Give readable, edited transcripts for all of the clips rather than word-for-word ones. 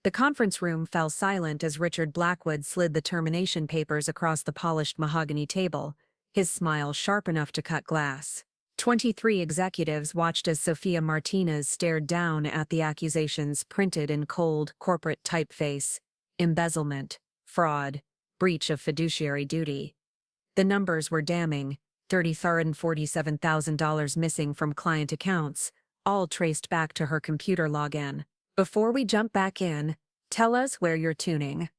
The conference room fell silent as Richard Blackwood slid the termination papers across the polished mahogany table, his smile sharp enough to cut glass. 23 executives watched as Sophia Martinez stared down at the accusations printed in cold, corporate typeface: embezzlement, fraud, breach of fiduciary duty. The numbers were damning: $30,047,000 missing from client accounts, all traced back to her computer login. Before we jump back in, tell us where you're tuning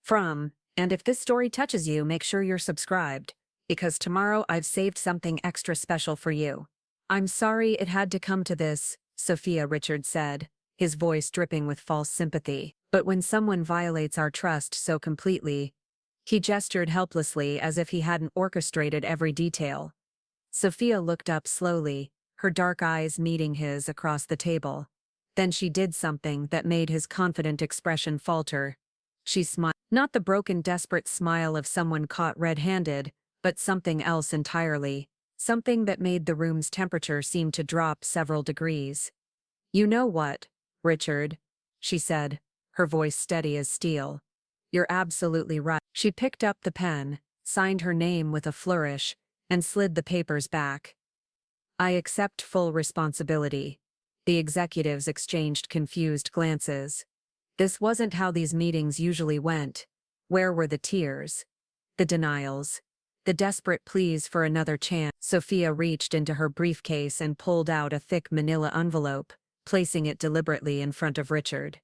from, and if this story touches you, make sure you're subscribed, because tomorrow I've saved something extra special for you. I'm sorry it had to come to this, Sophia, Richard said, his voice dripping with false sympathy. But when someone violates our trust so completely— He gestured helplessly as if he hadn't orchestrated every detail. Sophia looked up slowly, her dark eyes meeting his across the table. Then she did something that made his confident expression falter. She smiled. Not the broken, desperate smile of someone caught red-handed, but something else entirely. Something that made the room's temperature seem to drop several degrees. "You know what, Richard?" she said, her voice steady as steel. "You're absolutely right." She picked up the pen, signed her name with a flourish, and slid the papers back. "I accept full responsibility." The executives exchanged confused glances. This wasn't how these meetings usually went. Where were the tears? The denials? The desperate pleas for another chance? Sophia reached into her briefcase and pulled out a thick manila envelope, placing it deliberately in front of Richard.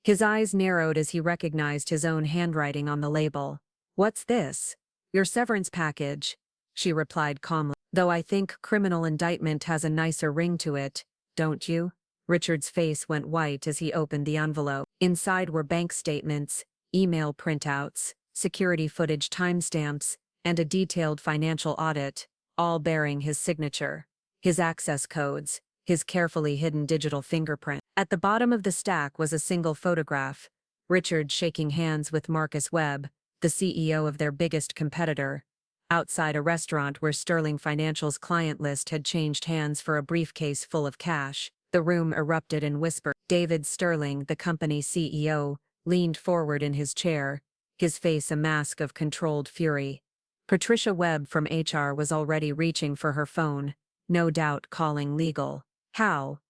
His eyes narrowed as he recognized his own handwriting on the label. "What's this?" "Your severance package," she replied calmly. "Though I think criminal indictment has a nicer ring to it, don't you?" Richard's face went white as he opened the envelope. Inside were bank statements, email printouts, security footage timestamps, and a detailed financial audit, all bearing his signature, his access codes, his carefully hidden digital fingerprint. At the bottom of the stack was a single photograph: Richard shaking hands with Marcus Webb, the CEO of their biggest competitor, outside a restaurant where Sterling Financial's client list had changed hands for a briefcase full of cash. The room erupted in whispers. David Sterling, the company's CEO, leaned forward in his chair, his face a mask of controlled fury. Patricia Webb from HR was already reaching for her phone, no doubt calling legal. "How?"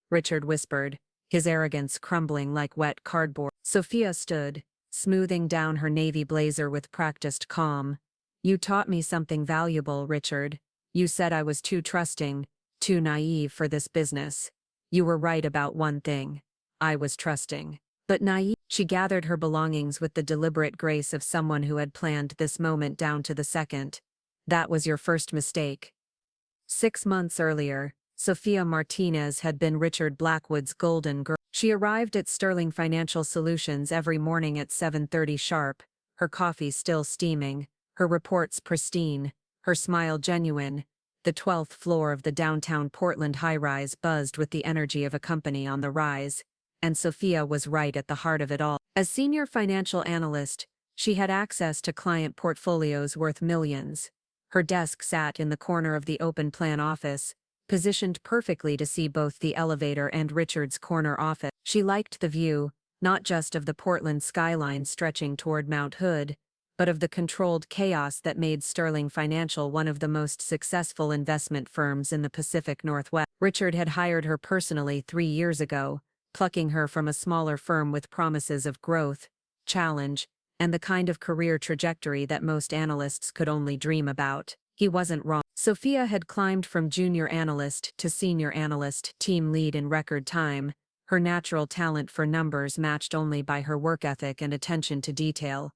Richard whispered, his arrogance crumbling like wet cardboard. Sophia stood, smoothing down her navy blazer with practiced calm. "You taught me something valuable, Richard. You said I was too trusting, too naive for this business. You were right about one thing. I was trusting. But naive." She gathered her belongings with the deliberate grace of someone who had planned this moment down to the second. "That was your first mistake." 6 months earlier, Sophia Martinez had been Richard Blackwood's golden girl. She arrived at Sterling Financial Solutions every morning at 7:30 sharp, her coffee still steaming, her reports pristine, her smile genuine. The 12th floor of the downtown Portland high-rise buzzed with the energy of a company on the rise, and Sophia was right at the heart of it all. As senior financial analyst, she had access to client portfolios worth millions. Her desk sat in the corner of the open-plan office, positioned perfectly to see both the elevator and Richard's corner office. She liked the view, not just of the Portland skyline stretching toward Mount Hood, but of the controlled chaos that made Sterling Financial one of the most successful investment firms in the Pacific Northwest. Richard had hired her personally 3 years ago, plucking her from a smaller firm with promises of growth, challenge, and the kind of career trajectory that most analysts could only dream about. He wasn't wrong. Sophia had climbed from junior analyst to senior analyst, team lead in record time, her natural talent for numbers matched only by her work ethic and attention to detail.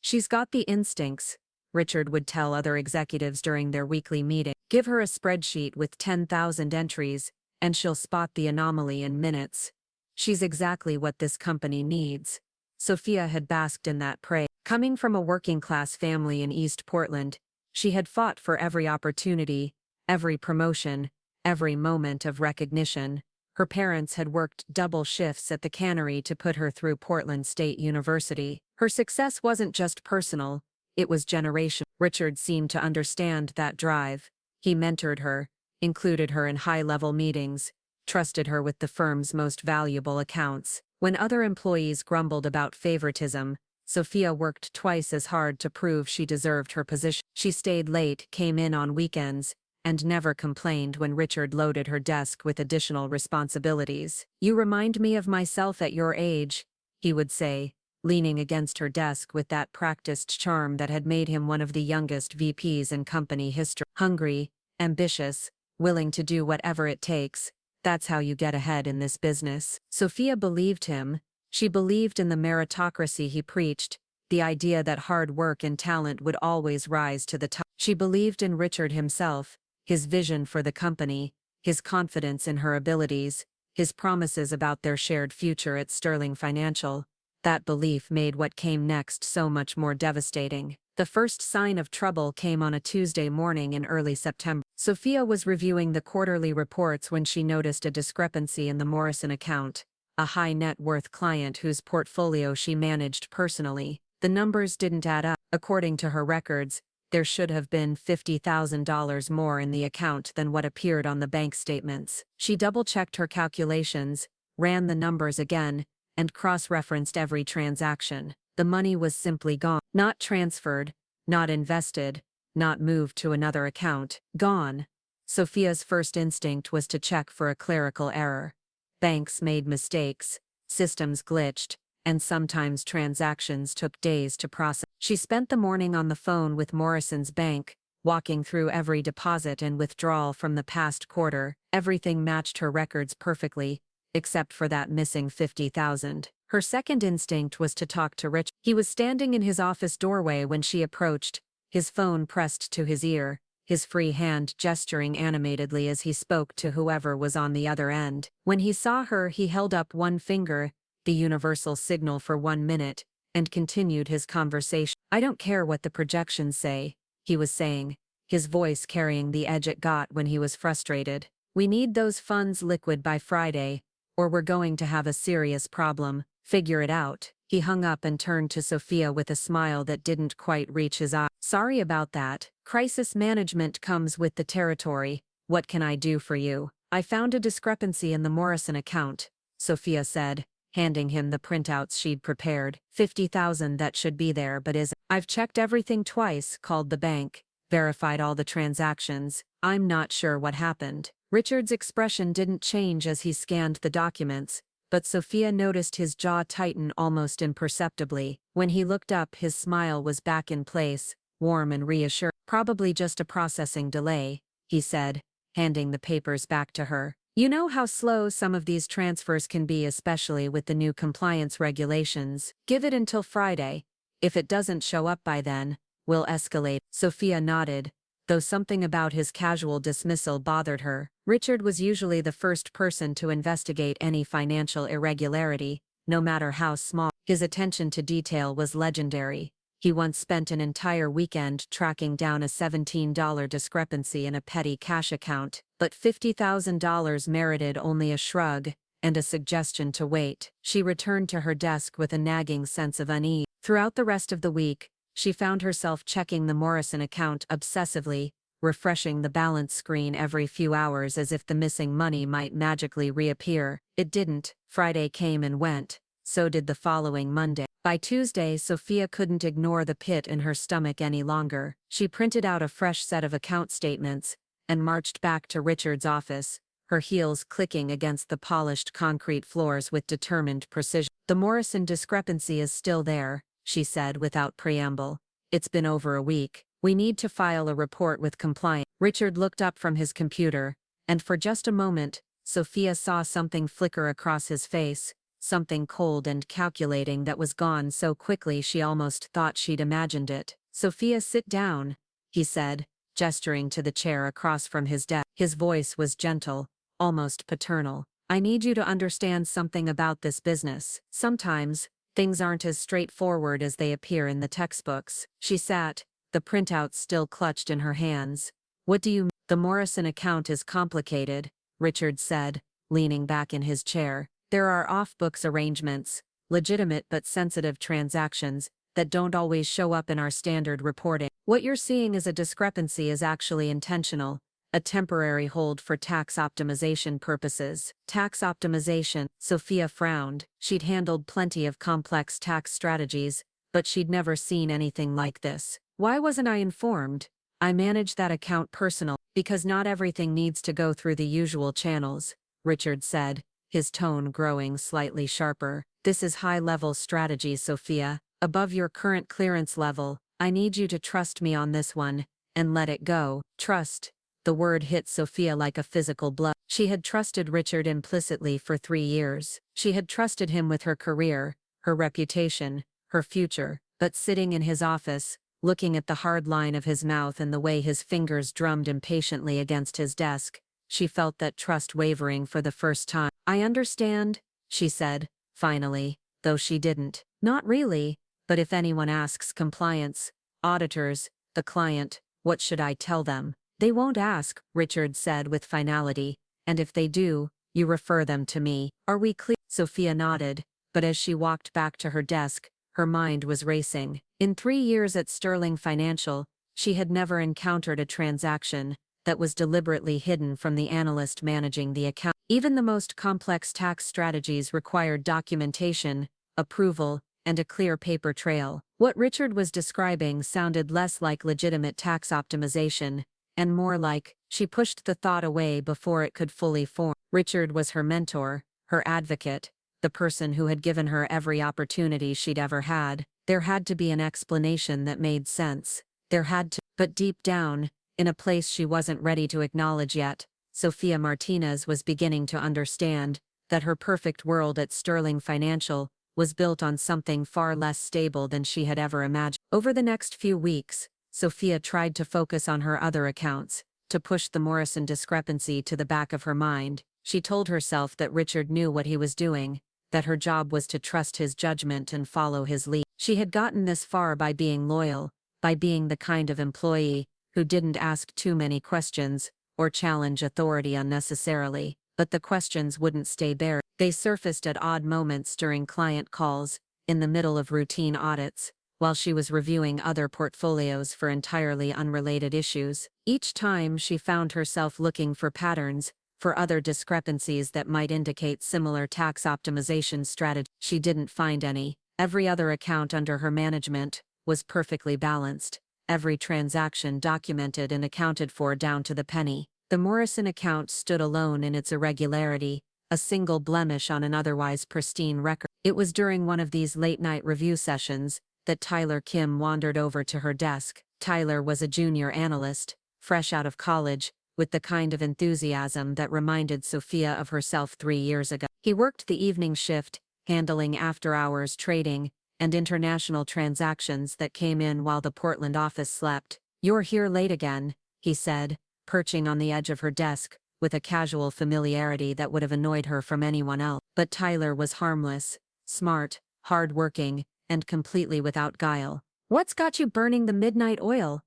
"She's got the instincts," Richard would tell other executives during their weekly meeting. "Give her a spreadsheet with 10,000 entries, and she'll spot the anomaly in minutes. She's exactly what this company needs." Sophia had basked in that praise. Coming from a working-class family in East Portland, she had fought for every opportunity, every promotion, every moment of recognition. Her parents had worked double shifts at the cannery to put her through Portland State University. Her success wasn't just personal, it was generational. Richard seemed to understand that drive. He mentored her, included her in high-level meetings, trusted her with the firm's most valuable accounts. When other employees grumbled about favoritism, Sophia worked twice as hard to prove she deserved her position. She stayed late, came in on weekends, and never complained when Richard loaded her desk with additional responsibilities. "You remind me of myself at your age," he would say, leaning against her desk with that practiced charm that had made him one of the youngest VPs in company history. "Hungry, ambitious, willing to do whatever it takes. That's how you get ahead in this business." Sophia believed him. She believed in the meritocracy he preached, the idea that hard work and talent would always rise to the top. She believed in Richard himself, his vision for the company, his confidence in her abilities, his promises about their shared future at Sterling Financial. That belief made what came next so much more devastating. The first sign of trouble came on a Tuesday morning in early September. Sophia was reviewing the quarterly reports when she noticed a discrepancy in the Morrison account, a high net worth client whose portfolio she managed personally. The numbers didn't add up. According to her records, there should have been $50,000 more in the account than what appeared on the bank statements. She double-checked her calculations, ran the numbers again, and cross-referenced every transaction. The money was simply gone. Not transferred, not invested, not moved to another account. Gone. Sophia's first instinct was to check for a clerical error. Banks made mistakes, systems glitched, and sometimes transactions took days to process. She spent the morning on the phone with Morrison's bank, walking through every deposit and withdrawal from the past quarter. Everything matched her records perfectly, except for that missing $50,000. Her second instinct was to talk to Rich. He was standing in his office doorway when she approached, his phone pressed to his ear, his free hand gesturing animatedly as he spoke to whoever was on the other end. When he saw her, he held up one finger, the universal signal for 1 minute, and continued his conversation. "I don't care what the projections say," he was saying, his voice carrying the edge it got when he was frustrated. "We need those funds liquid by Friday, or we're going to have a serious problem. Figure it out." He hung up and turned to Sophia with a smile that didn't quite reach his eye. "Sorry about that. Crisis management comes with the territory. What can I do for you?" "I found a discrepancy in the Morrison account," Sophia said, handing him the printouts she'd prepared. $50,000 that should be there but isn't. "I've checked everything twice, called the bank, verified all the transactions. I'm not sure what happened." Richard's expression didn't change as he scanned the documents, but Sophia noticed his jaw tighten almost imperceptibly. When he looked up, his smile was back in place, warm and reassuring. "Probably just a processing delay," he said, handing the papers back to her. "You know how slow some of these transfers can be, especially with the new compliance regulations. Give it until Friday. If it doesn't show up by then, we'll escalate." Sophia nodded, though something about his casual dismissal bothered her. Richard was usually the first person to investigate any financial irregularity, no matter how small. His attention to detail was legendary. He once spent an entire weekend tracking down a $17 discrepancy in a petty cash account, but $50,000 merited only a shrug and a suggestion to wait. She returned to her desk with a nagging sense of unease. Throughout the rest of the week, she found herself checking the Morrison account obsessively, refreshing the balance screen every few hours as if the missing money might magically reappear. It didn't. Friday came and went. So did the following Monday. By Tuesday, Sophia couldn't ignore the pit in her stomach any longer. She printed out a fresh set of account statements and marched back to Richard's office, her heels clicking against the polished concrete floors with determined precision. "The Morrison discrepancy is still there," she said without preamble. "It's been over a week. We need to file a report with compliance." Richard looked up from his computer, and for just a moment, Sophia saw something flicker across his face, something cold and calculating that was gone so quickly she almost thought she'd imagined it. "Sophia, sit down," he said, gesturing to the chair across from his desk. His voice was gentle, almost paternal. "I need you to understand something about this business. Sometimes, things aren't as straightforward as they appear in the textbooks." She sat, the printouts still clutched in her hands. "What do you mean?" "The Morrison account is complicated," Richard said, leaning back in his chair. "There are off-books arrangements, legitimate but sensitive transactions, that don't always show up in our standard reporting. What you're seeing as a discrepancy is actually intentional, a temporary hold for tax optimization purposes. Tax optimization. Sophia frowned. She'd handled plenty of complex tax strategies, but she'd never seen anything like this. Why wasn't I informed? I manage that account personally. Because not everything needs to go through the usual channels, Richard said, his tone growing slightly sharper. This is high-level strategy, Sophia. Above your current clearance level, I need you to trust me on this one, and let it go. Trust. The word hit Sophia like a physical blow. She had trusted Richard implicitly for 3 years. She had trusted him with her career, her reputation, her future. But sitting in his office, looking at the hard line of his mouth and the way his fingers drummed impatiently against his desk, she felt that trust wavering for the first time. I understand, she said, finally, though she didn't. Not really, but if anyone asks compliance, auditors, the client, what should I tell them? They won't ask, Richard said with finality, and if they do, you refer them to me. Are we clear? Sophia nodded, but as she walked back to her desk, her mind was racing. In 3 years at Sterling Financial, she had never encountered a transaction that was deliberately hidden from the analyst managing the account. Even the most complex tax strategies required documentation, approval, and a clear paper trail. What Richard was describing sounded less like legitimate tax optimization, and more like, she pushed the thought away before it could fully form. Richard was her mentor, her advocate, the person who had given her every opportunity she'd ever had. There had to be an explanation that made sense. There had to, but deep down, in a place she wasn't ready to acknowledge yet, Sophia Martinez was beginning to understand that her perfect world at Sterling Financial was built on something far less stable than she had ever imagined. Over the next few weeks, Sophia tried to focus on her other accounts, to push the Morrison discrepancy to the back of her mind. She told herself that Richard knew what he was doing, that her job was to trust his judgment and follow his lead. She had gotten this far by being loyal, by being the kind of employee who didn't ask too many questions or challenge authority unnecessarily. But the questions wouldn't stay buried. They surfaced at odd moments during client calls, in the middle of routine audits, while she was reviewing other portfolios for entirely unrelated issues. Each time she found herself looking for patterns, for other discrepancies that might indicate similar tax optimization strategies. She didn't find any. Every other account under her management was perfectly balanced, every transaction documented and accounted for down to the penny. The Morrison account stood alone in its irregularity, a single blemish on an otherwise pristine record. It was during one of these late-night review sessions that Tyler Kim wandered over to her desk. Tyler was a junior analyst, fresh out of college, with the kind of enthusiasm that reminded Sophia of herself 3 years ago. He worked the evening shift, handling after-hours trading and international transactions that came in while the Portland office slept. "You're here late again," he said, perching on the edge of her desk, with a casual familiarity that would have annoyed her from anyone else. But Tyler was harmless, smart, hard-working, and completely without guile. "What's got you burning the midnight oil?"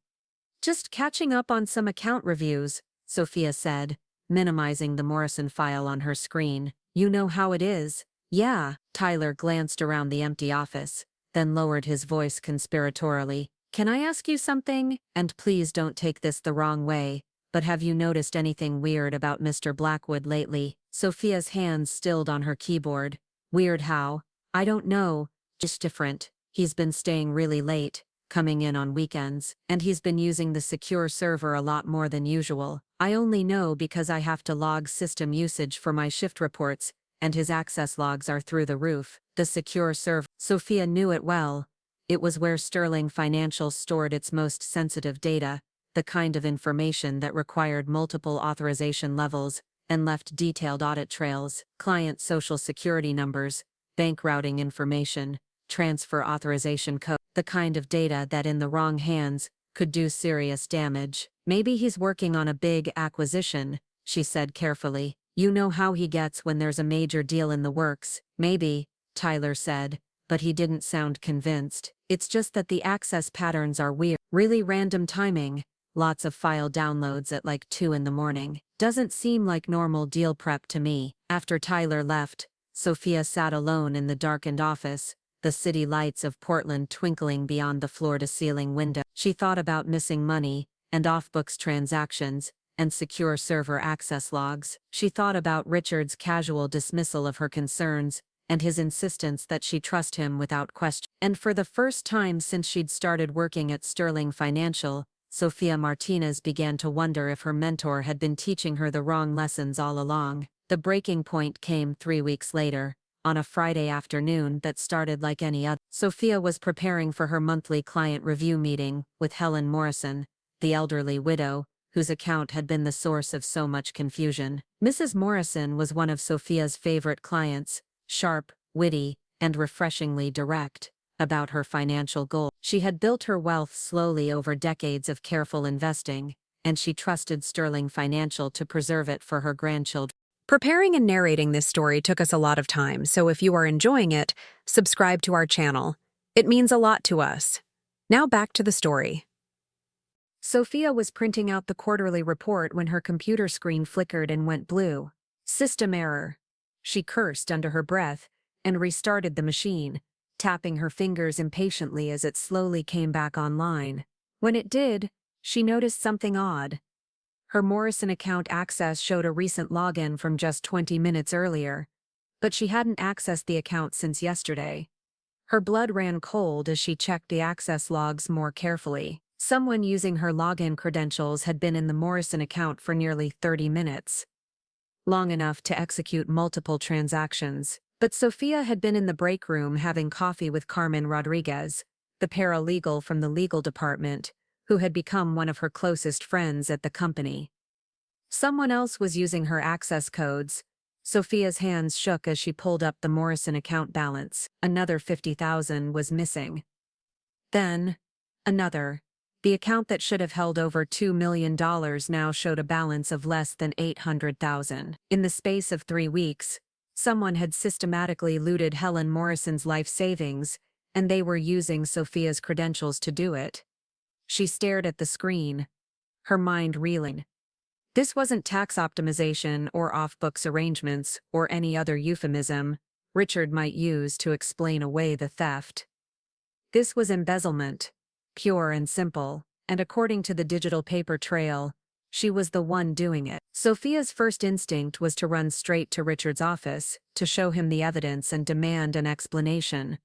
"Just catching up on some account reviews," Sophia said, minimizing the Morrison file on her screen. "You know how it is." "Yeah." Tyler glanced around the empty office, then lowered his voice conspiratorially. "Can I ask you something? And please don't take this the wrong way, but have you noticed anything weird about Mr. Blackwood lately?" Sophia's hands stilled on her keyboard. "Weird how?" "I don't know, just different. He's been staying really late, coming in on weekends, and he's been using the secure server a lot more than usual. I only know because I have to log system usage for my shift reports, and his access logs are through the roof." The secure server. Sophia knew it well. It was where Sterling Financial stored its most sensitive data, the kind of information that required multiple authorization levels and left detailed audit trails, client social security numbers, bank routing information, transfer authorization code, the kind of data that in the wrong hands could do serious damage. "Maybe he's working on a big acquisition," she said carefully. "You know how he gets when there's a major deal in the works." "Maybe," Tyler said, but he didn't sound convinced. "It's just that the access patterns are weird. Really random timing. Lots of file downloads at like 2 in the morning. Doesn't seem like normal deal prep to me." After Tyler left, Sophia sat alone in the darkened office, the city lights of Portland twinkling beyond the floor-to-ceiling window. She thought about missing money and off-books transactions, and secure server access logs. She thought about Richard's casual dismissal of her concerns and his insistence that she trust him without question. And for the first time since she'd started working at Sterling Financial, Sophia Martinez began to wonder if her mentor had been teaching her the wrong lessons all along. The breaking point came 3 weeks later, on a Friday afternoon that started like any other. Sophia was preparing for her monthly client review meeting with Helen Morrison, the elderly widow, whose account had been the source of so much confusion. Mrs. Morrison was one of Sophia's favorite clients, sharp, witty, and refreshingly direct about her financial goals. She had built her wealth slowly over decades of careful investing, and she trusted Sterling Financial to preserve it for her grandchildren. Preparing and narrating this story took us a lot of time, so if you are enjoying it, subscribe to our channel. It means a lot to us. Now back to the story. Sophia was printing out the quarterly report when her computer screen flickered and went blue. System error. She cursed under her breath and restarted the machine, tapping her fingers impatiently as it slowly came back online. When it did, she noticed something odd. Her Morrison account access showed a recent login from just 20 minutes earlier, but she hadn't accessed the account since yesterday. Her blood ran cold as she checked the access logs more carefully. Someone using her login credentials had been in the Morrison account for nearly 30 minutes. Long enough to execute multiple transactions. But Sophia had been in the break room having coffee with Carmen Rodriguez, the paralegal from the legal department, who had become one of her closest friends at the company. Someone else was using her access codes. Sophia's hands shook as she pulled up the Morrison account balance. Another $50,000 was missing. Then, another. The account that should have held over $2 million now showed a balance of less than $800,000. In the space of 3 weeks, someone had systematically looted Helen Morrison's life savings, and they were using Sophia's credentials to do it. She stared at the screen, her mind reeling. This wasn't tax optimization or off-books arrangements or any other euphemism Richard might use to explain away the theft. This was embezzlement, pure and simple, and according to the digital paper trail, she was the one doing it. Sophia's first instinct was to run straight to Richard's office, to show him the evidence and demand an explanation.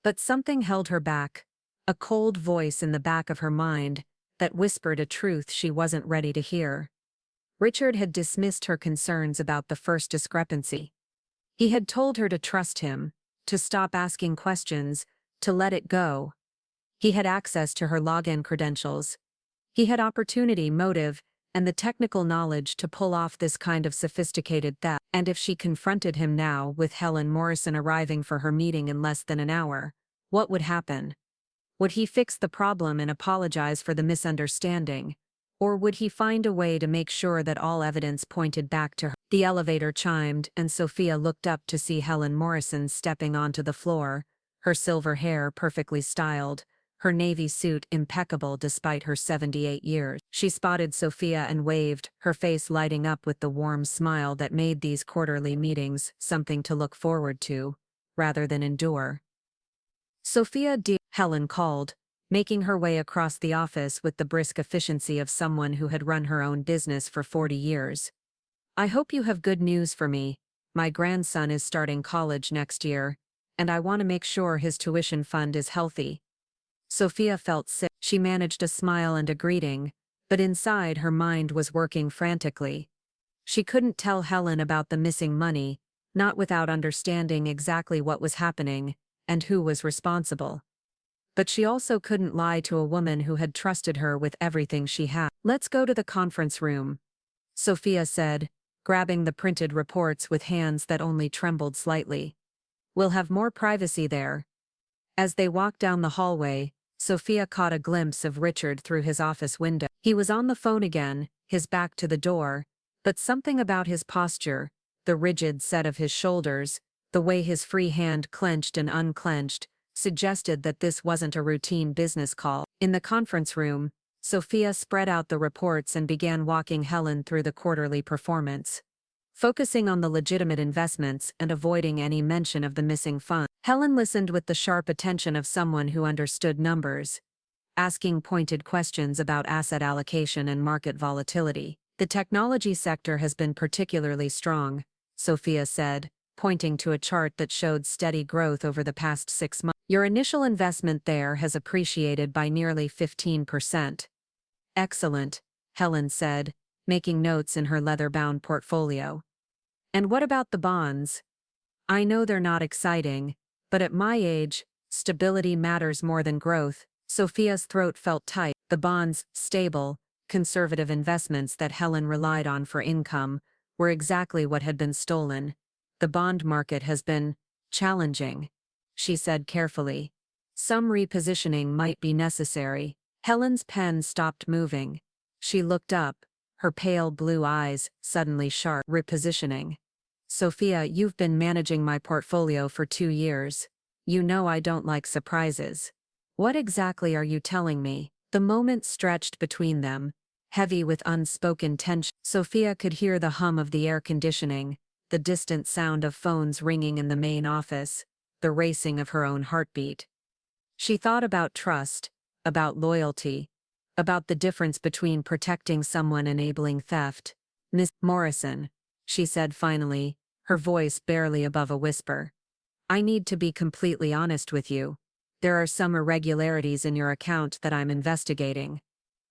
But something held her back, a cold voice in the back of her mind that whispered a truth she wasn't ready to hear. Richard had dismissed her concerns about the first discrepancy. He had told her to trust him, to stop asking questions, to let it go. He had access to her login credentials. He had opportunity, motive, and the technical knowledge to pull off this kind of sophisticated theft. And if she confronted him now, with Helen Morrison arriving for her meeting in less than an hour, what would happen? Would he fix the problem and apologize for the misunderstanding? Or would he find a way to make sure that all evidence pointed back to her? The elevator chimed, and Sophia looked up to see Helen Morrison stepping onto the floor, her silver hair perfectly styled, her navy suit impeccable despite her 78 years. She spotted Sophia and waved, her face lighting up with the warm smile that made these quarterly meetings something to look forward to, rather than endure. Sophia, dear, Helen called, making her way across the office with the brisk efficiency of someone who had run her own business for 40 years. I hope you have good news for me. My grandson is starting college next year, and I want to make sure his tuition fund is healthy. Sophia felt sick. She managed a smile and a greeting, but inside her mind was working frantically. She couldn't tell Helen about the missing money, not without understanding exactly what was happening and who was responsible. But she also couldn't lie to a woman who had trusted her with everything she had. Let's go to the conference room, Sophia said, grabbing the printed reports with hands that only trembled slightly. We'll have more privacy there. As they walked down the hallway, Sophia caught a glimpse of Richard through his office window. He was on the phone again, his back to the door, but something about his posture, the rigid set of his shoulders, the way his free hand clenched and unclenched, suggested that this wasn't a routine business call. In the conference room, Sophia spread out the reports and began walking Helen through the quarterly performance, focusing on the legitimate investments and avoiding any mention of the missing fund. Helen listened with the sharp attention of someone who understood numbers, asking pointed questions about asset allocation and market volatility. The technology sector has been particularly strong, Sophia said, pointing to a chart that showed steady growth over the past 6 months. Your initial investment there has appreciated by nearly 15%. Excellent, Helen said, making notes in her leather-bound portfolio. And what about the bonds? I know they're not exciting, but at my age, stability matters more than growth. Sophia's throat felt tight. The bonds, stable, conservative investments that Helen relied on for income, were exactly what had been stolen. The bond market has been challenging, she said carefully. Some repositioning might be necessary. Helen's pen stopped moving. She looked up, her pale blue eyes suddenly sharp. Repositioning. Sophia, you've been managing my portfolio for 2 years. You know I don't like surprises. What exactly are you telling me? The moment stretched between them, heavy with unspoken tension. Sophia could hear the hum of the air conditioning, the distant sound of phones ringing in the main office, the racing of her own heartbeat. She thought about trust, about loyalty, about the difference between protecting someone and enabling theft. Miss Morrison, she said finally, her voice barely above a whisper. I need to be completely honest with you. There are some irregularities in your account that I'm investigating.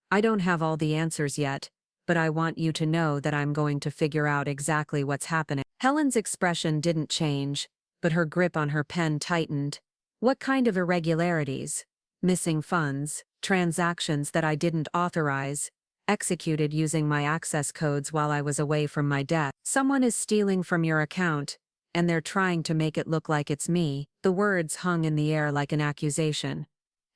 I don't have all the answers yet, but I want you to know that I'm going to figure out exactly what's happening. Helen's expression didn't change, but her grip on her pen tightened. What kind of irregularities? Missing funds, transactions that I didn't authorize, executed using my access codes while I was away from my desk. Someone is stealing from your account, and they're trying to make it look like it's me. The words hung in the air like an accusation.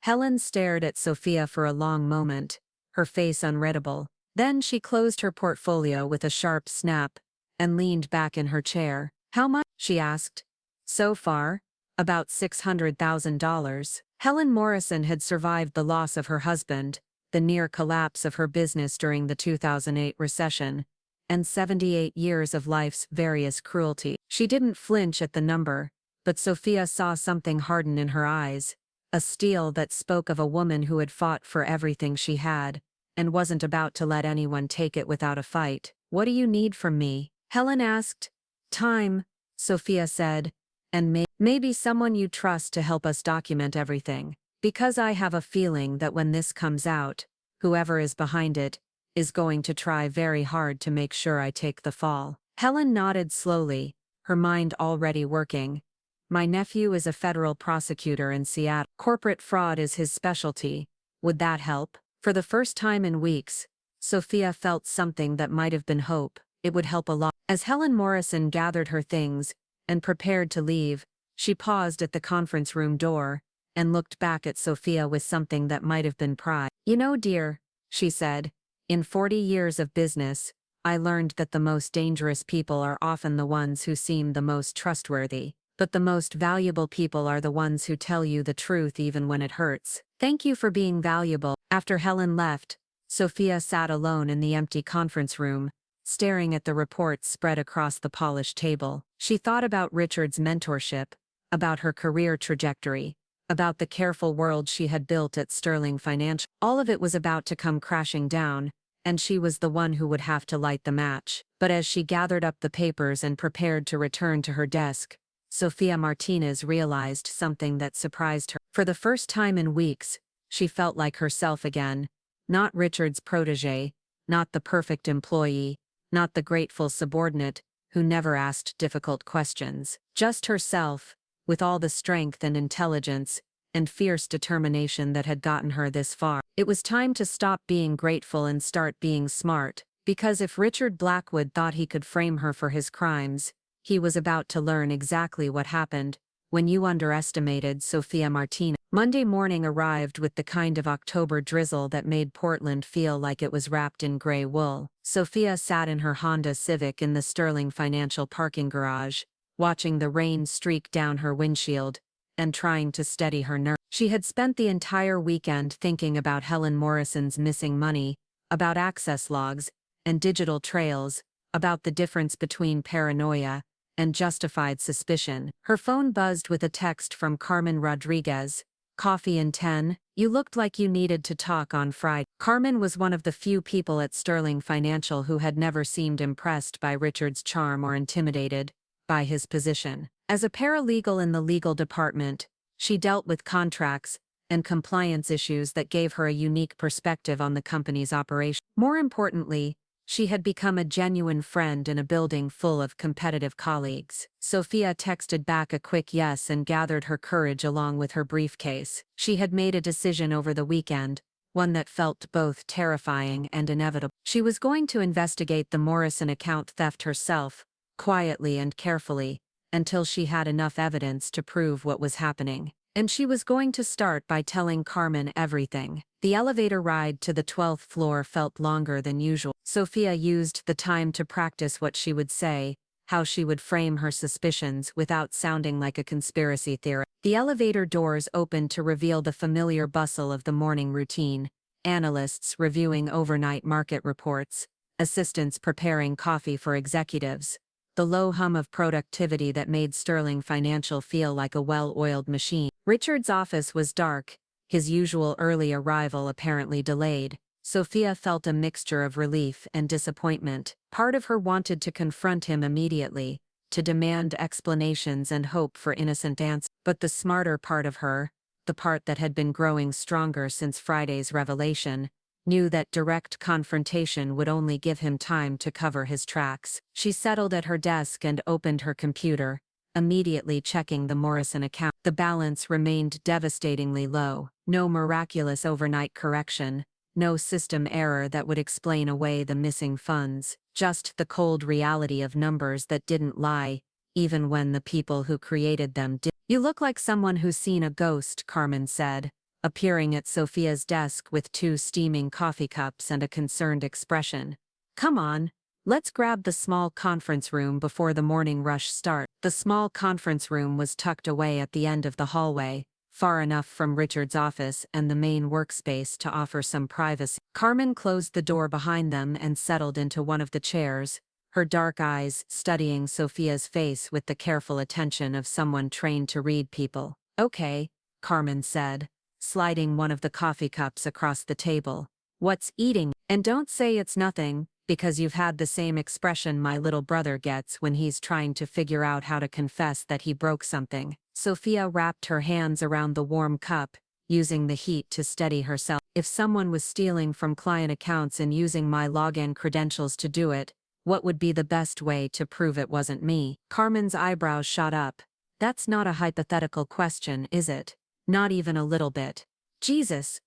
Helen stared at Sophia for a long moment, her face unreadable. Then she closed her portfolio with a sharp snap and leaned back in her chair. How much? She asked. So far, about $600,000. Helen Morrison had survived the loss of her husband, the near collapse of her business during the 2008 recession, and 78 years of life's various cruelty. She didn't flinch at the number, but Sophia saw something harden in her eyes, a steel that spoke of a woman who had fought for everything she had, and wasn't about to let anyone take it without a fight. What do you need from me? Helen asked. Time, Sophia said, and maybe someone you trust to help us document everything. Because I have a feeling that when this comes out, whoever is behind it is going to try very hard to make sure I take the fall. Helen nodded slowly, her mind already working. My nephew is a federal prosecutor in Seattle. Corporate fraud is his specialty. Would that help? For the first time in weeks, Sophia felt something that might have been hope. It would help a lot. As Helen Morrison gathered her things and prepared to leave, she paused at the conference room door and looked back at Sophia with something that might have been pride. You know, dear, she said, in 40 years of business, I learned that the most dangerous people are often the ones who seem the most trustworthy, but the most valuable people are the ones who tell you the truth even when it hurts. Thank you for being valuable. After Helen left, Sophia sat alone in the empty conference room, staring at the reports spread across the polished table. She thought about Richard's mentorship, about her career trajectory, about the careful world she had built at Sterling Financial. All of it was about to come crashing down, and she was the one who would have to light the match. But as she gathered up the papers and prepared to return to her desk, Sophia Martinez realized something that surprised her. For the first time in weeks, she felt like herself again, not Richard's protégé, not the perfect employee, not the grateful subordinate who never asked difficult questions. Just herself, with all the strength and intelligence and fierce determination that had gotten her this far. It was time to stop being grateful and start being smart, because if Richard Blackwood thought he could frame her for his crimes, he was about to learn exactly what happened when you underestimated Sophia Martinez. Monday morning arrived with the kind of October drizzle that made Portland feel like it was wrapped in gray wool. Sophia sat in her Honda Civic in the Sterling Financial parking garage, watching the rain streak down her windshield, and trying to steady her nerves. She had spent the entire weekend thinking about Helen Morrison's missing money, about access logs and digital trails, about the difference between paranoia and justified suspicion. Her phone buzzed with a text from Carmen Rodriguez, Coffee in 10, you looked like you needed to talk on Friday. Carmen was one of the few people at Sterling Financial who had never seemed impressed by Richard's charm or intimidated by his position. As a paralegal in the legal department, she dealt with contracts and compliance issues that gave her a unique perspective on the company's operation. More importantly, she had become a genuine friend in a building full of competitive colleagues. Sophia texted back a quick yes and gathered her courage along with her briefcase. She had made a decision over the weekend, one that felt both terrifying and inevitable. She was going to investigate the Morrison account theft herself, quietly and carefully, until she had enough evidence to prove what was happening. And she was going to start by telling Carmen everything. The elevator ride to the 12th floor felt longer than usual. Sophia used the time to practice what she would say, how she would frame her suspicions without sounding like a conspiracy theorist. The elevator doors opened to reveal the familiar bustle of the morning routine: analysts reviewing overnight market reports, assistants preparing coffee for executives, the low hum of productivity that made Sterling Financial feel like a well-oiled machine. Richard's office was dark, his usual early arrival apparently delayed. Sophia felt a mixture of relief and disappointment. Part of her wanted to confront him immediately, to demand explanations and hope for innocent answers. But the smarter part of her, the part that had been growing stronger since Friday's revelation, knew that direct confrontation would only give him time to cover his tracks. She settled at her desk and opened her computer, immediately checking the Morrison account. The balance remained devastatingly low. No miraculous overnight correction, no system error that would explain away the missing funds, just the cold reality of numbers that didn't lie, even when the people who created them did. "You look like someone who's seen a ghost," Carmen said, appearing at Sophia's desk with 2 steaming coffee cups and a concerned expression. "Come on, let's grab the small conference room before the morning rush starts." The small conference room was tucked away at the end of the hallway, far enough from Richard's office and the main workspace to offer some privacy. Carmen closed the door behind them and settled into one of the chairs, her dark eyes studying Sophia's face with the careful attention of someone trained to read people. "Okay," Carmen said, sliding one of the coffee cups across the table. "What's eating? And don't say it's nothing, because you've had the same expression my little brother gets when he's trying to figure out how to confess that he broke something." Sophia wrapped her hands around the warm cup, using the heat to steady herself. "If someone was stealing from client accounts and using my login credentials to do it, what would be the best way to prove it wasn't me?" Carmen's eyebrows shot up. "That's not a hypothetical question, is it? Not even a little bit." "Jesus."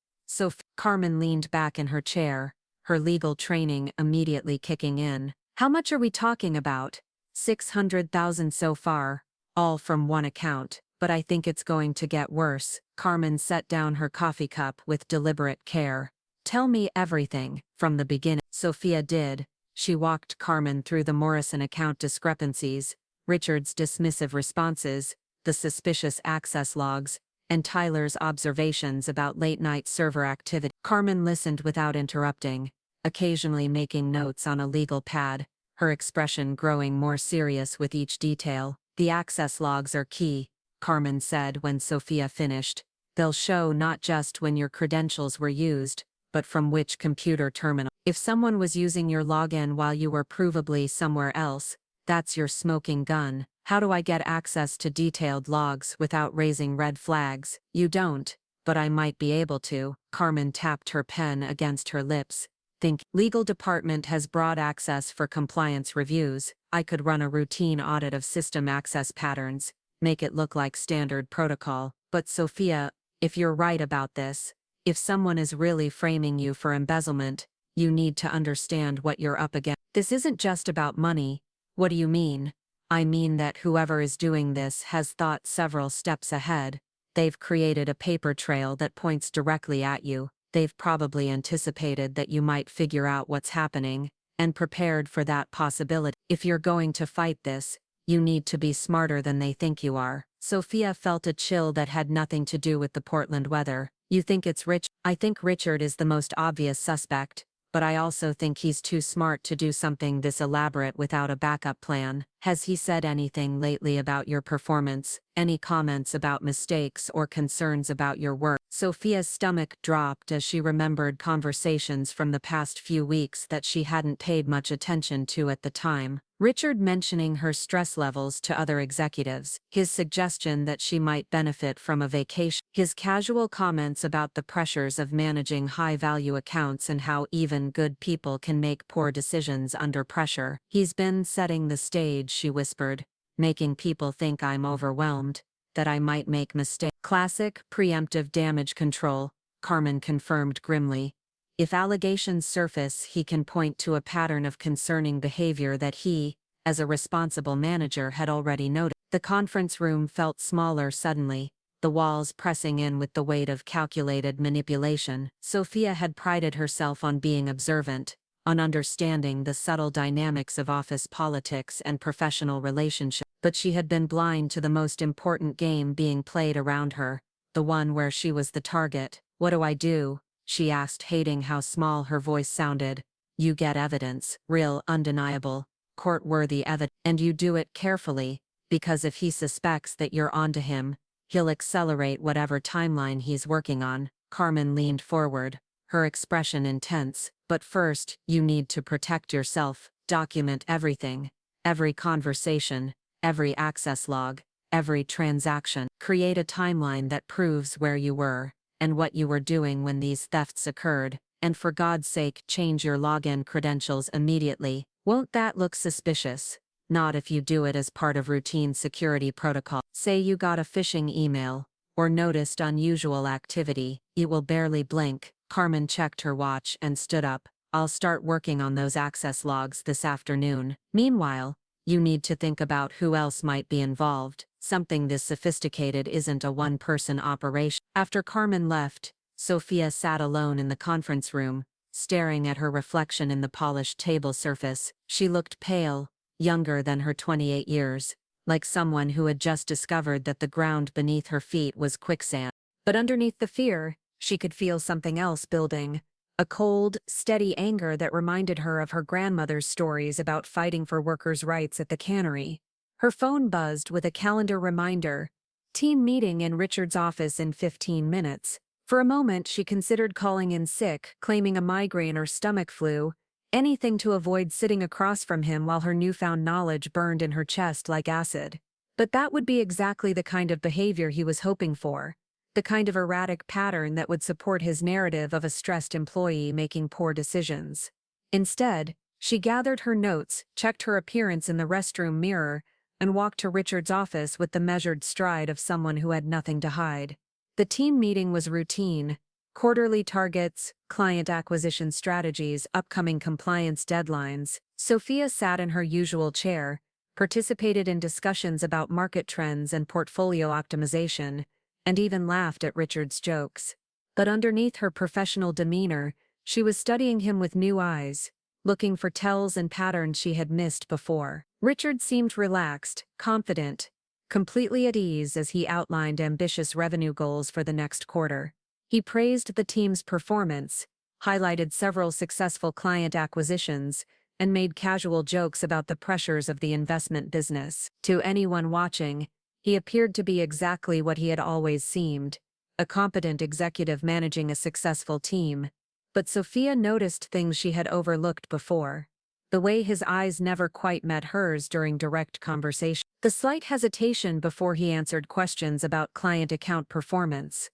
Carmen leaned back in her chair, her legal training immediately kicking in. "How much are we talking about?" "600,000 so far, all from one account, but I think it's going to get worse." Carmen set down her coffee cup with deliberate care. "Tell me everything, from the beginning." Sophia did. She walked Carmen through the Morrison account discrepancies, Richard's dismissive responses, the suspicious access logs, and Tyler's observations about late-night server activity. Carmen listened without interrupting, occasionally making notes on a legal pad, her expression growing more serious with each detail. "The access logs are key," Carmen said when Sophia finished. "They'll show not just when your credentials were used, but from which computer terminal. If someone was using your login while you were provably somewhere else, that's your smoking gun. How do I get access to detailed logs without raising red flags?" "You don't, but I might be able to." Carmen tapped her pen against her lips. "Think, legal department has broad access for compliance reviews. I could run a routine audit of system access patterns, make it look like standard protocol." "But Sophia, if you're right about this, if someone is really framing you for embezzlement, you need to understand what you're up against." "This isn't just about money." "What do you mean?" "I mean that whoever is doing this has thought several steps ahead. They've created a paper trail that points directly at you. They've probably anticipated that you might figure out what's happening, and prepared for that possibility. If you're going to fight this, you need to be smarter than they think you are." Sophia felt a chill that had nothing to do with the Portland weather. "You think it's Rich?" "I think Richard is the most obvious suspect, but I also think he's too smart to do something this elaborate without a backup plan." Has he said anything lately about your performance? Any comments about mistakes or concerns about your work? Sophia's stomach dropped as she remembered conversations from the past few weeks that she hadn't paid much attention to at the time. Richard mentioning her stress levels to other executives, his suggestion that she might benefit from a vacation, his casual comments about the pressures of managing high-value accounts and how even good people can make poor decisions under pressure. He's been setting the stage, she whispered, making people think I'm overwhelmed, that I might make mistakes. Classic preemptive damage control, Carmen confirmed grimly. If allegations surface, he can point to a pattern of concerning behavior that he, as a responsible manager, had already noted. The conference room felt smaller suddenly, the walls pressing in with the weight of calculated manipulation. Sophia had prided herself on being observant, on understanding the subtle dynamics of office politics and professional relationships, but she had been blind to the most important game being played around her, the one where she was the target. What do I do? She asked, hating how small her voice sounded. You get evidence, real, undeniable, court-worthy evidence, and you do it carefully, because if he suspects that you're onto him, he'll accelerate whatever timeline he's working on. Carmen leaned forward, her expression intense. But first, you need to protect yourself, document everything, every conversation, every access log, every transaction. Create a timeline that proves where you were, and what you were doing when these thefts occurred, and for God's sake, change your login credentials immediately. Won't that look suspicious? Not if you do it as part of routine security protocol. Say you got a phishing email, or noticed unusual activity, you will barely blink. Carmen checked her watch and stood up. I'll start working on those access logs this afternoon. Meanwhile, you need to think about who else might be involved. Something this sophisticated isn't a one-person operation. After Carmen left, Sophia sat alone in the conference room, staring at her reflection in the polished table surface. She looked pale, younger than her 28 years, like someone who had just discovered that the ground beneath her feet was quicksand. But underneath the fear, she could feel something else building, a cold, steady anger that reminded her of her grandmother's stories about fighting for workers' rights at the cannery. Her phone buzzed with a calendar reminder, team meeting in Richard's office in 15 minutes. For a moment she considered calling in sick, claiming a migraine or stomach flu, anything to avoid sitting across from him while her newfound knowledge burned in her chest like acid. But that would be exactly the kind of behavior he was hoping for. The kind of erratic pattern that would support his narrative of a stressed employee making poor decisions. Instead, she gathered her notes, checked her appearance in the restroom mirror, and walked to Richard's office with the measured stride of someone who had nothing to hide. The team meeting was routine: quarterly targets, client acquisition strategies, upcoming compliance deadlines. Sophia sat in her usual chair, participated in discussions about market trends and portfolio optimization, and even laughed at Richard's jokes. But underneath her professional demeanor, she was studying him with new eyes, looking for tells and patterns she had missed before. Richard seemed relaxed, confident, completely at ease as he outlined ambitious revenue goals for the next quarter. He praised the team's performance, highlighted several successful client acquisitions, and made casual jokes about the pressures of the investment business. To anyone watching, he appeared to be exactly what he had always seemed, a competent executive managing a successful team. But Sophia noticed things she had overlooked before. The way his eyes never quite met hers during direct conversation. The slight hesitation before he answered questions about client account performance.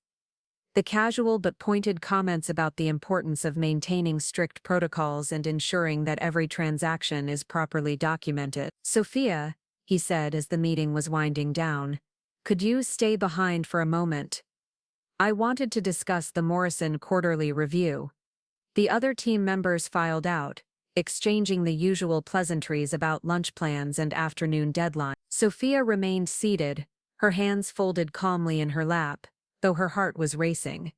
The casual but pointed comments about the importance of maintaining strict protocols and ensuring that every transaction is properly documented. Sophia, he said as the meeting was winding down, could you stay behind for a moment? I wanted to discuss the Morrison quarterly review. The other team members filed out, exchanging the usual pleasantries about lunch plans and afternoon deadlines. Sophia remained seated, her hands folded calmly in her lap, though her heart was racing.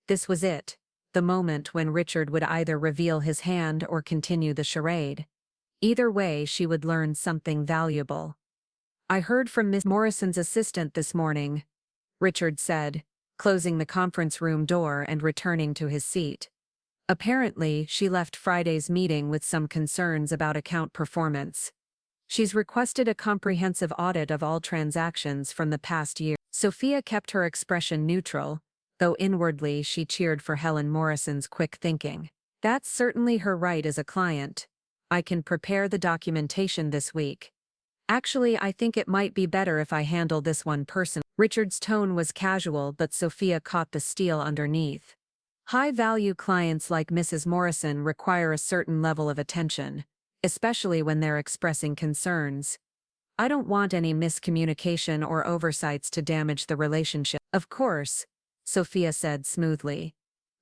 This was it, the moment when Richard would either reveal his hand or continue the charade. Either way, she would learn something valuable. I heard from Miss Morrison's assistant this morning, Richard said, closing the conference room door and returning to his seat. Apparently, she left Friday's meeting with some concerns about account performance. She's requested a comprehensive audit of all transactions from the past year. Sophia kept her expression neutral, though inwardly she cheered for Helen Morrison's quick thinking. That's certainly her right as a client. I can prepare the documentation this week. Actually, I think it might be better if I handle this one person. Richard's tone was casual, but Sophia caught the steel underneath. High-value clients like Mrs. Morrison require a certain level of attention, especially when they're expressing concerns. I don't want any miscommunication or oversights to damage the relationship. Of course, Sophia said smoothly.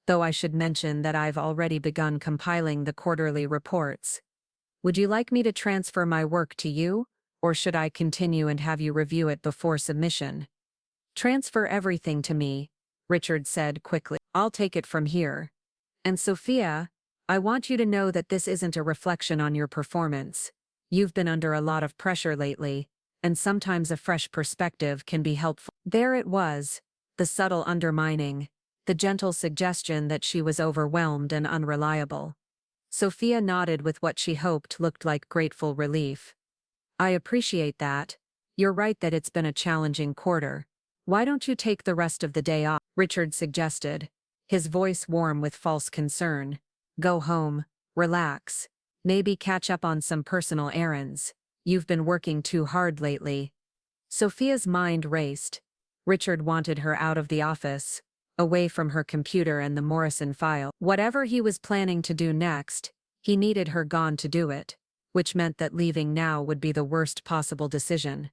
Though I should mention that I've already begun compiling the quarterly reports. Would you like me to transfer my work to you, or should I continue and have you review it before submission? Transfer everything to me, Richard said quickly. I'll take it from here. And Sophia, I want you to know that this isn't a reflection on your performance. You've been under a lot of pressure lately, and sometimes a fresh perspective can be helpful. There it was, the subtle undermining, the gentle suggestion that she was overwhelmed and unreliable. Sophia nodded with what she hoped looked like grateful relief. I appreciate that. You're right that it's been a challenging quarter. Why don't you take the rest of the day off? Richard suggested, his voice warm with false concern. Go home, relax, maybe catch up on some personal errands. You've been working too hard lately. Sophia's mind raced. Richard wanted her out of the office, away from her computer and the Morrison file. Whatever he was planning to do next, he needed her gone to do it, which meant that leaving now would be the worst possible decision.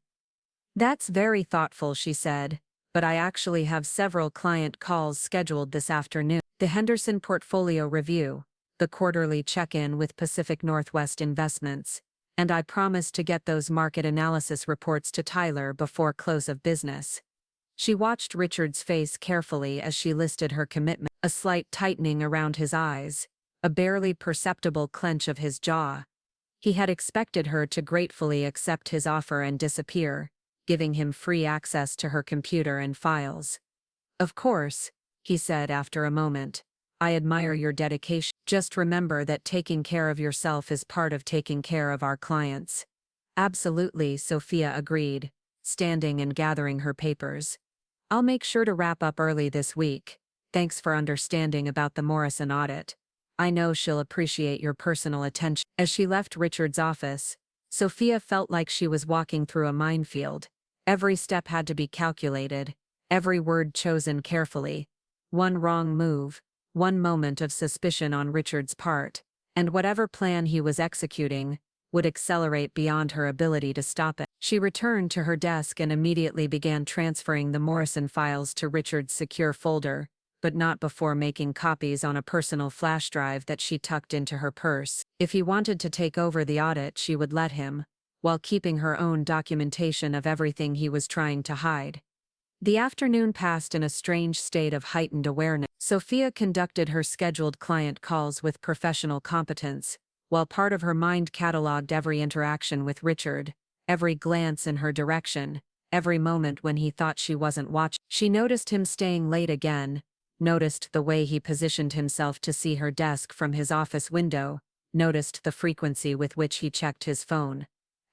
That's very thoughtful, she said, but I actually have several client calls scheduled this afternoon. The Henderson Portfolio Review, the quarterly check-in with Pacific Northwest Investments, and I promised to get those market analysis reports to Tyler before close of business. She watched Richard's face carefully as she listed her commitment, a slight tightening around his eyes, a barely perceptible clench of his jaw. He had expected her to gratefully accept his offer and disappear, giving him free access to her computer and files. Of course, he said after a moment, I admire your dedication. Just remember that taking care of yourself is part of taking care of our clients. Absolutely, Sophia agreed, standing and gathering her papers. I'll make sure to wrap up early this week. Thanks for understanding about the Morrison audit. I know she'll appreciate your personal attention. As she left Richard's office, Sophia felt like she was walking through a minefield. Every step had to be calculated, every word chosen carefully. One wrong move, one moment of suspicion on Richard's part, and whatever plan he was executing would accelerate beyond her ability to stop it. She returned to her desk and immediately began transferring the Morrison files to Richard's secure folder, but not before making copies on a personal flash drive that she tucked into her purse. If he wanted to take over the audit, she would let him, while keeping her own documentation of everything he was trying to hide. The afternoon passed in a strange state of heightened awareness. Sophia conducted her scheduled client calls with professional competence, while part of her mind catalogued every interaction with Richard, every glance in her direction, every moment when he thought she wasn't watching. She noticed him staying late again, noticed the way he positioned himself to see her desk from his office window, noticed the frequency with which he checked his phone.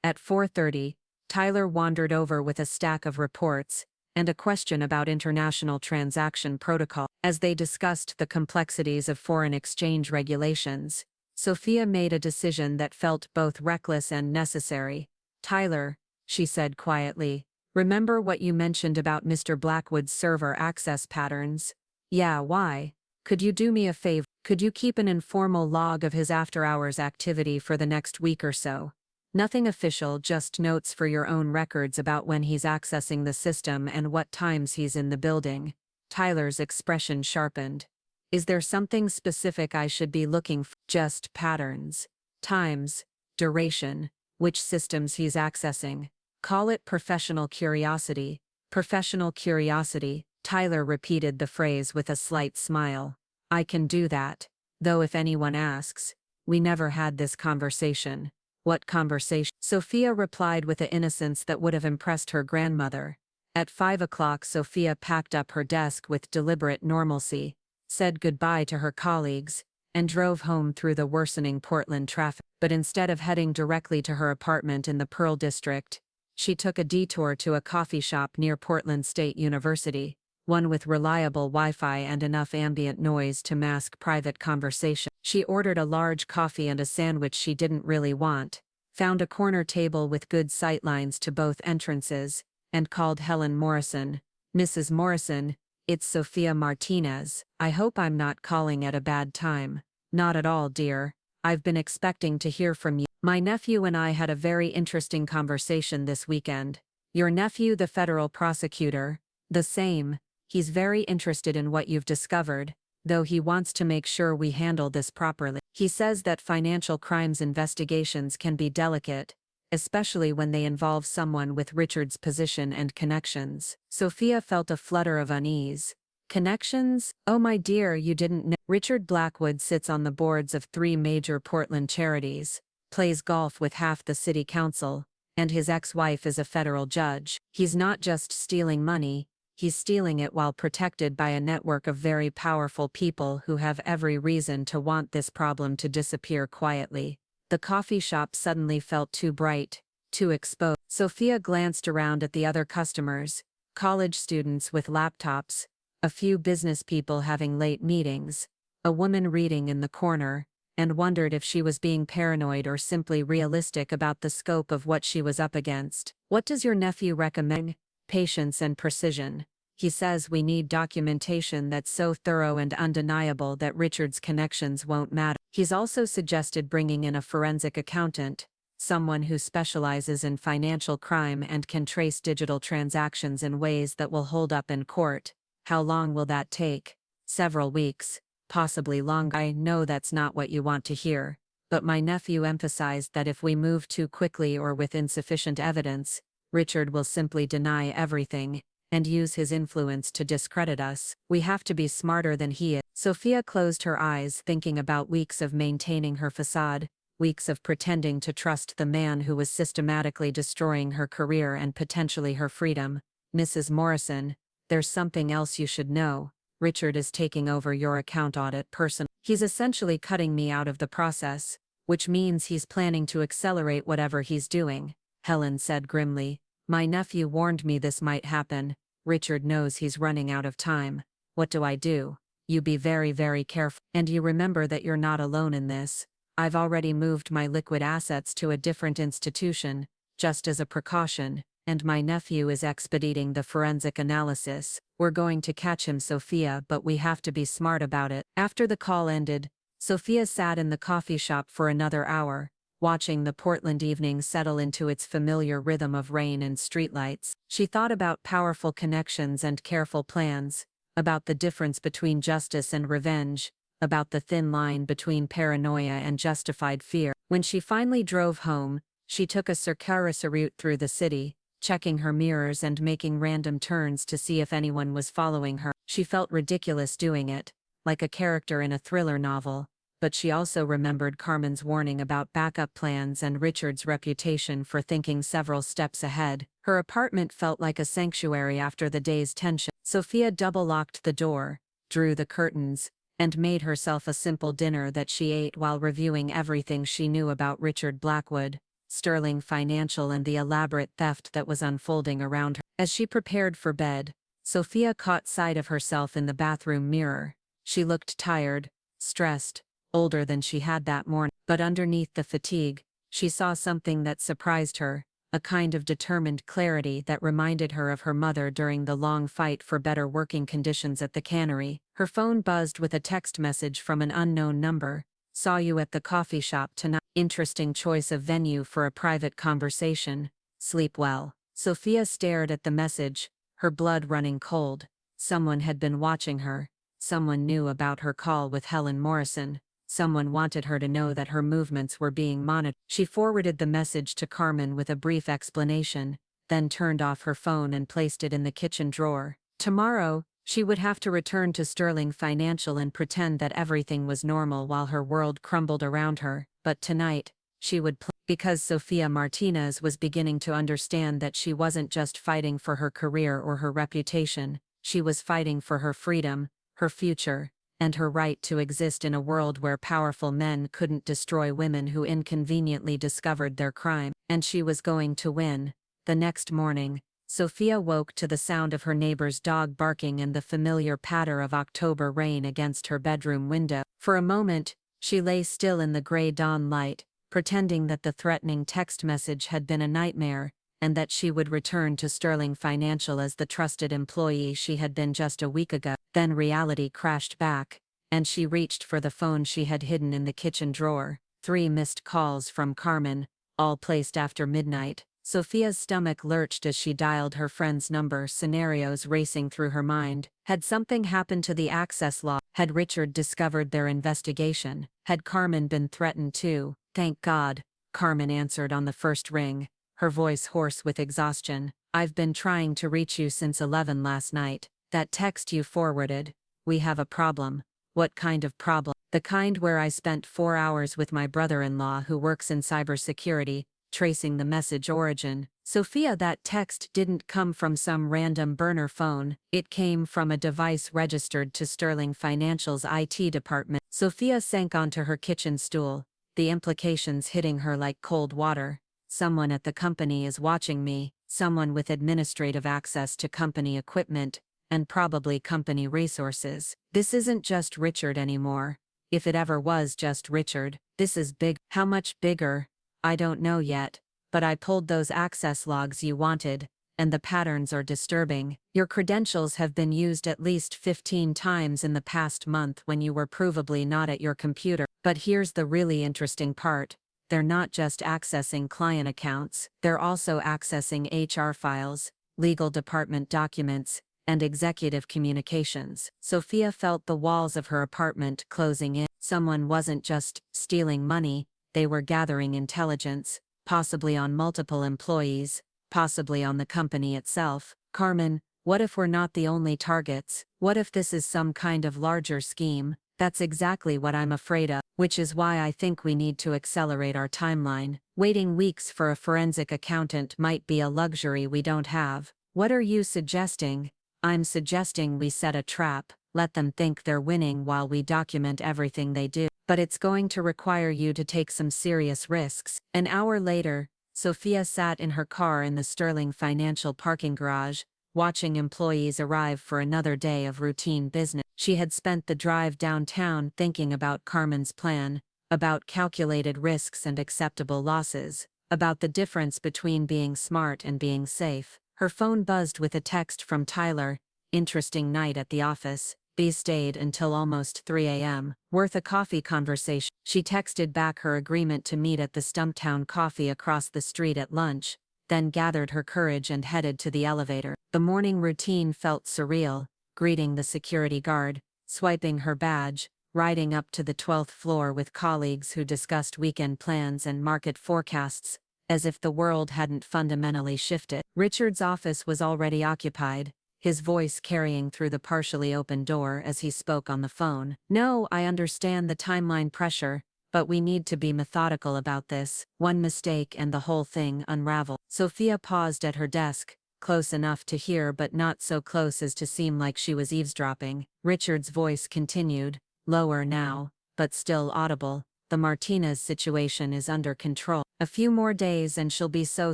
At 4:30, Tyler wandered over with a stack of reports and a question about international transaction protocol. As they discussed the complexities of foreign exchange regulations, Sophia made a decision that felt both reckless and necessary. Tyler, she said quietly, remember what you mentioned about Mr. Blackwood's server access patterns? Yeah, why? Could you do me a favor? Could you keep an informal log of his after-hours activity for the next week or so? Nothing official, just notes for your own records about when he's accessing the system and what times he's in the building. Tyler's expression sharpened. Is there something specific I should be looking for? Just patterns, times, duration, which systems he's accessing. Call it professional curiosity. Professional curiosity, Tyler repeated the phrase with a slight smile. I can do that, though if anyone asks, we never had this conversation. What conversation? Sophia replied with a innocence that would have impressed her grandmother. At 5 o'clock, Sophia packed up her desk with deliberate normalcy, said goodbye to her colleagues, and drove home through the worsening Portland traffic. But instead of heading directly to her apartment in the Pearl District, she took a detour to a coffee shop near Portland State University, one with reliable Wi-Fi and enough ambient noise to mask private conversation. She ordered a large coffee and a sandwich she didn't really want, found a corner table with good sightlines to both entrances, and called Helen Morrison. "Mrs. Morrison, it's Sophia Martinez. I hope I'm not calling at a bad time." "Not at all, dear. I've been expecting to hear from you. My nephew and I had a very interesting conversation this weekend." "Your nephew, the federal prosecutor?" "The same. He's very interested in what you've discovered, though he wants to make sure we handle this properly. He says that financial crimes investigations can be delicate, especially when they involve someone with Richard's position and connections." Sophia felt a flutter of unease. "Connections? Oh my dear, you didn't know." Richard Blackwood sits on the boards of 3 major Portland charities, plays golf with half the city council, and his ex-wife is a federal judge. He's not just stealing money, he's stealing it while protected by a network of very powerful people who have every reason to want this problem to disappear quietly. The coffee shop suddenly felt too bright, too exposed. Sophia glanced around at the other customers, college students with laptops, a few business people having late meetings, a woman reading in the corner, and wondered if she was being paranoid or simply realistic about the scope of what she was up against. "What does your nephew recommend?" "Patience and precision. He says we need documentation that's so thorough and undeniable that Richard's connections won't matter. He's also suggested bringing in a forensic accountant, someone who specializes in financial crime and can trace digital transactions in ways that will hold up in court." "How long will that take?" "Several weeks, possibly longer." "I know that's not what you want to hear, but my nephew emphasized that if we move too quickly or with insufficient evidence, Richard will simply deny everything and use his influence to discredit us. We have to be smarter than he is." Sophia closed her eyes, thinking about weeks of maintaining her facade, weeks of pretending to trust the man who was systematically destroying her career and potentially her freedom. "Mrs. Morrison, there's something else you should know. Richard is taking over your account audit personally. He's essentially cutting me out of the process, which means he's planning to accelerate whatever he's doing," Helen said grimly. "My nephew warned me this might happen. Richard knows he's running out of time. What do I do?" "You be very, very careful. And you remember that you're not alone in this. I've already moved my liquid assets to a different institution, just as a precaution, and my nephew is expediting the forensic analysis. We're going to catch him, Sophia, but we have to be smart about it." After the call ended, Sophia sat in the coffee shop for another hour, watching the Portland evening settle into its familiar rhythm of rain and streetlights. She thought about powerful connections and careful plans, about the difference between justice and revenge, about the thin line between paranoia and justified fear. When she finally drove home, she took a circuitous route through the city, checking her mirrors and making random turns to see if anyone was following her. She felt ridiculous doing it, like a character in a thriller novel. But she also remembered Carmen's warning about backup plans and Richard's reputation for thinking several steps ahead. Her apartment felt like a sanctuary after the day's tension. Sophia double-locked the door, drew the curtains, and made herself a simple dinner that she ate while reviewing everything she knew about Richard Blackwood, Sterling Financial, and the elaborate theft that was unfolding around her. As she prepared for bed, Sophia caught sight of herself in the bathroom mirror. She looked tired, stressed, older than she had that morning. But underneath the fatigue, she saw something that surprised her, a kind of determined clarity that reminded her of her mother during the long fight for better working conditions at the cannery. Her phone buzzed with a text message from an unknown number. "Saw you at the coffee shop tonight. Interesting choice of venue for a private conversation. Sleep well." Sophia stared at the message, her blood running cold. Someone had been watching her. Someone knew about her call with Helen Morrison. Someone wanted her to know that her movements were being monitored. She forwarded the message to Carmen with a brief explanation, then turned off her phone and placed it in the kitchen drawer. Tomorrow, she would have to return to Sterling Financial and pretend that everything was normal while her world crumbled around her. But tonight, she would play. Because Sophia Martinez was beginning to understand that she wasn't just fighting for her career or her reputation, she was fighting for her freedom, her future, and her right to exist in a world where powerful men couldn't destroy women who inconveniently discovered their crime. And she was going to win. The next morning, Sophia woke to the sound of her neighbor's dog barking and the familiar patter of October rain against her bedroom window. For a moment, she lay still in the gray dawn light, pretending that the threatening text message had been a nightmare, and that she would return to Sterling Financial as the trusted employee she had been just a week ago. Then reality crashed back, and she reached for the phone she had hidden in the kitchen drawer. 3 missed calls from Carmen, all placed after midnight. Sophia's stomach lurched as she dialed her friend's number, scenarios racing through her mind. Had something happened to the access log? Had Richard discovered their investigation? Had Carmen been threatened too? Thank God, Carmen answered on the first ring, her voice hoarse with exhaustion. I've been trying to reach you since 11 last night. That text you forwarded. We have a problem. What kind of problem? The kind where I spent 4 hours with my brother-in-law who works in cybersecurity, tracing the message origin. Sophia, that text didn't come from some random burner phone. It came from a device registered to Sterling Financial's IT department. Sophia sank onto her kitchen stool, the implications hitting her like cold water. Someone at the company is watching me, someone with administrative access to company equipment, and probably company resources. This isn't just Richard anymore. If it ever was just Richard, this is big. How much bigger? I don't know yet, but I pulled those access logs you wanted, and the patterns are disturbing. Your credentials have been used at least 15 times in the past month when you were provably not at your computer. But here's the really interesting part. They're not just accessing client accounts, they're also accessing HR files, legal department documents, and executive communications. Sophia felt the walls of her apartment closing in. Someone wasn't just stealing money, they were gathering intelligence, possibly on multiple employees, possibly on the company itself. Carmen, what if we're not the only targets? What if this is some kind of larger scheme? That's exactly what I'm afraid of, which is why I think we need to accelerate our timeline. Waiting weeks for a forensic accountant might be a luxury we don't have. What are you suggesting? I'm suggesting we set a trap, let them think they're winning while we document everything they do. But it's going to require you to take some serious risks. An hour later, Sophia sat in her car in the Sterling Financial parking garage, watching employees arrive for another day of routine business. She had spent the drive downtown thinking about Carmen's plan, about calculated risks and acceptable losses, about the difference between being smart and being safe. Her phone buzzed with a text from Tyler. Interesting night at the office. These stayed until almost 3 a.m. Worth a coffee conversation. She texted back her agreement to meet at the Stumptown Coffee across the street at lunch, then gathered her courage and headed to the elevator. The morning routine felt surreal, greeting the security guard, swiping her badge, riding up to the 12th floor with colleagues who discussed weekend plans and market forecasts, as if the world hadn't fundamentally shifted. Richard's office was already occupied, his voice carrying through the partially open door as he spoke on the phone. No, I understand the timeline pressure, but we need to be methodical about this. One mistake and the whole thing unravels. Sophia paused at her desk, close enough to hear but not so close as to seem like she was eavesdropping. Richard's voice continued, lower now, but still audible. The Martinez situation is under control. A few more days and she'll be so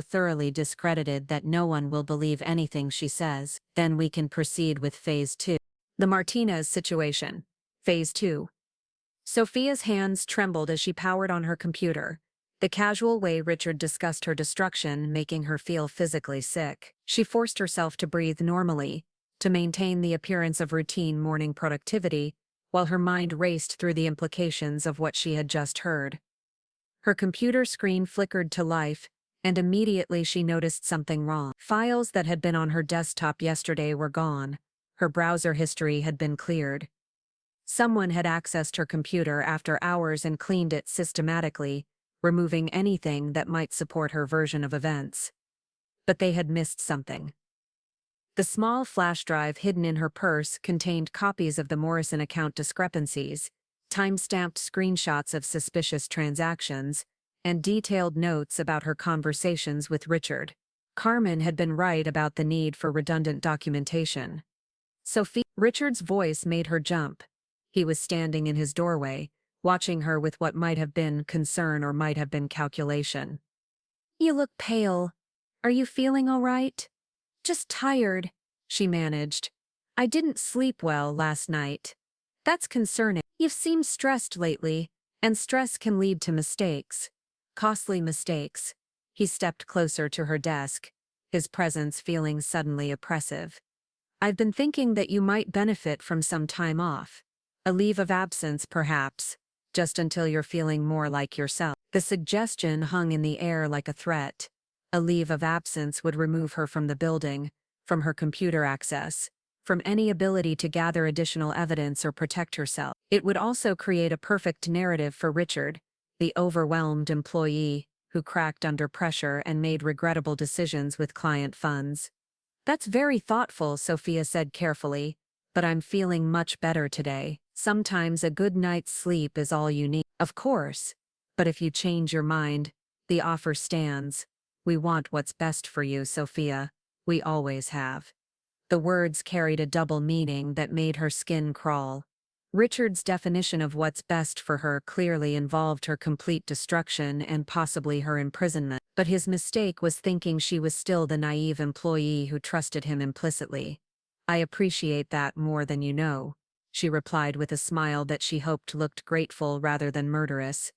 thoroughly discredited that no one will believe anything she says. Then we can proceed with Phase 2. The Martinez situation. Phase 2. Sophia's hands trembled as she powered on her computer, the casual way Richard discussed her destruction making her feel physically sick. She forced herself to breathe normally, to maintain the appearance of routine morning productivity, while her mind raced through the implications of what she had just heard. Her computer screen flickered to life, and immediately she noticed something wrong. Files that had been on her desktop yesterday were gone. Her browser history had been cleared. Someone had accessed her computer after hours and cleaned it systematically, removing anything that might support her version of events. But they had missed something. The small flash drive hidden in her purse contained copies of the Morrison account discrepancies, time-stamped screenshots of suspicious transactions, and detailed notes about her conversations with Richard. Carmen had been right about the need for redundant documentation. Richard's voice made her jump. He was standing in his doorway, watching her with what might have been concern or might have been calculation. "You look pale. Are you feeling all right?" "Just tired," she managed. "I didn't sleep well last night." "That's concerning. You've seemed stressed lately, and stress can lead to mistakes. Costly mistakes." He stepped closer to her desk, his presence feeling suddenly oppressive. "I've been thinking that you might benefit from some time off. A leave of absence, perhaps, just until you're feeling more like yourself." The suggestion hung in the air like a threat. A leave of absence would remove her from the building, from her computer access, from any ability to gather additional evidence or protect herself. It would also create a perfect narrative for Richard, the overwhelmed employee who cracked under pressure and made regrettable decisions with client funds. "That's very thoughtful," Sophia said carefully, "but I'm feeling much better today. Sometimes a good night's sleep is all you need." "Of course. But if you change your mind, the offer stands. We want what's best for you, Sophia. We always have." The words carried a double meaning that made her skin crawl. Richard's definition of what's best for her clearly involved her complete destruction and possibly her imprisonment. But his mistake was thinking she was still the naive employee who trusted him implicitly. "I appreciate that more than you know," she replied with a smile that she hoped looked grateful rather than murderous.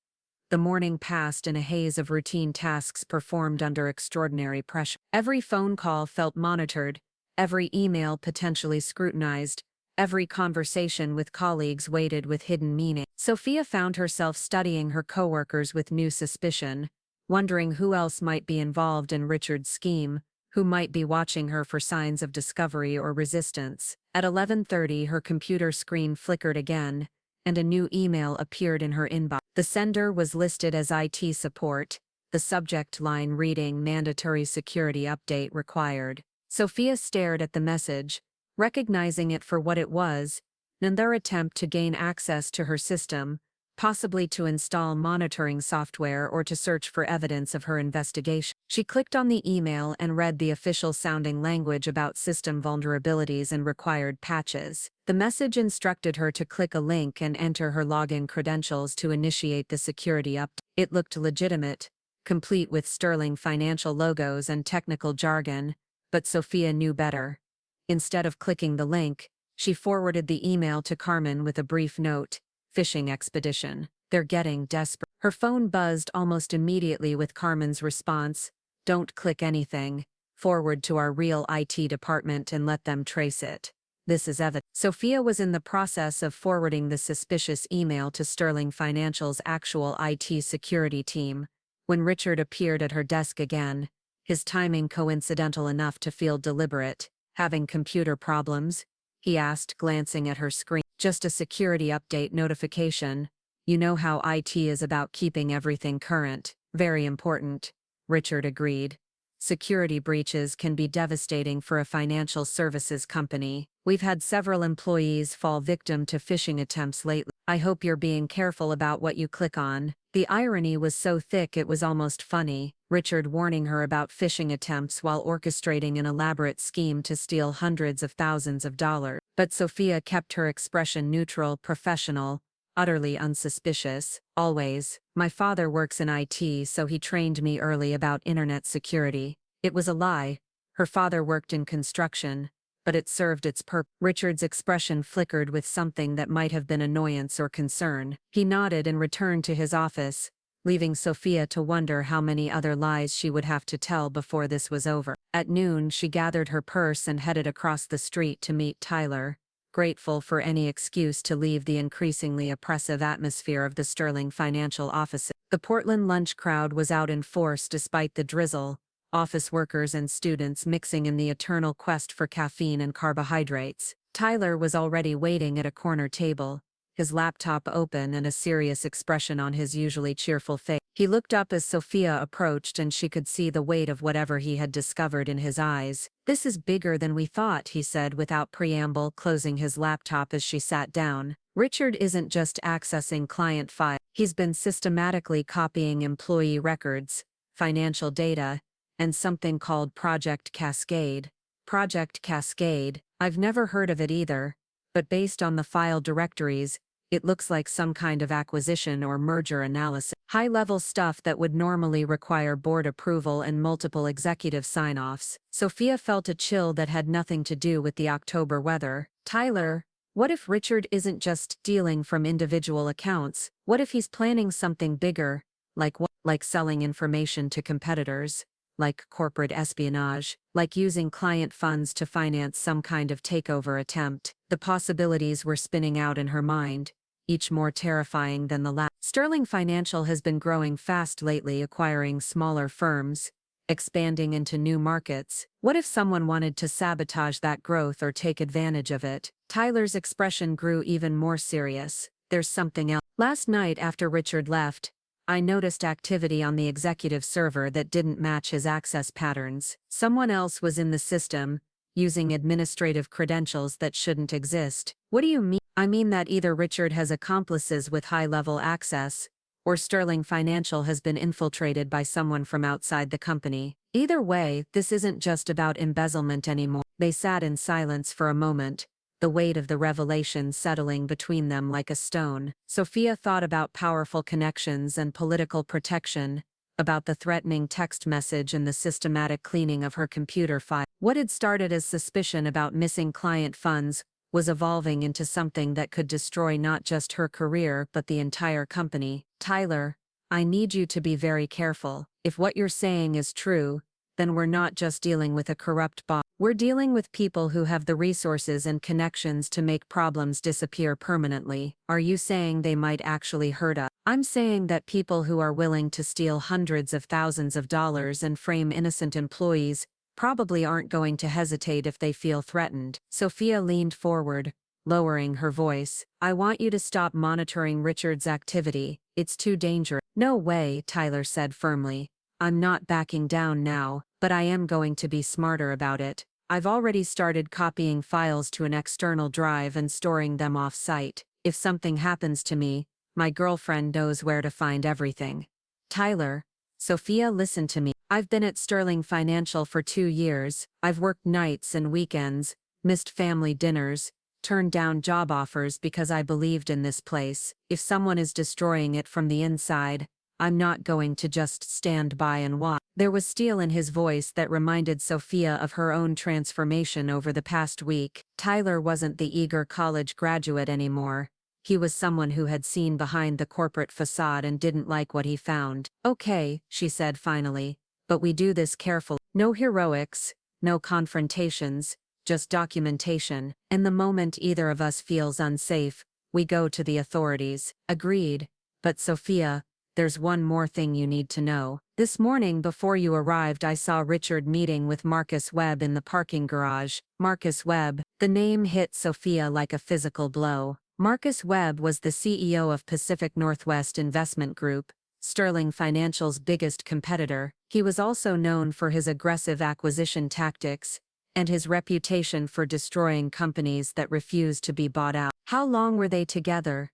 The morning passed in a haze of routine tasks performed under extraordinary pressure. Every phone call felt monitored, every email potentially scrutinized, every conversation with colleagues weighted with hidden meaning. Sophia found herself studying her coworkers with new suspicion, wondering who else might be involved in Richard's scheme, who might be watching her for signs of discovery or resistance. At 11:30, her computer screen flickered again, and a new email appeared in her inbox. The sender was listed as IT support, the subject line reading "Mandatory Security Update Required." Sophia stared at the message, recognizing it for what it was, another attempt to gain access to her system, possibly to install monitoring software or to search for evidence of her investigation. She clicked on the email and read the official-sounding language about system vulnerabilities and required patches. The message instructed her to click a link and enter her login credentials to initiate the security update. It looked legitimate, complete with sterling financial logos and technical jargon, but Sophia knew better. Instead of clicking the link, she forwarded the email to Carmen with a brief note: "Fishing expedition. They're getting desperate." Her phone buzzed almost immediately with Carmen's response: "Don't click anything. Forward to our real IT department and let them trace it. This is evidence." Sophia was in the process of forwarding the suspicious email to Sterling Financial's actual IT security team when Richard appeared at her desk again, his timing coincidental enough to feel deliberate. "Having computer problems?" he asked, glancing at her screen. "Just a security update notification. You know how IT is about keeping everything current. Very important," Richard agreed. "Security breaches can be devastating for a financial services company. We've had several employees fall victim to phishing attempts lately. I hope you're being careful about what you click on." The irony was so thick it was almost funny. Richard warning her about phishing attempts while orchestrating an elaborate scheme to steal hundreds of thousands of dollars. But Sophia kept her expression neutral, professional, utterly unsuspicious. "Always. My father works in IT, so he trained me early about internet security." It was a lie. Her father worked in construction, but it served its purpose. Richard's expression flickered with something that might have been annoyance or concern. He nodded and returned to his office, leaving Sophia to wonder how many other lies she would have to tell before this was over. At noon, she gathered her purse and headed across the street to meet Tyler, grateful for any excuse to leave the increasingly oppressive atmosphere of the Sterling Financial offices. The Portland lunch crowd was out in force despite the drizzle, office workers and students mixing in the eternal quest for caffeine and carbohydrates. Tyler was already waiting at a corner table, his laptop open and a serious expression on his usually cheerful face. He looked up as Sophia approached and she could see the weight of whatever he had discovered in his eyes. "This is bigger than we thought," he said without preamble, closing his laptop as she sat down. "Richard isn't just accessing client files. He's been systematically copying employee records, financial data, and something called Project Cascade." Project Cascade? I've never heard of it either, but based on the file directories, It looks like some kind of acquisition or merger analysis. High-level stuff that would normally require board approval and multiple executive sign-offs. Sophia felt a chill that had nothing to do with the October weather. Tyler, what if Richard isn't just stealing from individual accounts? What if he's planning something bigger, like what? Like selling information to competitors? Like corporate espionage? Like using client funds to finance some kind of takeover attempt? The possibilities were spinning out in her mind, each more terrifying than the last. Sterling Financial has been growing fast lately, acquiring smaller firms, expanding into new markets. What if someone wanted to sabotage that growth or take advantage of it? Tyler's expression grew even more serious. There's something else. Last night after Richard left, I noticed activity on the executive server that didn't match his access patterns. Someone else was in the system, using administrative credentials that shouldn't exist. What do you mean? I mean that either Richard has accomplices with high-level access, or Sterling Financial has been infiltrated by someone from outside the company. Either way, this isn't just about embezzlement anymore. They sat in silence for a moment, the weight of the revelation settling between them like a stone. Sophia thought about powerful connections and political protection, about the threatening text message and the systematic cleaning of her computer file. What had started as suspicion about missing client funds was evolving into something that could destroy not just her career but the entire company. Tyler, I need you to be very careful. If what you're saying is true, then we're not just dealing with a corrupt boss. We're dealing with people who have the resources and connections to make problems disappear permanently. Are you saying they might actually hurt us? I'm saying that people who are willing to steal hundreds of thousands of dollars and frame innocent employees probably aren't going to hesitate if they feel threatened. Sophia leaned forward, lowering her voice. I want you to stop monitoring Richard's activity. It's too dangerous. No way, Tyler said firmly. I'm not backing down now, but I am going to be smarter about it. I've already started copying files to an external drive and storing them off-site. If something happens to me, my girlfriend knows where to find everything. Tyler, Sophia, listen to me. I've been at Sterling Financial for 2 years. I've worked nights and weekends, missed family dinners, turned down job offers because I believed in this place. If someone is destroying it from the inside, I'm not going to just stand by and watch. There was steel in his voice that reminded Sophia of her own transformation over the past week. Tyler wasn't the eager college graduate anymore. He was someone who had seen behind the corporate facade and didn't like what he found. Okay, she said finally, but we do this carefully. No heroics, no confrontations, just documentation. And the moment either of us feels unsafe, we go to the authorities. Agreed. But Sophia, there's one more thing you need to know. This morning before you arrived I saw Richard meeting with Marcus Webb in the parking garage. Marcus Webb. The name hit Sophia like a physical blow. Marcus Webb was the CEO of Pacific Northwest Investment Group, Sterling Financial's biggest competitor. He was also known for his aggressive acquisition tactics and his reputation for destroying companies that refused to be bought out. How long were they together?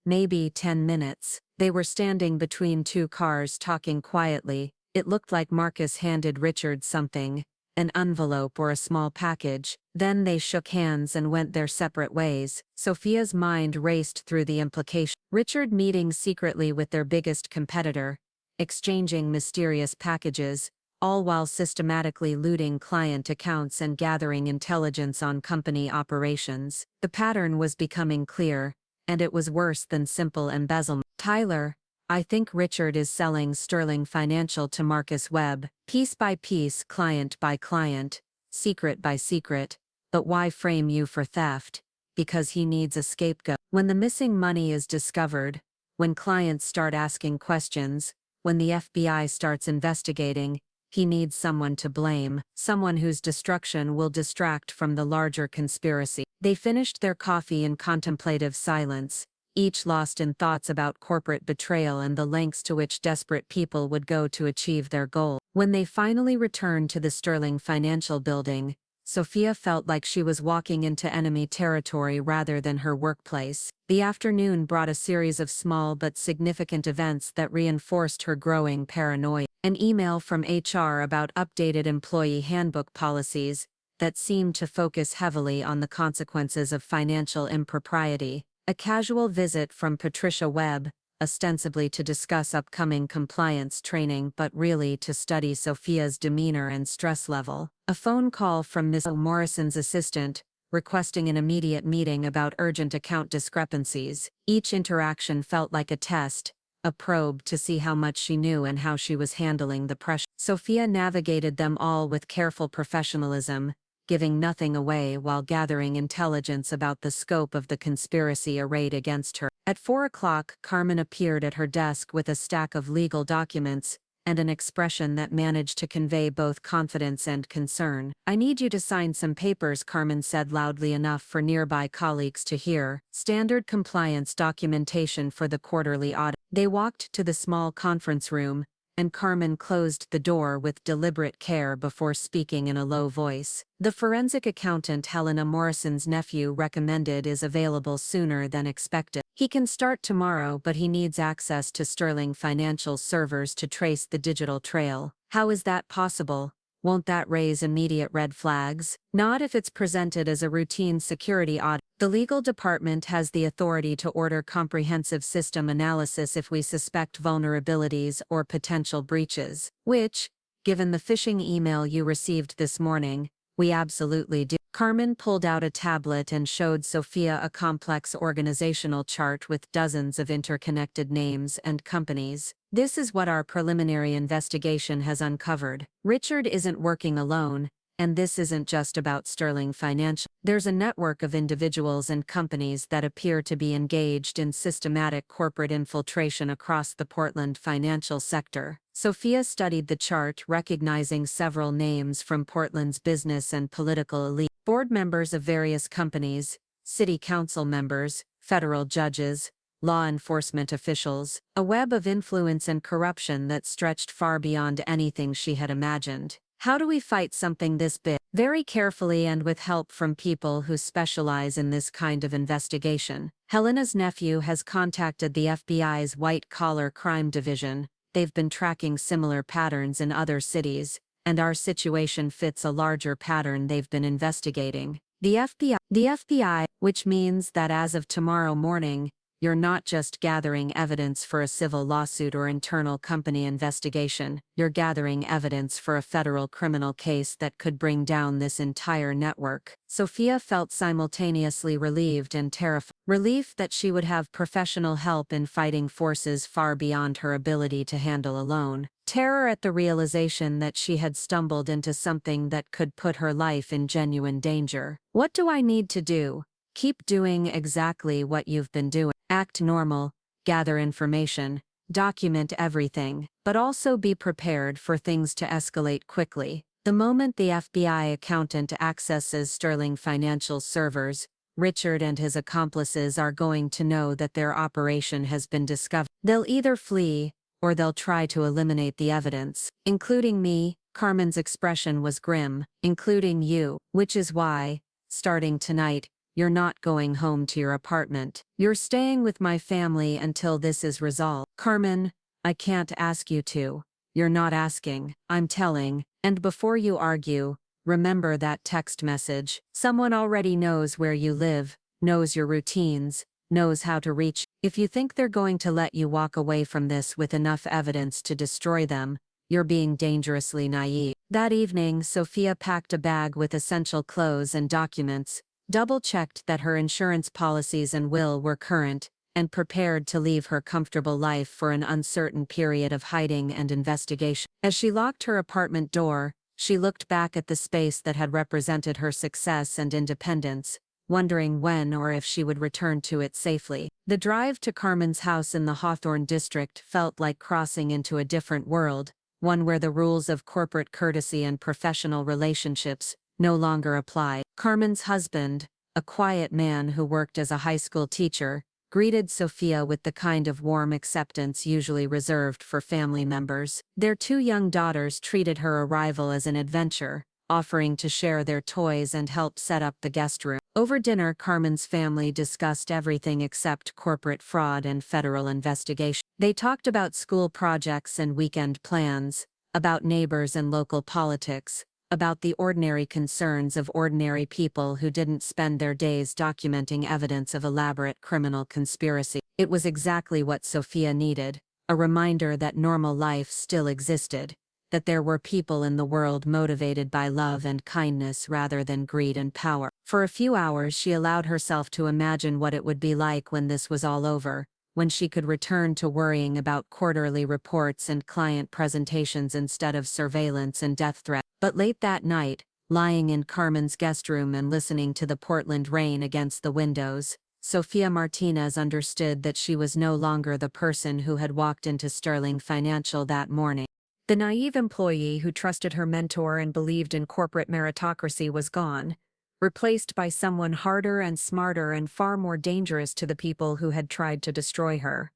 Maybe 10 minutes. They were standing between 2 cars talking quietly. It looked like Marcus handed Richard something, an envelope or a small package. Then they shook hands and went their separate ways. Sophia's mind raced through the implication. Richard meeting secretly with their biggest competitor, exchanging mysterious packages, all while systematically looting client accounts and gathering intelligence on company operations. The pattern was becoming clear, and it was worse than simple embezzlement. Tyler, I think Richard is selling Sterling Financial to Marcus Webb, piece by piece, client by client, secret by secret. But why frame you for theft? Because he needs a scapegoat. When the missing money is discovered, when clients start asking questions, when the FBI starts investigating, he needs someone to blame, someone whose destruction will distract from the larger conspiracy. They finished their coffee in contemplative silence, each lost in thoughts about corporate betrayal and the lengths to which desperate people would go to achieve their goal. When they finally returned to the Sterling Financial building, Sophia felt like she was walking into enemy territory rather than her workplace. The afternoon brought a series of small but significant events that reinforced her growing paranoia. An email from HR about updated employee handbook policies that seemed to focus heavily on the consequences of financial impropriety. A casual visit from Patricia Webb, ostensibly to discuss upcoming compliance training but really to study Sophia's demeanor and stress level. A phone call from Miss Morrison's assistant, requesting an immediate meeting about urgent account discrepancies. Each interaction felt like a test, a probe to see how much she knew and how she was handling the pressure. Sophia navigated them all with careful professionalism, giving nothing away while gathering intelligence about the scope of the conspiracy arrayed against her. At 4 o'clock, Carmen appeared at her desk with a stack of legal documents and an expression that managed to convey both confidence and concern. "I need you to sign some papers," Carmen said loudly enough for nearby colleagues to hear. "Standard compliance documentation for the quarterly audit." They walked to the small conference room, and Carmen closed the door with deliberate care before speaking in a low voice. "The forensic accountant Helena Morrison's nephew recommended is available sooner than expected. He can start tomorrow, but he needs access to Sterling Financial's servers to trace the digital trail." "How is that possible? Won't that raise immediate red flags?" "Not if it's presented as a routine security audit. The legal department has the authority to order comprehensive system analysis if we suspect vulnerabilities or potential breaches, which, given the phishing email you received this morning, we absolutely do." Carmen pulled out a tablet and showed Sophia a complex organizational chart with dozens of interconnected names and companies. "This is what our preliminary investigation has uncovered. Richard isn't working alone, and this isn't just about Sterling Financial. There's a network of individuals and companies that appear to be engaged in systematic corporate infiltration across the Portland financial sector." Sophia studied the chart, recognizing several names from Portland's business and political elite. Board members of various companies, city council members, federal judges, law enforcement officials, a web of influence and corruption that stretched far beyond anything she had imagined. "How do we fight something this big?" "Very carefully and with help from people who specialize in this kind of investigation. Helena's nephew has contacted the FBI's white-collar crime division. They've been tracking similar patterns in other cities, and our situation fits a larger pattern they've been investigating. The FBI, which means that as of tomorrow morning, you're not just gathering evidence for a civil lawsuit or internal company investigation, you're gathering evidence for a federal criminal case that could bring down this entire network." Sophia felt simultaneously relieved and terrified. Relief that she would have professional help in fighting forces far beyond her ability to handle alone. Terror at the realization that she had stumbled into something that could put her life in genuine danger. "What do I need to do?" "Keep doing exactly what you've been doing. Act normal, gather information, document everything, but also be prepared for things to escalate quickly. The moment the FBI accountant accesses Sterling Financial's servers, Richard and his accomplices are going to know that their operation has been discovered. They'll either flee, or they'll try to eliminate the evidence, including me." Carmen's expression was grim. "Including you, which is why, starting tonight, you're not going home to your apartment. You're staying with my family until this is resolved." "Carmen, I can't ask you to." "You're not asking, I'm telling, and before you argue, remember that text message. Someone already knows where you live, knows your routines, knows how to reach. If you think they're going to let you walk away from this with enough evidence to destroy them, you're being dangerously naive." That evening, Sophia packed a bag with essential clothes and documents, double-checked that her insurance policies and will were current, and prepared to leave her comfortable life for an uncertain period of hiding and investigation. As she locked her apartment door, she looked back at the space that had represented her success and independence, wondering when or if she would return to it safely. The drive to Carmen's house in the Hawthorne district felt like crossing into a different world, one where the rules of corporate courtesy and professional relationships no longer applied. Carmen's husband, a quiet man who worked as a high school teacher, greeted Sophia with the kind of warm acceptance usually reserved for family members. Their 2 young daughters treated her arrival as an adventure, offering to share their toys and help set up the guest room. Over dinner, Carmen's family discussed everything except corporate fraud and federal investigation. They talked about school projects and weekend plans, about neighbors and local politics, about the ordinary concerns of ordinary people who didn't spend their days documenting evidence of elaborate criminal conspiracy. It was exactly what Sophia needed, a reminder that normal life still existed, that there were people in the world motivated by love and kindness rather than greed and power. For a few hours she allowed herself to imagine what it would be like when this was all over, when she could return to worrying about quarterly reports and client presentations instead of surveillance and death threats. But late that night, lying in Carmen's guest room and listening to the Portland rain against the windows, Sophia Martinez understood that she was no longer the person who had walked into Sterling Financial that morning. The naive employee who trusted her mentor and believed in corporate meritocracy was gone, replaced by someone harder and smarter and far more dangerous to the people who had tried to destroy her.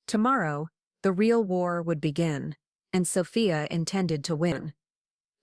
Tomorrow, the real war would begin, and Sophia intended to win.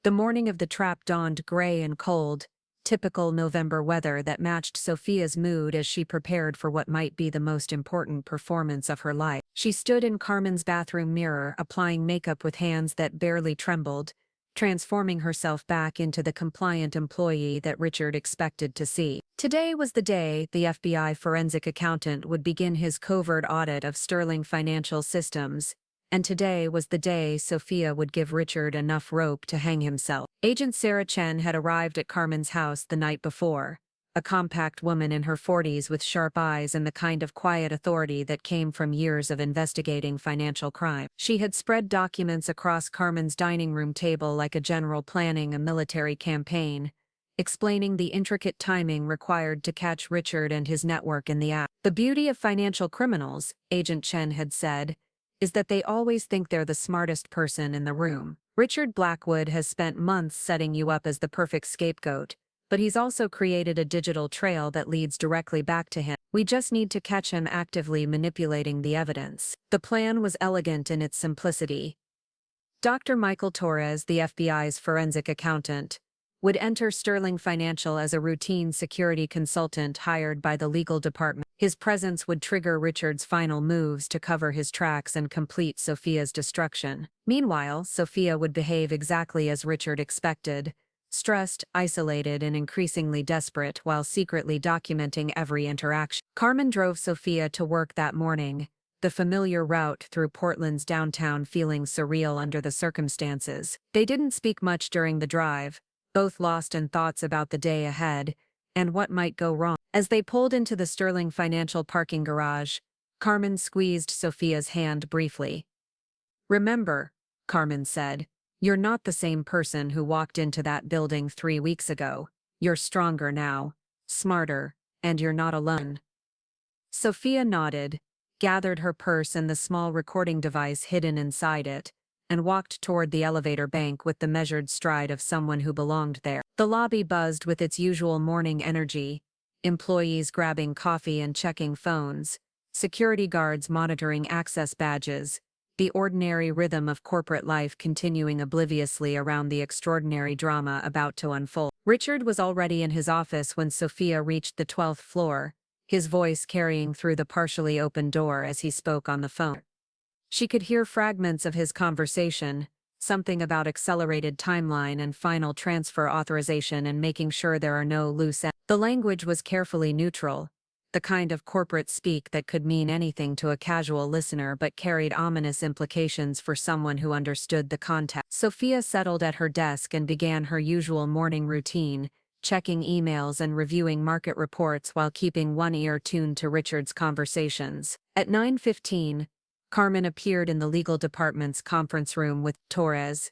The morning of the trap dawned gray and cold, typical November weather that matched Sophia's mood as she prepared for what might be the most important performance of her life. She stood in Carmen's bathroom mirror, applying makeup with hands that barely trembled, transforming herself back into the compliant employee that Richard expected to see. Today was the day the FBI forensic accountant would begin his covert audit of Sterling Financial Systems, and today was the day Sophia would give Richard enough rope to hang himself. Agent Sarah Chen had arrived at Carmen's house the night before, a compact woman in her 40s with sharp eyes and the kind of quiet authority that came from years of investigating financial crime. She had spread documents across Carmen's dining room table like a general planning a military campaign, explaining the intricate timing required to catch Richard and his network in the act. The beauty of financial criminals, Agent Chen had said, is that they always think they're the smartest person in the room. Richard Blackwood has spent months setting you up as the perfect scapegoat, but he's also created a digital trail that leads directly back to him. We just need to catch him actively manipulating the evidence. The plan was elegant in its simplicity. Dr. Michael Torres, the FBI's forensic accountant, would enter Sterling Financial as a routine security consultant hired by the legal department. His presence would trigger Richard's final moves to cover his tracks and complete Sophia's destruction. Meanwhile, Sophia would behave exactly as Richard expected, stressed, isolated, and increasingly desperate while secretly documenting every interaction. Carmen drove Sophia to work that morning, the familiar route through Portland's downtown feeling surreal under the circumstances. They didn't speak much during the drive, both lost in thoughts about the day ahead and what might go wrong. As they pulled into the Sterling Financial parking garage, Carmen squeezed Sophia's hand briefly. "Remember," Carmen said, "you're not the same person who walked into that building 3 weeks ago. You're stronger now, smarter, and you're not alone." Sophia nodded, gathered her purse and the small recording device hidden inside it, and walked toward the elevator bank with the measured stride of someone who belonged there. The lobby buzzed with its usual morning energy, employees grabbing coffee and checking phones, security guards monitoring access badges, the ordinary rhythm of corporate life continuing obliviously around the extraordinary drama about to unfold. Richard was already in his office when Sophia reached the 12th floor, his voice carrying through the partially open door as he spoke on the phone. She could hear fragments of his conversation, something about accelerated timeline and final transfer authorization and making sure there are no loose ends. The language was carefully neutral, the kind of corporate speak that could mean anything to a casual listener but carried ominous implications for someone who understood the context. Sophia settled at her desk and began her usual morning routine, checking emails and reviewing market reports while keeping one ear tuned to Richard's conversations. At 9:15, Carmen appeared in the legal department's conference room with Torres,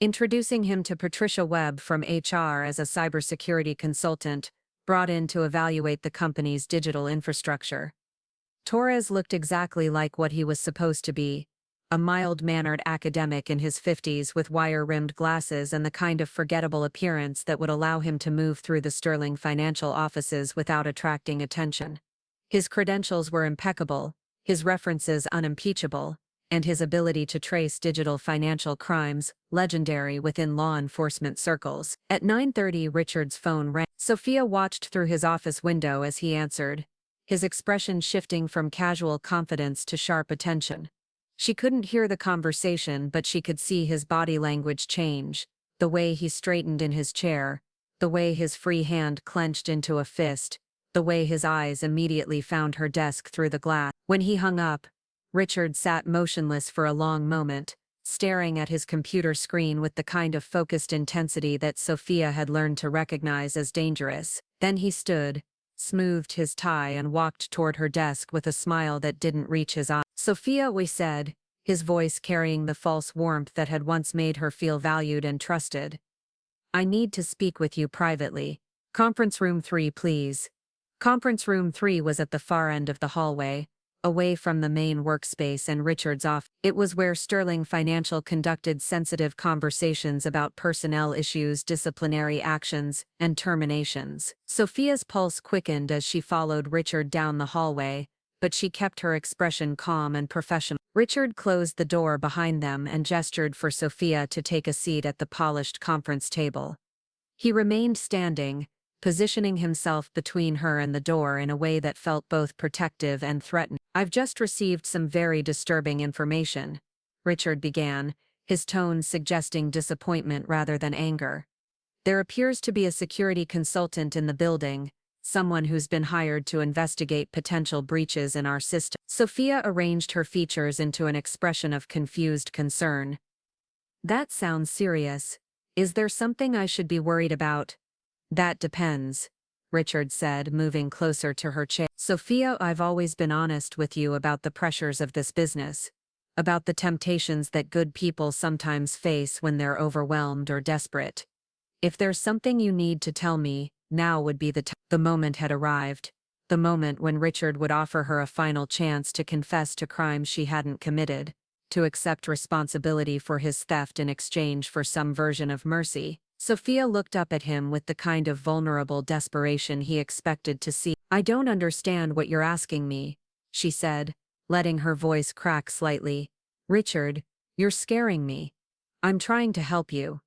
introducing him to Patricia Webb from HR as a cybersecurity consultant, brought in to evaluate the company's digital infrastructure. Torres looked exactly like what he was supposed to be, a mild-mannered academic in his 50s with wire-rimmed glasses and the kind of forgettable appearance that would allow him to move through the Sterling Financial offices without attracting attention. His credentials were impeccable, his references unimpeachable, and his ability to trace digital financial crimes legendary within law enforcement circles. At 9:30, Richard's phone rang. Sophia watched through his office window as he answered, his expression shifting from casual confidence to sharp attention. She couldn't hear the conversation, but she could see his body language change, The way he straightened in his chair, the way his free hand clenched into a fist, the way his eyes immediately found her desk through the glass. When he hung up, Richard sat motionless for a long moment, staring at his computer screen with the kind of focused intensity that Sophia had learned to recognize as dangerous. Then he stood, smoothed his tie and walked toward her desk with a smile that didn't reach his eyes. "Sophia," we said, his voice carrying the false warmth that had once made her feel valued and trusted. "I need to speak with you privately. Conference room 3, please." Conference room 3 was at the far end of the hallway, away from the main workspace and Richard's office. It was where Sterling Financial conducted sensitive conversations about personnel issues, disciplinary actions, and terminations. Sophia's pulse quickened as she followed Richard down the hallway, but she kept her expression calm and professional. Richard closed the door behind them and gestured for Sophia to take a seat at the polished conference table. He remained standing, positioning himself between her and the door in a way that felt both protective and threatening. "I've just received some very disturbing information," Richard began, his tone suggesting disappointment rather than anger. "There appears to be a security consultant in the building, someone who's been hired to investigate potential breaches in our system." Sophia arranged her features into an expression of confused concern. "That sounds serious. Is there something I should be worried about?" "That depends," Richard said, moving closer to her chair. "Sophia, I've always been honest with you about the pressures of this business, about the temptations that good people sometimes face when they're overwhelmed or desperate. If there's something you need to tell me, now would be the time." The moment had arrived, the moment when Richard would offer her a final chance to confess to crimes she hadn't committed, to accept responsibility for his theft in exchange for some version of mercy. Sophia looked up at him with the kind of vulnerable desperation he expected to see. "I don't understand what you're asking me," she said, letting her voice crack slightly. "Richard, you're scaring me." "I'm trying to help you,"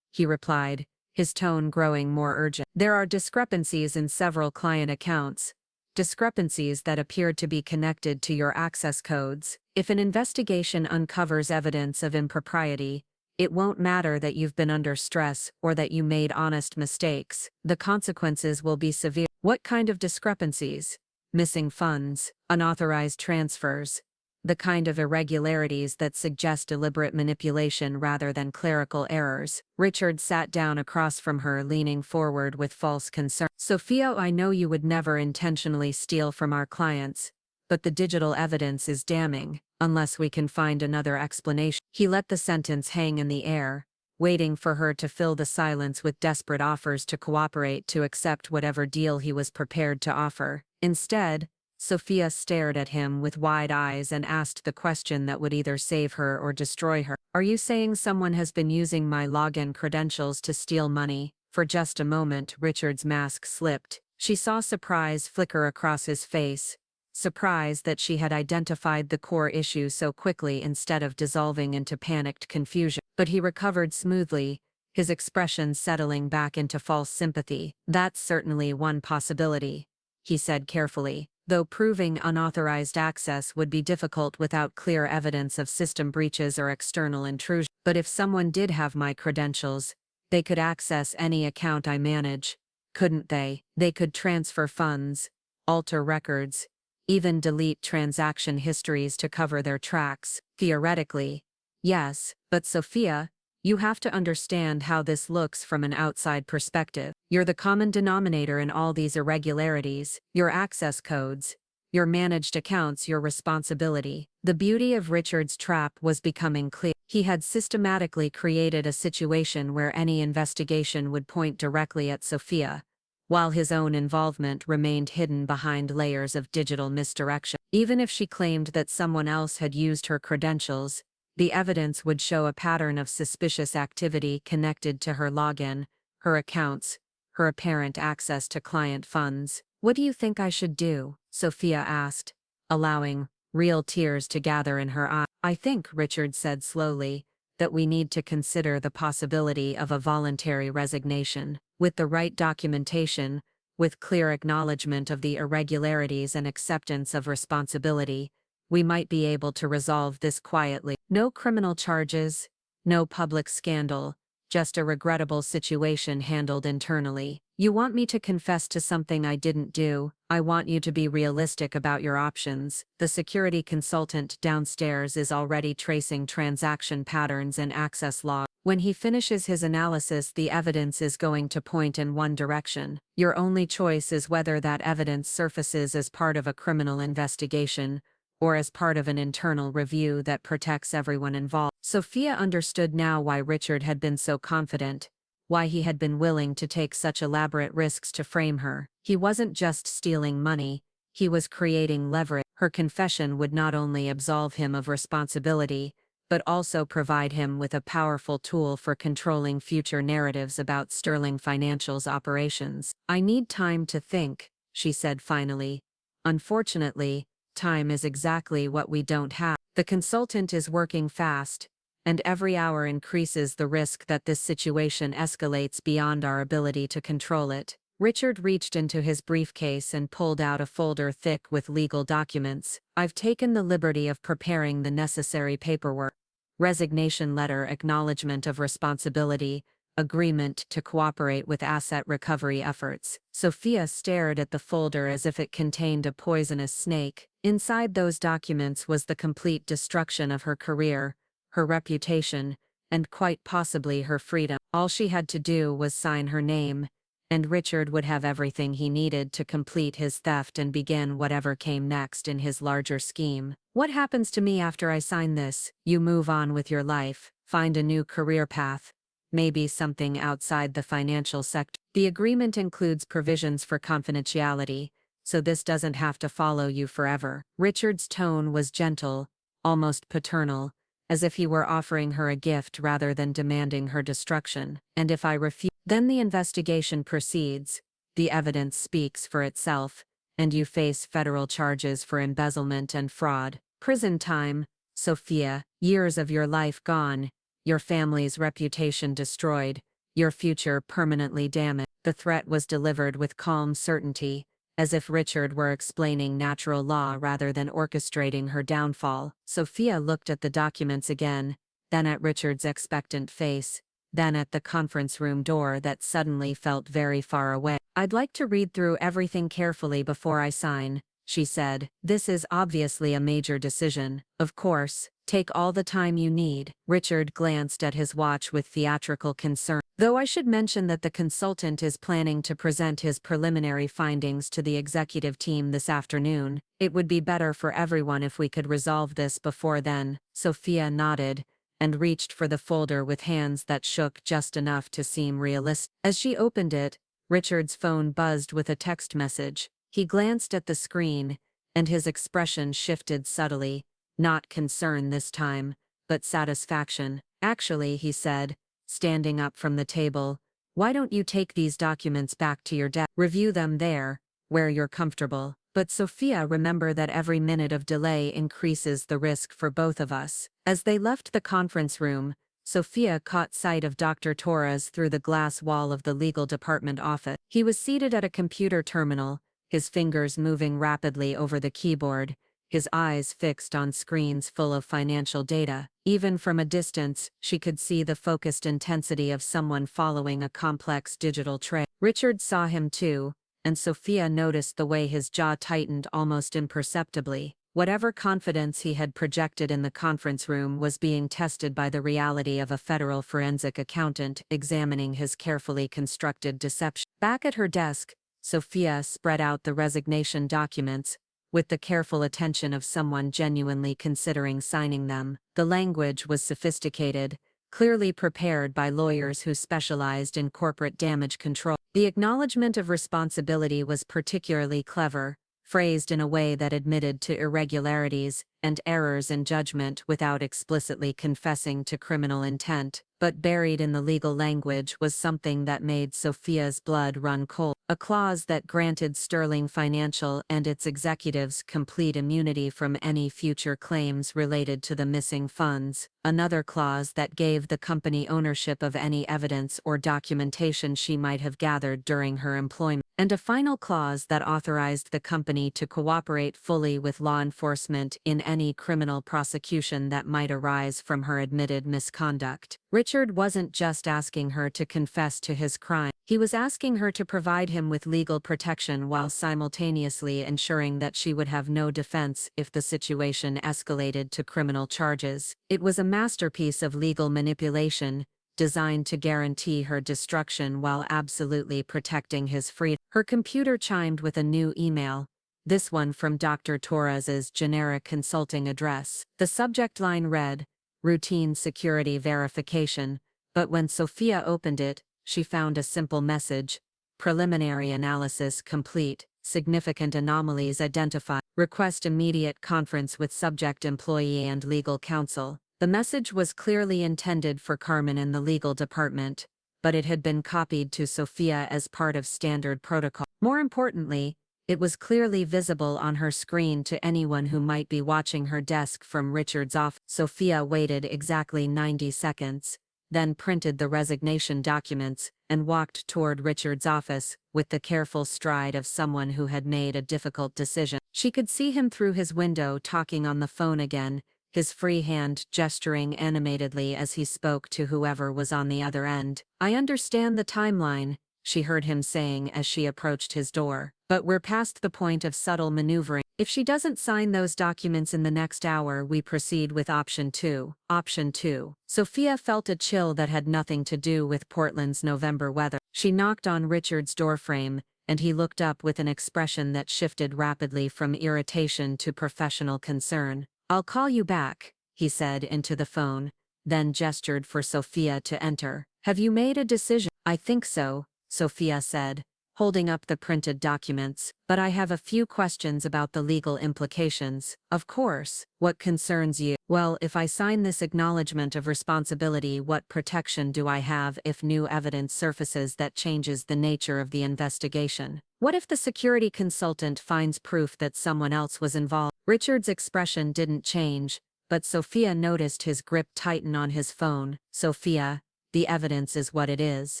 he replied, his tone growing more urgent. "There are discrepancies in several client accounts, discrepancies that appear to be connected to your access codes. If an investigation uncovers evidence of impropriety, it won't matter that you've been under stress or that you made honest mistakes. The consequences will be severe." "What kind of discrepancies?" "Missing funds, unauthorized transfers, the kind of irregularities that suggest deliberate manipulation rather than clerical errors." Richard sat down across from her, leaning forward with false concern. "Sophia, I know you would never intentionally steal from our clients, but the digital evidence is damning, unless we can find another explanation." He let the sentence hang in the air, waiting for her to fill the silence with desperate offers to cooperate, to accept whatever deal he was prepared to offer. Instead, Sophia stared at him with wide eyes and asked the question that would either save her or destroy her. "Are you saying someone has been using my login credentials to steal money?" For just a moment, Richard's mask slipped. She saw surprise flicker across his face. Surprise that she had identified the core issue so quickly instead of dissolving into panicked confusion. But he recovered smoothly, his expression settling back into false sympathy. "That's certainly one possibility," he said carefully, "though proving unauthorized access would be difficult without clear evidence of system breaches or external intrusion. But if someone did have my credentials, they could access any account I manage, couldn't they? They could transfer funds, alter records, even delete transaction histories to cover their tracks." "Theoretically, yes, but Sophia, you have to understand how this looks from an outside perspective. You're the common denominator in all these irregularities, your access codes, your managed accounts, your responsibility." The beauty of Richard's trap was becoming clear. He had systematically created a situation where any investigation would point directly at Sophia, while his own involvement remained hidden behind layers of digital misdirection. Even if she claimed that someone else had used her credentials, the evidence would show a pattern of suspicious activity connected to her login, her accounts, her apparent access to client funds. "What do you think I should do?" Sophia asked, allowing real tears to gather in her eyes. "I think," Richard said slowly, "that we need to consider the possibility of a voluntary resignation. With the right documentation, with clear acknowledgement of the irregularities and acceptance of responsibility, we might be able to resolve this quietly. No criminal charges, no public scandal, just a regrettable situation handled internally. You want me to confess to something I didn't do. I want you to be realistic about your options. The security consultant downstairs is already tracing transaction patterns and access logs. When he finishes his analysis, the evidence is going to point in one direction. Your only choice is whether that evidence surfaces as part of a criminal investigation or as part of an internal review that protects everyone involved. Sophia understood now why Richard had been so confident, why he had been willing to take such elaborate risks to frame her. He wasn't just stealing money, he was creating leverage. Her confession would not only absolve him of responsibility, but also provide him with a powerful tool for controlling future narratives about Sterling Financial's operations. "I need time to think," she said finally. "Unfortunately, time is exactly what we don't have. The consultant is working fast, and every hour increases the risk that this situation escalates beyond our ability to control it." Richard reached into his briefcase and pulled out a folder thick with legal documents. "I've taken the liberty of preparing the necessary paperwork. Resignation letter, acknowledgement of responsibility, agreement to cooperate with asset recovery efforts." Sophia stared at the folder as if it contained a poisonous snake. Inside those documents was the complete destruction of her career, her reputation, and quite possibly her freedom. All she had to do was sign her name, and Richard would have everything he needed to complete his theft and begin whatever came next in his larger scheme. "What happens to me after I sign this?" "You move on with your life, find a new career path, maybe something outside the financial sector. The agreement includes provisions for confidentiality, so this doesn't have to follow you forever." Richard's tone was gentle, almost paternal, as if he were offering her a gift rather than demanding her destruction. "And if I refuse, then the investigation proceeds, the evidence speaks for itself, and you face federal charges for embezzlement and fraud. Prison time, Sophia, years of your life gone, your family's reputation destroyed, your future permanently damaged." The threat was delivered with calm certainty, as if Richard were explaining natural law rather than orchestrating her downfall. Sophia looked at the documents again, then at Richard's expectant face, then at the conference room door that suddenly felt very far away. "I'd like to read through everything carefully before I sign," she said. "This is obviously a major decision. Of course, take all the time you need." Richard glanced at his watch with theatrical concern. "Though I should mention that the consultant is planning to present his preliminary findings to the executive team this afternoon, it would be better for everyone if we could resolve this before then." Sophia nodded, and reached for the folder with hands that shook just enough to seem realistic. As she opened it, Richard's phone buzzed with a text message. He glanced at the screen, and his expression shifted subtly, not concern this time, but satisfaction. "Actually," he said, standing up from the table, "why don't you take these documents back to your desk? Review them there, where you're comfortable." "But Sophia, remember that every minute of delay increases the risk for both of us." As they left the conference room, Sophia caught sight of Dr. Torres through the glass wall of the legal department office. He was seated at a computer terminal, his fingers moving rapidly over the keyboard, his eyes fixed on screens full of financial data. Even from a distance, she could see the focused intensity of someone following a complex digital trail. Richard saw him too, and Sophia noticed the way his jaw tightened almost imperceptibly. Whatever confidence he had projected in the conference room was being tested by the reality of a federal forensic accountant examining his carefully constructed deception. Back at her desk, Sophia spread out the resignation documents, with the careful attention of someone genuinely considering signing them. The language was sophisticated, clearly prepared by lawyers who specialized in corporate damage control. The acknowledgement of responsibility was particularly clever, phrased in a way that admitted to irregularities and errors in judgment without explicitly confessing to criminal intent. But buried in the legal language was something that made Sophia's blood run cold. A clause that granted Sterling Financial and its executives complete immunity from any future claims related to the missing funds. Another clause that gave the company ownership of any evidence or documentation she might have gathered during her employment. And a final clause that authorized the company to cooperate fully with law enforcement in any criminal prosecution that might arise from her admitted misconduct. Richard wasn't just asking her to confess to his crime. He was asking her to provide him with legal protection while simultaneously ensuring that she would have no defense if the situation escalated to criminal charges. It was a masterpiece of legal manipulation, designed to guarantee her destruction while absolutely protecting his freedom. Her computer chimed with a new email, this one from Dr. Torres's generic consulting address. The subject line read, "Routine security verification," but when Sophia opened it, she found a simple message, "Preliminary analysis complete, significant anomalies identified, request immediate conference with subject employee and legal counsel." The message was clearly intended for Carmen and the legal department, but it had been copied to Sophia as part of standard protocol. More importantly, it was clearly visible on her screen to anyone who might be watching her desk from Richard's office. Sophia waited exactly 90 seconds, then printed the resignation documents and walked toward Richard's office with the careful stride of someone who had made a difficult decision. She could see him through his window talking on the phone again, his free hand gesturing animatedly as he spoke to whoever was on the other end. "I understand the timeline," she heard him saying as she approached his door, "but we're past the point of subtle maneuvering. If she doesn't sign those documents in the next hour, we proceed with option 2. Option 2. Sophia felt a chill that had nothing to do with Portland's November weather. She knocked on Richard's doorframe, and he looked up with an expression that shifted rapidly from irritation to professional concern. "I'll call you back," he said into the phone, then gestured for Sophia to enter. "Have you made a decision?" "I think so," Sophia said, holding up the printed documents, "but I have a few questions about the legal implications." "Of course. What concerns you?" "Well, if I sign this acknowledgement of responsibility, what protection do I have if new evidence surfaces that changes the nature of the investigation? What if the security consultant finds proof that someone else was involved?" Richard's expression didn't change, but Sophia noticed his grip tighten on his phone. "Sophia, the evidence is what it is.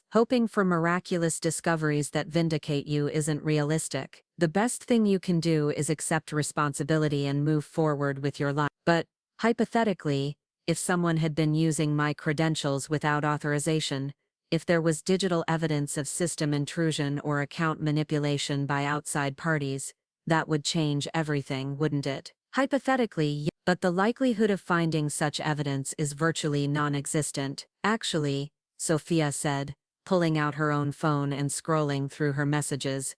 Hoping for miraculous discoveries that vindicate you isn't realistic. The best thing you can do is accept responsibility and move forward with your life. But, hypothetically, if someone had been using my credentials without authorization, if there was digital evidence of system intrusion or account manipulation by outside parties, that would change everything, wouldn't it?" "Hypothetically, yes, but the likelihood of finding such evidence is virtually non-existent." "Actually," Sophia said, pulling out her own phone and scrolling through her messages,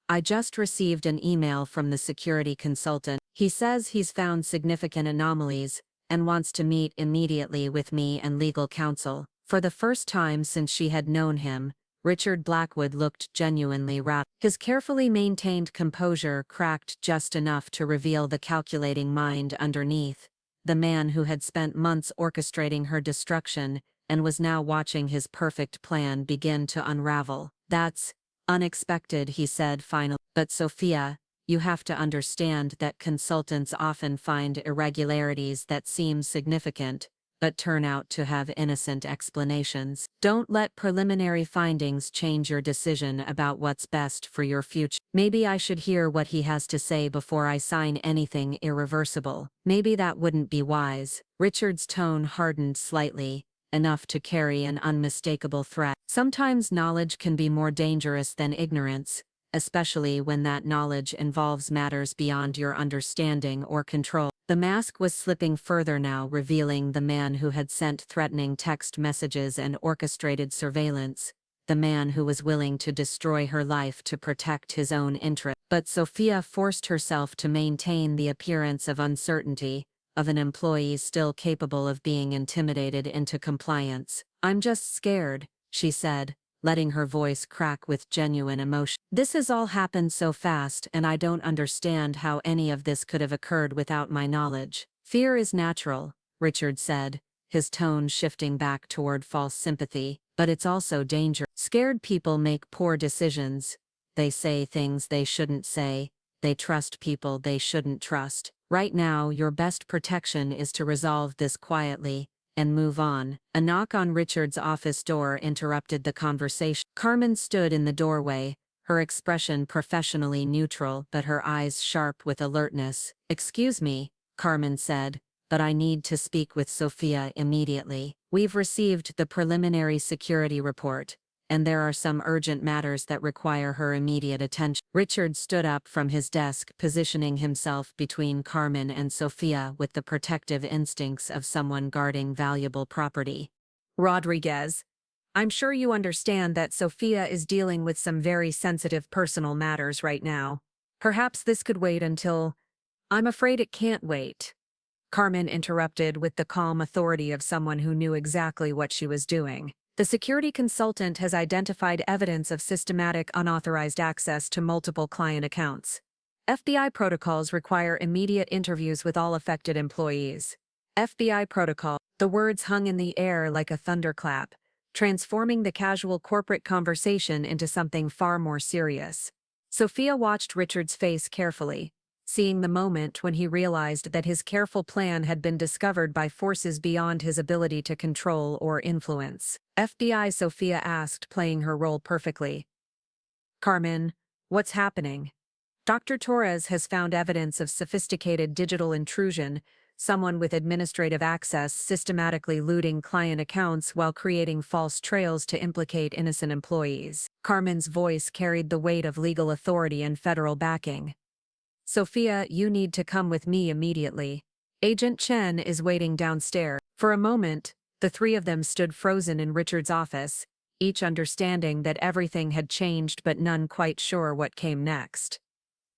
"I just received an email from the security consultant. He says he's found significant anomalies and wants to meet immediately with me and legal counsel." For the first time since she had known him, Richard Blackwood looked genuinely rattled. His carefully maintained composure cracked just enough to reveal the calculating mind underneath, the man who had spent months orchestrating her destruction and was now watching his perfect plan begin to unravel. "That's unexpected," he said finally. "But Sophia, you have to understand that consultants often find irregularities that seem significant, but turn out to have innocent explanations. Don't let preliminary findings change your decision about what's best for your future. Maybe I should hear what he has to say before I sign anything irreversible." "Maybe that wouldn't be wise." Richard's tone hardened slightly, enough to carry an unmistakable threat. "Sometimes knowledge can be more dangerous than ignorance, especially when that knowledge involves matters beyond your understanding or control." The mask was slipping further now, revealing the man who had sent threatening text messages and orchestrated surveillance, the man who was willing to destroy her life to protect his own interests. But Sophia forced herself to maintain the appearance of uncertainty, of an employee still capable of being intimidated into compliance. "I'm just scared," she said, letting her voice crack with genuine emotion. "This has all happened so fast, and I don't understand how any of this could have occurred without my knowledge." "Fear is natural," Richard said, his tone shifting back toward false sympathy, "but it's also dangerous. Scared people make poor decisions. They say things they shouldn't say, they trust people they shouldn't trust. Right now, your best protection is to resolve this quietly and move on." A knock on Richard's office door interrupted the conversation. Carmen stood in the doorway, her expression professionally neutral but her eyes sharp with alertness. "Excuse me," Carmen said, "but I need to speak with Sophia immediately. We've received the preliminary security report, and there are some urgent matters that require her immediate attention." Richard stood up from his desk, positioning himself between Carmen and Sophia with the protective instincts of someone guarding valuable property. "Rodriguez, I'm sure you understand that Sophia is dealing with some very sensitive personal matters right now. Perhaps this could wait until—" "I'm afraid it can't wait," Carmen interrupted with the calm authority of someone who knew exactly what she was doing. "The security consultant has identified evidence of systematic unauthorized access to multiple client accounts. FBI protocols require immediate interviews with all affected employees." FBI protocol. The words hung in the air like a thunderclap, transforming the casual corporate conversation into something far more serious. Sophia watched Richard's face carefully, seeing the moment when he realized that his careful plan had been discovered by forces beyond his ability to control or influence. "FBI," Sophia asked, playing her role perfectly. "Carmen, what's happening?" "Dr. Torres has found evidence of sophisticated digital intrusion, someone with administrative access systematically looting client accounts while creating false trails to implicate innocent employees." Carmen's voice carried the weight of legal authority and federal backing. "Sophia, you need to come with me immediately. Agent Chen is waiting downstairs." For a moment, the three of them stood frozen in Richard's office, each understanding that everything had changed but none quite sure what came next.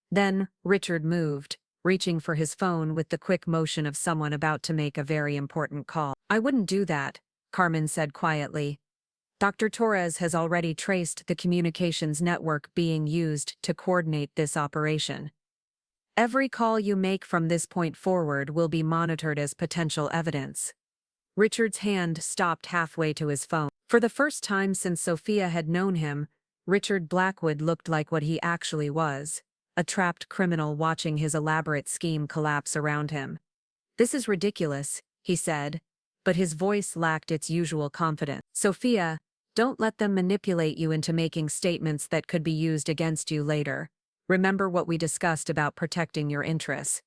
Then, Richard moved, reaching for his phone with the quick motion of someone about to make a very important call. "I wouldn't do that," Carmen said quietly. "Dr. Torres has already traced the communications network being used to coordinate this operation. Every call you make from this point forward will be monitored as potential evidence." Richard's hand stopped halfway to his phone. For the first time since Sophia had known him, Richard Blackwood looked like what he actually was: a trapped criminal watching his elaborate scheme collapse around him. "This is ridiculous," he said, but his voice lacked its usual confidence. "Sophia, don't let them manipulate you into making statements that could be used against you later. Remember what we discussed about protecting your interests."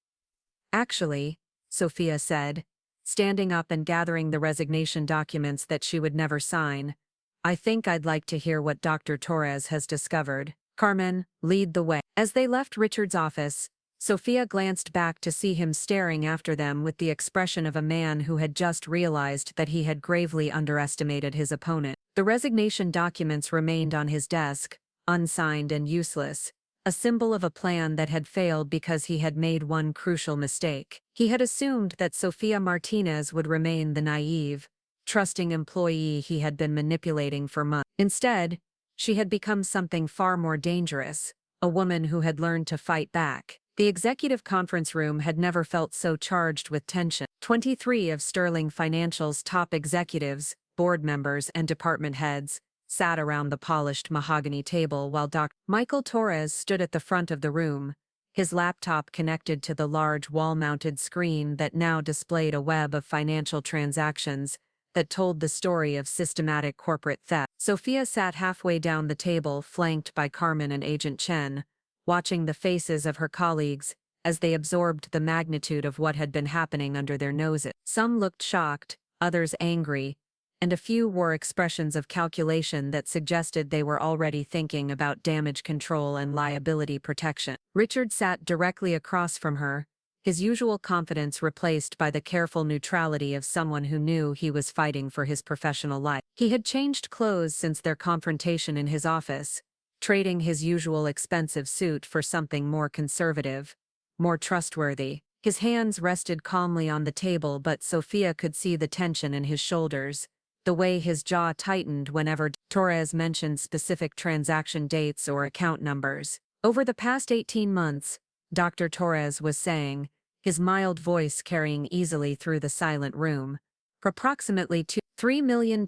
"Actually," Sophia said, standing up and gathering the resignation documents that she would never sign, "I think I'd like to hear what Dr. Torres has discovered." "Carmen, lead the way." As they left Richard's office, Sophia glanced back to see him staring after them with the expression of a man who had just realized that he had gravely underestimated his opponent. The resignation documents remained on his desk, unsigned and useless, a symbol of a plan that had failed because he had made one crucial mistake. He had assumed that Sophia Martinez would remain the naive, trusting employee he had been manipulating for months. Instead, she had become something far more dangerous, a woman who had learned to fight back. The executive conference room had never felt so charged with tension. 23 of Sterling Financial's top executives, board members, and department heads sat around the polished mahogany table while Dr. Michael Torres stood at the front of the room, his laptop connected to the large wall-mounted screen that now displayed a web of financial transactions that told the story of systematic corporate theft. Sophia sat halfway down the table, flanked by Carmen and Agent Chen, watching the faces of her colleagues as they absorbed the magnitude of what had been happening under their noses. Some looked shocked, others angry, and a few wore expressions of calculation that suggested they were already thinking about damage control and liability protection. Richard sat directly across from her, his usual confidence replaced by the careful neutrality of someone who knew he was fighting for his professional life. He had changed clothes since their confrontation in his office, trading his usual expensive suit for something more conservative, more trustworthy. His hands rested calmly on the table, but Sophia could see the tension in his shoulders, the way his jaw tightened whenever Torres mentioned specific transaction dates or account numbers. "Over the past 18 months, Dr. Torres was saying, his mild voice carrying easily through the silent room, approximately $3 million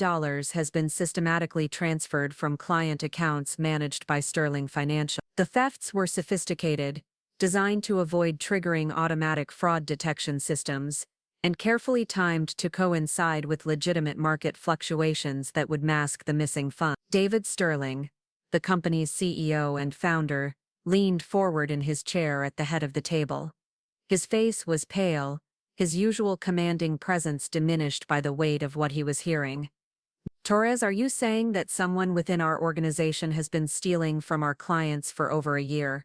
has been systematically transferred from client accounts managed by Sterling Financial. The thefts were sophisticated, designed to avoid triggering automatic fraud detection systems, and carefully timed to coincide with legitimate market fluctuations that would mask the missing funds." David Sterling, the company's CEO and founder, leaned forward in his chair at the head of the table. His face was pale, his usual commanding presence diminished by the weight of what he was hearing. Torres, are you saying that someone within our organization has been stealing from our clients for over a year?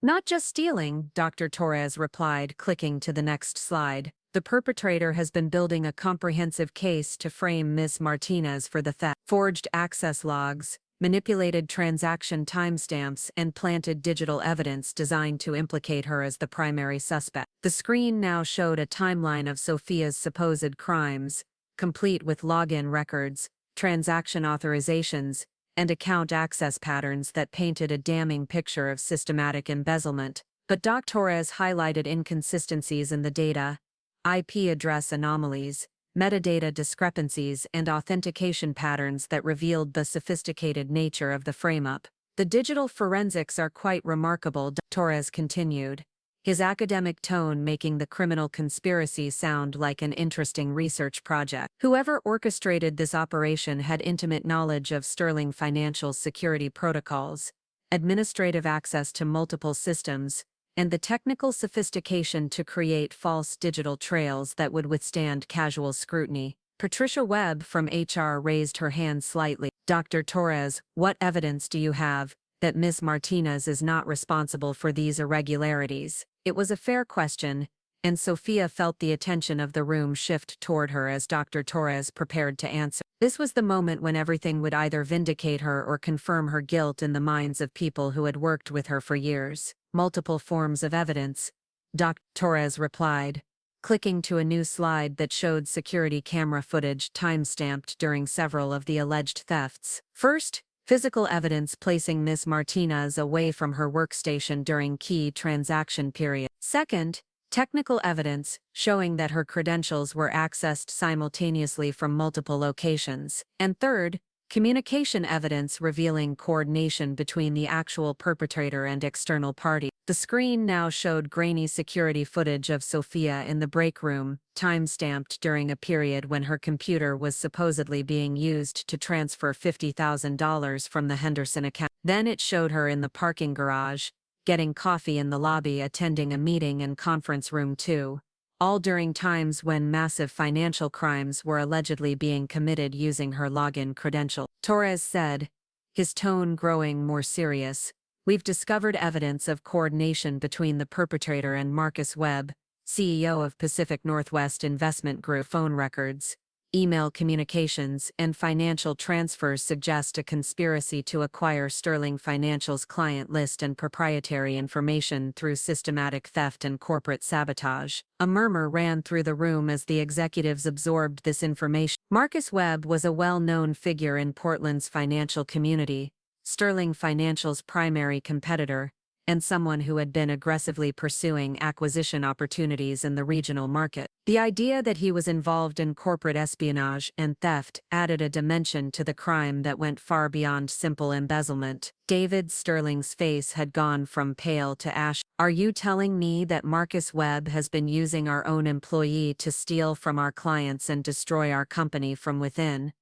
Not just stealing, Dr. Torres replied, clicking to the next slide. The perpetrator has been building a comprehensive case to frame Ms. Martinez for the theft. Forged access logs, manipulated transaction timestamps, and planted digital evidence designed to implicate her as the primary suspect. The screen now showed a timeline of Sophia's supposed crimes, complete with login records, transaction authorizations, and account access patterns that painted a damning picture of systematic embezzlement. But Dr. Torres highlighted inconsistencies in the data, IP address anomalies, metadata discrepancies, and authentication patterns that revealed the sophisticated nature of the frame-up. The digital forensics are quite remarkable, Torres continued, his academic tone making the criminal conspiracy sound like an interesting research project. Whoever orchestrated this operation had intimate knowledge of Sterling Financial's security protocols, administrative access to multiple systems, and the technical sophistication to create false digital trails that would withstand casual scrutiny. Patricia Webb from HR raised her hand slightly. Dr. Torres, what evidence do you have that Ms. Martinez is not responsible for these irregularities? It was a fair question, and Sophia felt the attention of the room shift toward her as Dr. Torres prepared to answer. This was the moment when everything would either vindicate her or confirm her guilt in the minds of people who had worked with her for years. Multiple forms of evidence, Dr. Torres replied, clicking to a new slide that showed security camera footage time-stamped during several of the alleged thefts. First, physical evidence placing Ms. Martinez away from her workstation during key transaction periods. Second, technical evidence showing that her credentials were accessed simultaneously from multiple locations. And third, communication evidence revealing coordination between the actual perpetrator and external party. The screen now showed grainy security footage of Sophia in the break room, time-stamped during a period when her computer was supposedly being used to transfer $50,000 from the Henderson account. Then it showed her in the parking garage, getting coffee in the lobby, attending a meeting in conference room 2. All during times when massive financial crimes were allegedly being committed using her login credential. Torres said, his tone growing more serious, we've discovered evidence of coordination between the perpetrator and Marcus Webb, CEO of Pacific Northwest Investment Group. Phone records, email communications, and financial transfers suggest a conspiracy to acquire Sterling Financial's client list and proprietary information through systematic theft and corporate sabotage. A murmur ran through the room as the executives absorbed this information. Marcus Webb was a well-known figure in Portland's financial community, Sterling Financial's primary competitor, and someone who had been aggressively pursuing acquisition opportunities in the regional market. The idea that he was involved in corporate espionage and theft added a dimension to the crime that went far beyond simple embezzlement. David Sterling's face had gone from pale to ash. Are you telling me that Marcus Webb has been using our own employee to steal from our clients and destroy our company from within?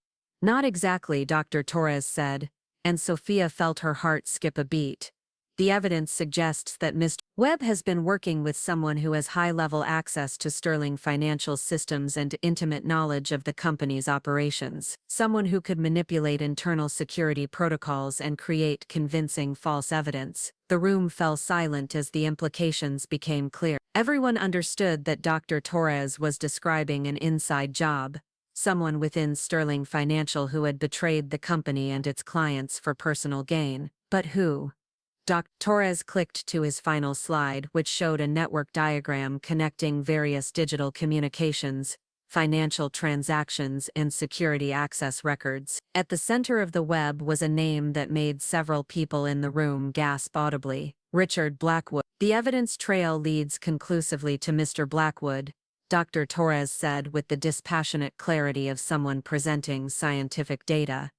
Not exactly, Dr. Torres said, and Sophia felt her heart skip a beat. The evidence suggests that Mr. Webb has been working with someone who has high-level access to Sterling Financial systems and intimate knowledge of the company's operations. Someone who could manipulate internal security protocols and create convincing false evidence. The room fell silent as the implications became clear. Everyone understood that Dr. Torres was describing an inside job, someone within Sterling Financial who had betrayed the company and its clients for personal gain. But who? Dr. Torres clicked to his final slide, which showed a network diagram connecting various digital communications, financial transactions, and security access records. At the center of the web was a name that made several people in the room gasp audibly: Richard Blackwood. The evidence trail leads conclusively to Mr. Blackwood, Dr. Torres said with the dispassionate clarity of someone presenting scientific data.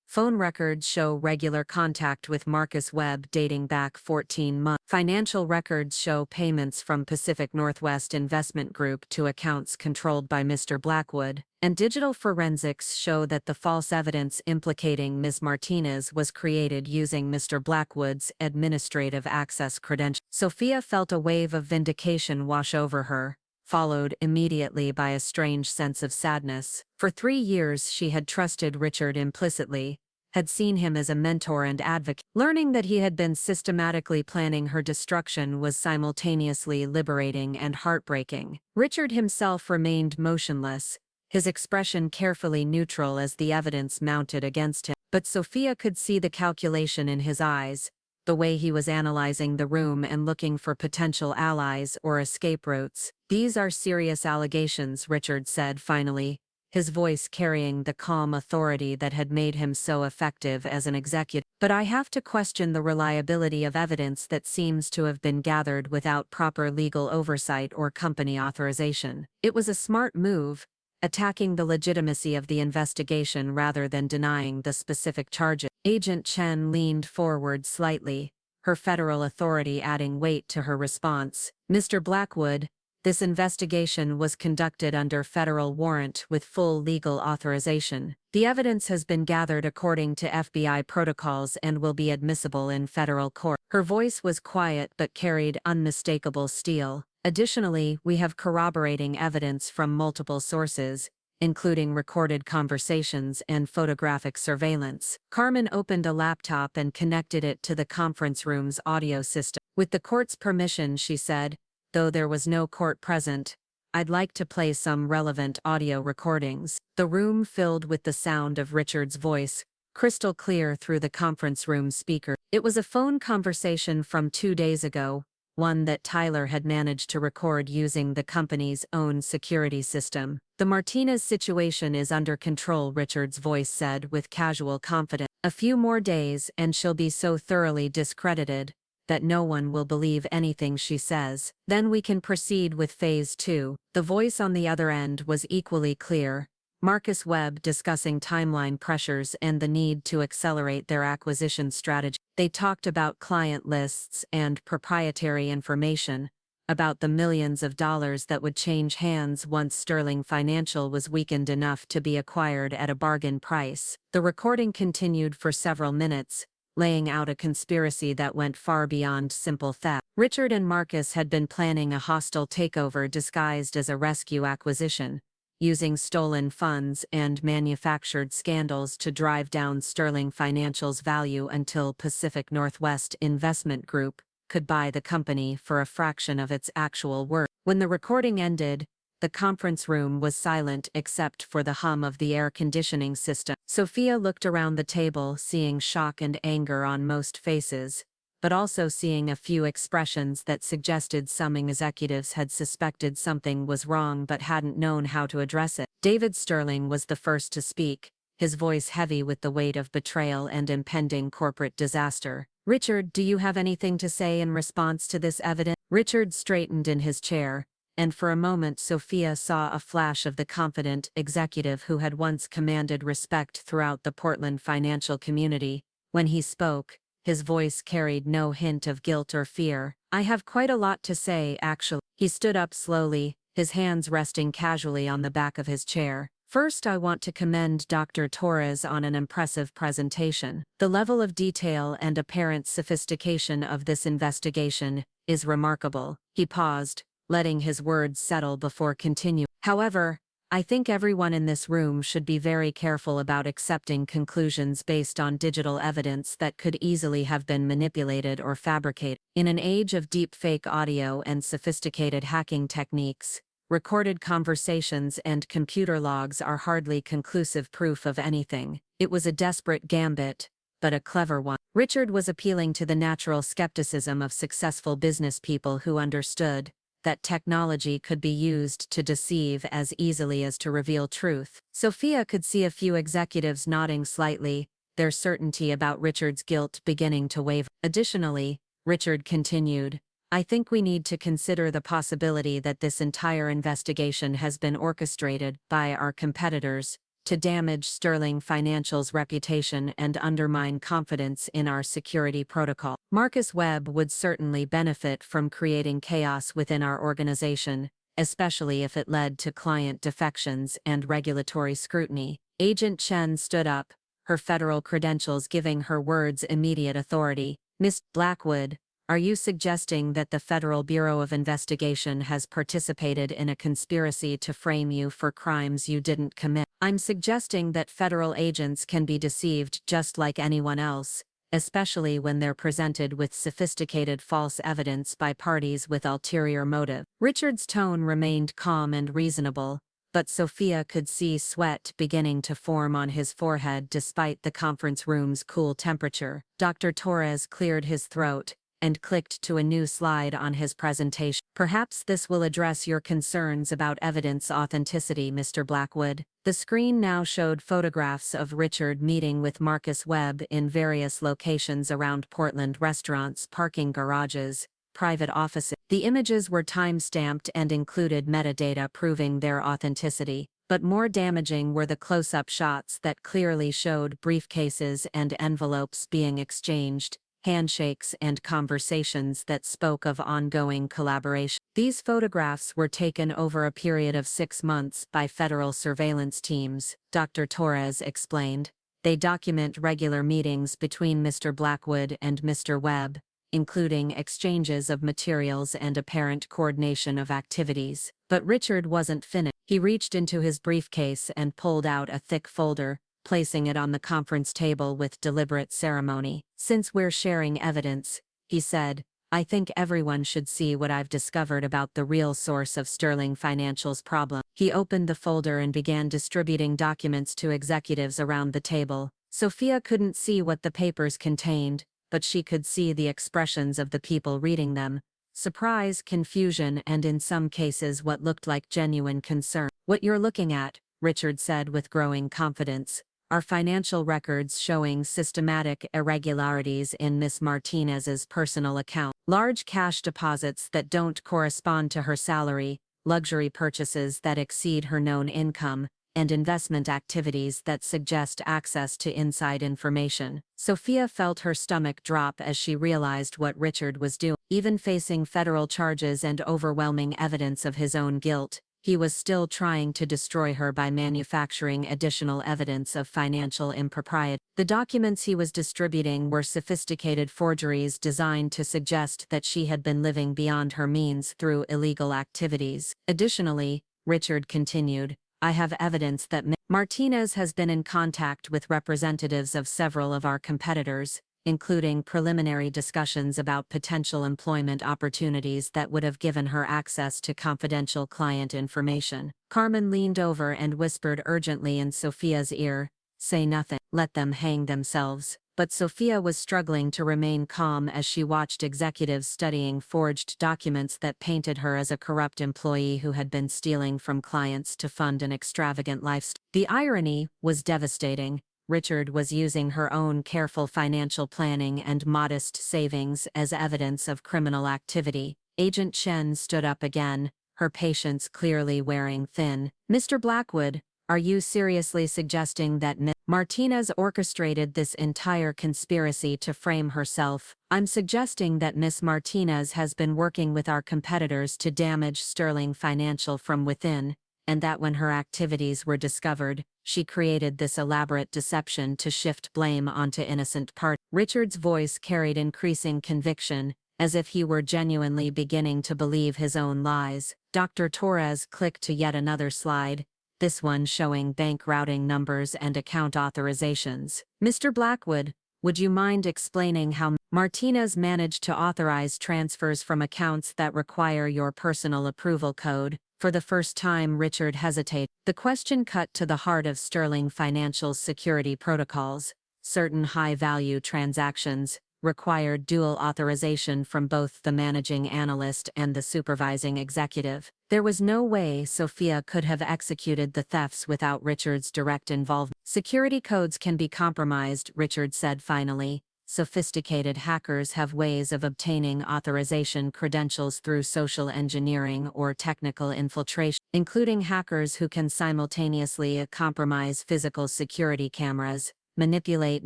Phone records show regular contact with Marcus Webb dating back 14 months. Financial records show payments from Pacific Northwest Investment Group to accounts controlled by Mr. Blackwood, and digital forensics show that the false evidence implicating Ms. Martinez was created using Mr. Blackwood's administrative access credentials. Sophia felt a wave of vindication wash over her, followed immediately by a strange sense of sadness. For 3 years she had trusted Richard implicitly, had seen him as a mentor and advocate. Learning that he had been systematically planning her destruction was simultaneously liberating and heartbreaking. Richard himself remained motionless, his expression carefully neutral as the evidence mounted against him. But Sophia could see the calculation in his eyes, the way he was analyzing the room and looking for potential allies or escape routes. "These are serious allegations," Richard said finally, his voice carrying the calm authority that had made him so effective as an executive. "But I have to question the reliability of evidence that seems to have been gathered without proper legal oversight or company authorization. It was a smart move, attacking the legitimacy of the investigation rather than denying the specific charges." Agent Chen leaned forward slightly, her federal authority adding weight to her response. "Mr. Blackwood, this investigation was conducted under federal warrant with full legal authorization. The evidence has been gathered according to FBI protocols and will be admissible in federal court." Her voice was quiet but carried unmistakable steel. "Additionally, we have corroborating evidence from multiple sources, including recorded conversations and photographic surveillance." Carmen opened a laptop and connected it to the conference room's audio system. "With the court's permission," she said, though there was no court present, "I'd like to play some relevant audio recordings." The room filled with the sound of Richard's voice, crystal clear through the conference room speaker. It was a phone conversation from 2 days ago, one that Tyler had managed to record using the company's own security system. "The Martinez situation is under control," Richard's voice said with casual confidence. "A few more days and she'll be so thoroughly discredited that no one will believe anything she says. Then we can proceed with phase 2. The voice on the other end was equally clear, Marcus Webb discussing timeline pressures and the need to accelerate their acquisition strategy. They talked about client lists and proprietary information, about the millions of dollars that would change hands once Sterling Financial was weakened enough to be acquired at a bargain price. The recording continued for several minutes, laying out a conspiracy that went far beyond simple theft. Richard and Marcus had been planning a hostile takeover disguised as a rescue acquisition, using stolen funds and manufactured scandals to drive down Sterling Financial's value until Pacific Northwest Investment Group could buy the company for a fraction of its actual worth. When the recording ended, the conference room was silent except for the hum of the air conditioning system. Sophia looked around the table, seeing shock and anger on most faces, but also seeing a few expressions that suggested some executives had suspected something was wrong but hadn't known how to address it. David Sterling was the first to speak, his voice heavy with the weight of betrayal and impending corporate disaster. "Richard, do you have anything to say in response to this evidence?" Richard straightened in his chair, and for a moment Sophia saw a flash of the confident executive who had once commanded respect throughout the Portland financial community. When he spoke, his voice carried no hint of guilt or fear. "I have quite a lot to say, actually." He stood up slowly, his hands resting casually on the back of his chair. "First, I want to commend Dr. Torres on an impressive presentation. The level of detail and apparent sophistication of this investigation is remarkable." He paused, letting his words settle before continuing. "However, I think everyone in this room should be very careful about accepting conclusions based on digital evidence that could easily have been manipulated or fabricated. In an age of deepfake audio and sophisticated hacking techniques, recorded conversations and computer logs are hardly conclusive proof of anything. It was a desperate gambit, but a clever one." Richard was appealing to the natural skepticism of successful business people who understood that technology could be used to deceive as easily as to reveal truth. Sophia could see a few executives nodding slightly, their certainty about Richard's guilt beginning to waver. "Additionally," Richard continued, "I think we need to consider the possibility that this entire investigation has been orchestrated by our competitors to damage Sterling Financial's reputation and undermine confidence in our security protocol. Marcus Webb would certainly benefit from creating chaos within our organization, especially if it led to client defections and regulatory scrutiny. Agent Chen stood up, her federal credentials giving her words immediate authority. Ms. Blackwood, are you suggesting that the Federal Bureau of Investigation has participated in a conspiracy to frame you for crimes you didn't commit? I'm suggesting that federal agents can be deceived just like anyone else, especially when they're presented with sophisticated false evidence by parties with ulterior motive. Richard's tone remained calm and reasonable, but Sophia could see sweat beginning to form on his forehead despite the conference room's cool temperature. Dr. Torres cleared his throat and clicked to a new slide on his presentation. Perhaps this will address your concerns about evidence authenticity, Mr. Blackwood. The screen now showed photographs of Richard meeting with Marcus Webb in various locations around Portland: restaurants, parking garages, private offices. The images were time-stamped and included metadata proving their authenticity, but more damaging were the close-up shots that clearly showed briefcases and envelopes being exchanged, handshakes and conversations that spoke of ongoing collaboration. These photographs were taken over a period of 6 months by federal surveillance teams, Dr. Torres explained. They document regular meetings between Mr. Blackwood and Mr. Webb, including exchanges of materials and apparent coordination of activities. But Richard wasn't finished. He reached into his briefcase and pulled out a thick folder, placing it on the conference table with deliberate ceremony. Since we're sharing evidence, he said, I think everyone should see what I've discovered about the real source of Sterling Financial's problem. He opened the folder and began distributing documents to executives around the table. Sophia couldn't see what the papers contained, but she could see the expressions of the people reading them: surprise, confusion, and in some cases what looked like genuine concern. What you're looking at, Richard said with growing confidence, are financial records showing systematic irregularities in Miss Martinez's personal account. Large cash deposits that don't correspond to her salary, luxury purchases that exceed her known income, and investment activities that suggest access to inside information. Sophia felt her stomach drop as she realized what Richard was doing. Even facing federal charges and overwhelming evidence of his own guilt, he was still trying to destroy her by manufacturing additional evidence of financial impropriety. The documents he was distributing were sophisticated forgeries designed to suggest that she had been living beyond her means through illegal activities. Additionally, Richard continued, I have evidence that Martinez has been in contact with representatives of several of our competitors, including preliminary discussions about potential employment opportunities that would have given her access to confidential client information. Carmen leaned over and whispered urgently in Sophia's ear, say nothing, let them hang themselves. But Sophia was struggling to remain calm as she watched executives studying forged documents that painted her as a corrupt employee who had been stealing from clients to fund an extravagant lifestyle. The irony was devastating. Richard was using her own careful financial planning and modest savings as evidence of criminal activity. Agent Chen stood up again, her patience clearly wearing thin. Mr. Blackwood, are you seriously suggesting that Ms. Martinez orchestrated this entire conspiracy to frame herself? I'm suggesting that Ms. Martinez has been working with our competitors to damage Sterling Financial from within, and that when her activities were discovered, she created this elaborate deception to shift blame onto innocent parties. Richard's voice carried increasing conviction, as if he were genuinely beginning to believe his own lies. Dr. Torres clicked to yet another slide, this one showing bank routing numbers and account authorizations. Mr. Blackwood, would you mind explaining how Martinez managed to authorize transfers from accounts that require your personal approval code? For the first time, Richard hesitated. The question cut to the heart of Sterling Financial's security protocols. Certain high-value transactions required dual authorization from both the managing analyst and the supervising executive. There was no way Sophia could have executed the thefts without Richard's direct involvement. Security codes can be compromised, Richard said finally, Sophisticated hackers have ways of obtaining authorization credentials through social engineering or technical infiltration, including hackers who can simultaneously compromise physical security cameras, manipulate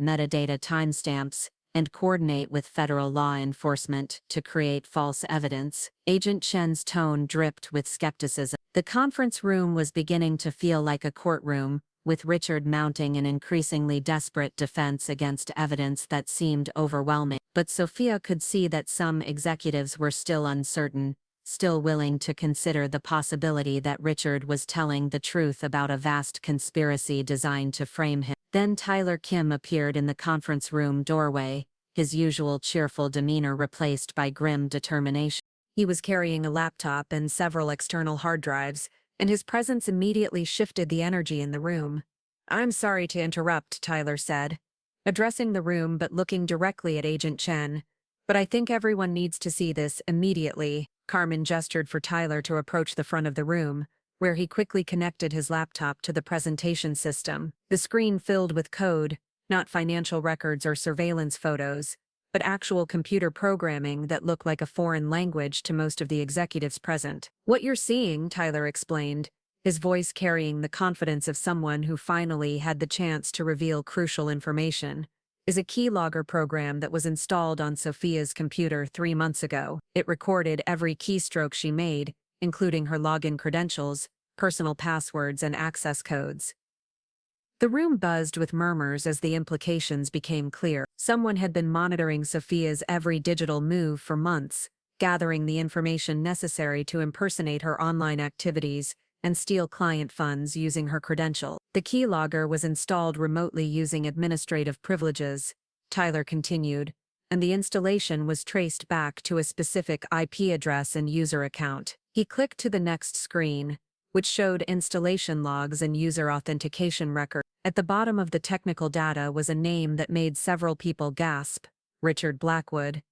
metadata timestamps, and coordinate with federal law enforcement to create false evidence. Agent Chen's tone dripped with skepticism. The conference room was beginning to feel like a courtroom, with Richard mounting an increasingly desperate defense against evidence that seemed overwhelming. But Sophia could see that some executives were still uncertain, still willing to consider the possibility that Richard was telling the truth about a vast conspiracy designed to frame him. Then Tyler Kim appeared in the conference room doorway, his usual cheerful demeanor replaced by grim determination. He was carrying a laptop and several external hard drives, and his presence immediately shifted the energy in the room. "I'm sorry to interrupt," Tyler said, addressing the room but looking directly at Agent Chen. "But I think everyone needs to see this immediately." Carmen gestured for Tyler to approach the front of the room, where he quickly connected his laptop to the presentation system. The screen filled with code, not financial records or surveillance photos, but actual computer programming that looked like a foreign language to most of the executives present. "What you're seeing," Tyler explained, his voice carrying the confidence of someone who finally had the chance to reveal crucial information, is a keylogger program that was installed on Sophia's computer 3 months ago. It recorded every keystroke she made, including her login credentials, personal passwords, and access codes. The room buzzed with murmurs as the implications became clear. Someone had been monitoring Sophia's every digital move for months, gathering the information necessary to impersonate her online activities and steal client funds using her credential. The keylogger was installed remotely using administrative privileges, Tyler continued, and the installation was traced back to a specific IP address and user account. He clicked to the next screen, which showed installation logs and user authentication records. At the bottom of the technical data was a name that made several people gasp: Richard Blackwood.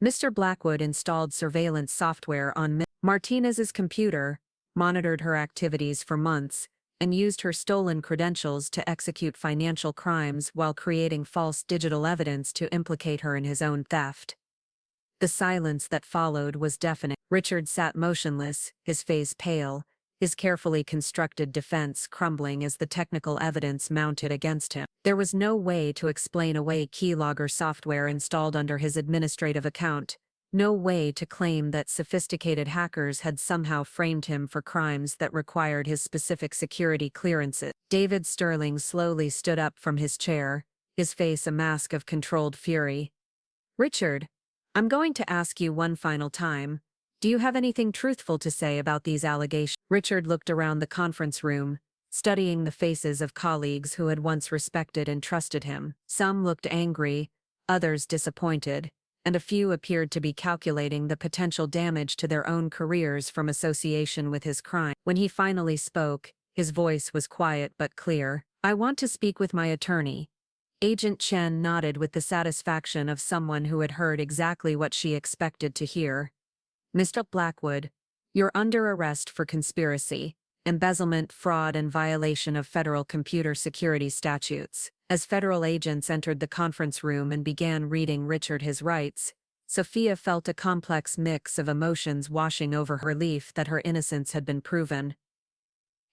Mr. Blackwood installed surveillance software on Martinez's computer, monitored her activities for months, and used her stolen credentials to execute financial crimes while creating false digital evidence to implicate her in his own theft. The silence that followed was deafening. Richard sat motionless, his face pale, his carefully constructed defense crumbling as the technical evidence mounted against him. There was no way to explain away keylogger software installed under his administrative account, no way to claim that sophisticated hackers had somehow framed him for crimes that required his specific security clearances. David Sterling slowly stood up from his chair, his face a mask of controlled fury. "Richard, I'm going to ask you one final time. Do you have anything truthful to say about these allegations?" Richard looked around the conference room, studying the faces of colleagues who had once respected and trusted him. Some looked angry, others disappointed, and a few appeared to be calculating the potential damage to their own careers from association with his crime. When he finally spoke, his voice was quiet but clear. "I want to speak with my attorney." Agent Chen nodded with the satisfaction of someone who had heard exactly what she expected to hear. "Mr. Blackwood, you're under arrest for conspiracy, embezzlement, fraud, and violation of federal computer security statutes." As federal agents entered the conference room and began reading Richard his rights, Sophia felt a complex mix of emotions washing over her: relief that her innocence had been proven,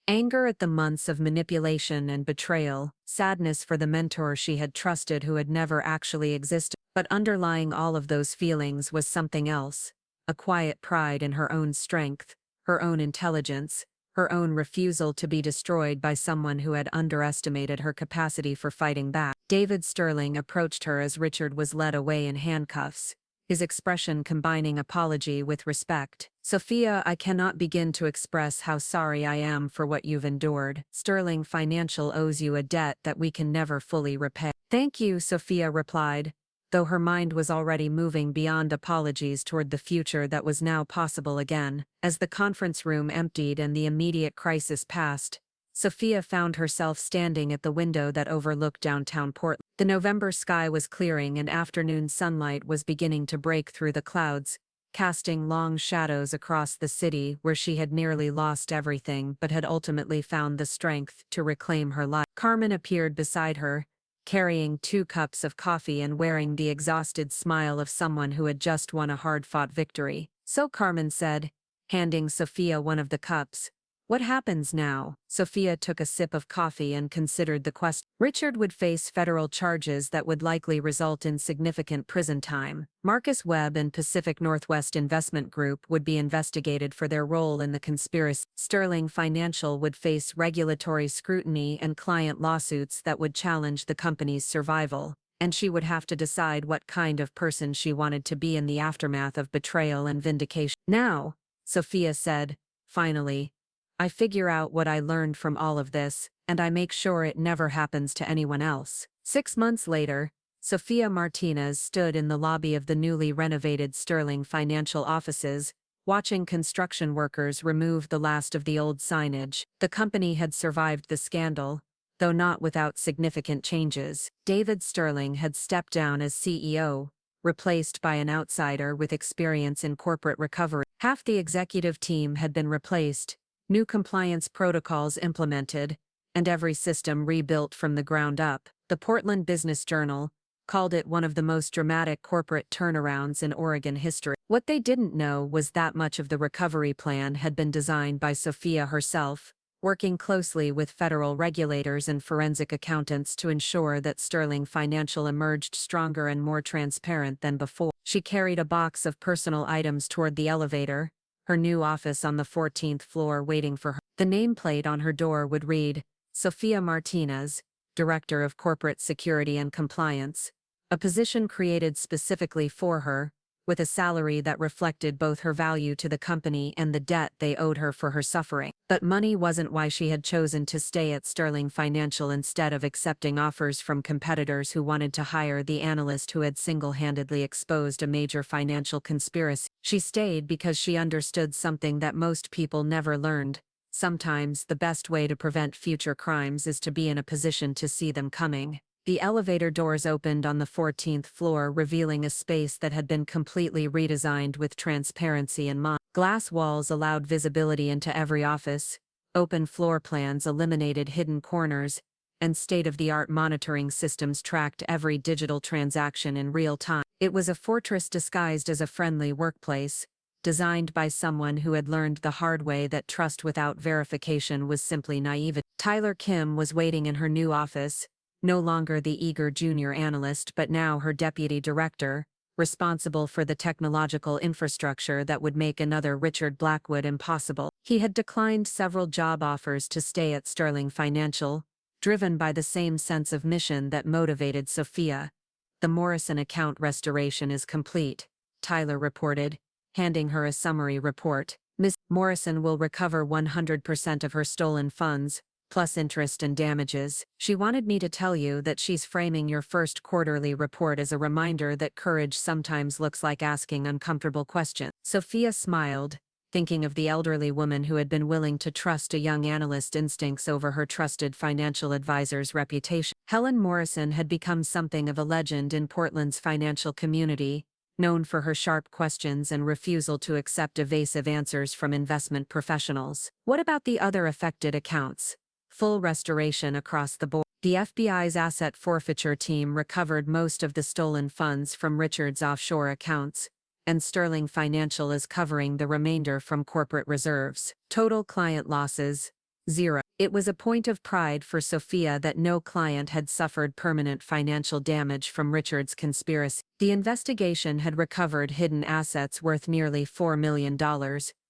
anger at the months of manipulation and betrayal, sadness for the mentor she had trusted who had never actually existed. But underlying all of those feelings was something else, a quiet pride in her own strength, her own intelligence, her own refusal to be destroyed by someone who had underestimated her capacity for fighting back. David Sterling approached her as Richard was led away in handcuffs, his expression combining apology with respect. "Sophia, I cannot begin to express how sorry I am for what you've endured. Sterling Financial owes you a debt that we can never fully repay." "Thank you," Sophia replied, though her mind was already moving beyond apologies toward the future that was now possible again. As the conference room emptied and the immediate crisis passed, Sophia found herself standing at the window that overlooked downtown Portland. The November sky was clearing and afternoon sunlight was beginning to break through the clouds, casting long shadows across the city where she had nearly lost everything but had ultimately found the strength to reclaim her life. Carmen appeared beside her, carrying 2 cups of coffee and wearing the exhausted smile of someone who had just won a hard-fought victory. "So," Carmen said, handing Sophia one of the cups, "what happens now?" Sophia took a sip of coffee and considered the question. Richard would face federal charges that would likely result in significant prison time. Marcus Webb and Pacific Northwest Investment Group would be investigated for their role in the conspiracy. Sterling Financial would face regulatory scrutiny and client lawsuits that would challenge the company's survival, and she would have to decide what kind of person she wanted to be in the aftermath of betrayal and vindication. "Now," Sophia said, finally, "I figure out what I learned from all of this, and I make sure it never happens to anyone else." 6 months later, Sophia Martinez stood in the lobby of the newly renovated Sterling Financial offices, watching construction workers remove the last of the old signage. The company had survived the scandal, though not without significant changes. David Sterling had stepped down as CEO, replaced by an outsider with experience in corporate recovery. Half the executive team had been replaced, new compliance protocols implemented, and every system rebuilt from the ground up. The Portland Business Journal called it one of the most dramatic corporate turnarounds in Oregon history. What they didn't know was that much of the recovery plan had been designed by Sophia herself, working closely with federal regulators and forensic accountants to ensure that Sterling Financial emerged stronger and more transparent than before. She carried a box of personal items toward the elevator, her new office on the 14th floor waiting for her. The nameplate on her door would read, "Sophia Martinez, Director of Corporate Security and Compliance," a position created specifically for her, with a salary that reflected both her value to the company and the debt they owed her for her suffering. But money wasn't why she had chosen to stay at Sterling Financial instead of accepting offers from competitors who wanted to hire the analyst who had single-handedly exposed a major financial conspiracy. She stayed because she understood something that most people never learned. Sometimes the best way to prevent future crimes is to be in a position to see them coming. The elevator doors opened on the 14th floor, revealing a space that had been completely redesigned with transparency in mind. Glass walls allowed visibility into every office, open floor plans eliminated hidden corners, and state-of-the-art monitoring systems tracked every digital transaction in real time. It was a fortress disguised as a friendly workplace, designed by someone who had learned the hard way that trust without verification was simply naivety. Tyler Kim was waiting in her new office, no longer the eager junior analyst but now her deputy director, responsible for the technological infrastructure that would make another Richard Blackwood impossible. He had declined several job offers to stay at Sterling Financial, driven by the same sense of mission that motivated Sophia. "The Morrison account restoration is complete," Tyler reported, handing her a summary report. "Ms. Morrison will recover 100% of her stolen funds, plus interest and damages. She wanted me to tell you that she's framing your first quarterly report as a reminder that courage sometimes looks like asking uncomfortable questions." Sophia smiled, thinking of the elderly woman who had been willing to trust a young analyst's instincts over her trusted financial advisor's reputation. Helen Morrison had become something of a legend in Portland's financial community, known for her sharp questions and refusal to accept evasive answers from investment professionals. What about the other affected accounts? Full restoration across the board. The FBI's asset forfeiture team recovered most of the stolen funds from Richard's offshore accounts, and Sterling Financial is covering the remainder from corporate reserves. Total client losses, 0. It was a point of pride for Sophia that no client had suffered permanent financial damage from Richard's conspiracy. The investigation had recovered hidden assets worth nearly $4 million,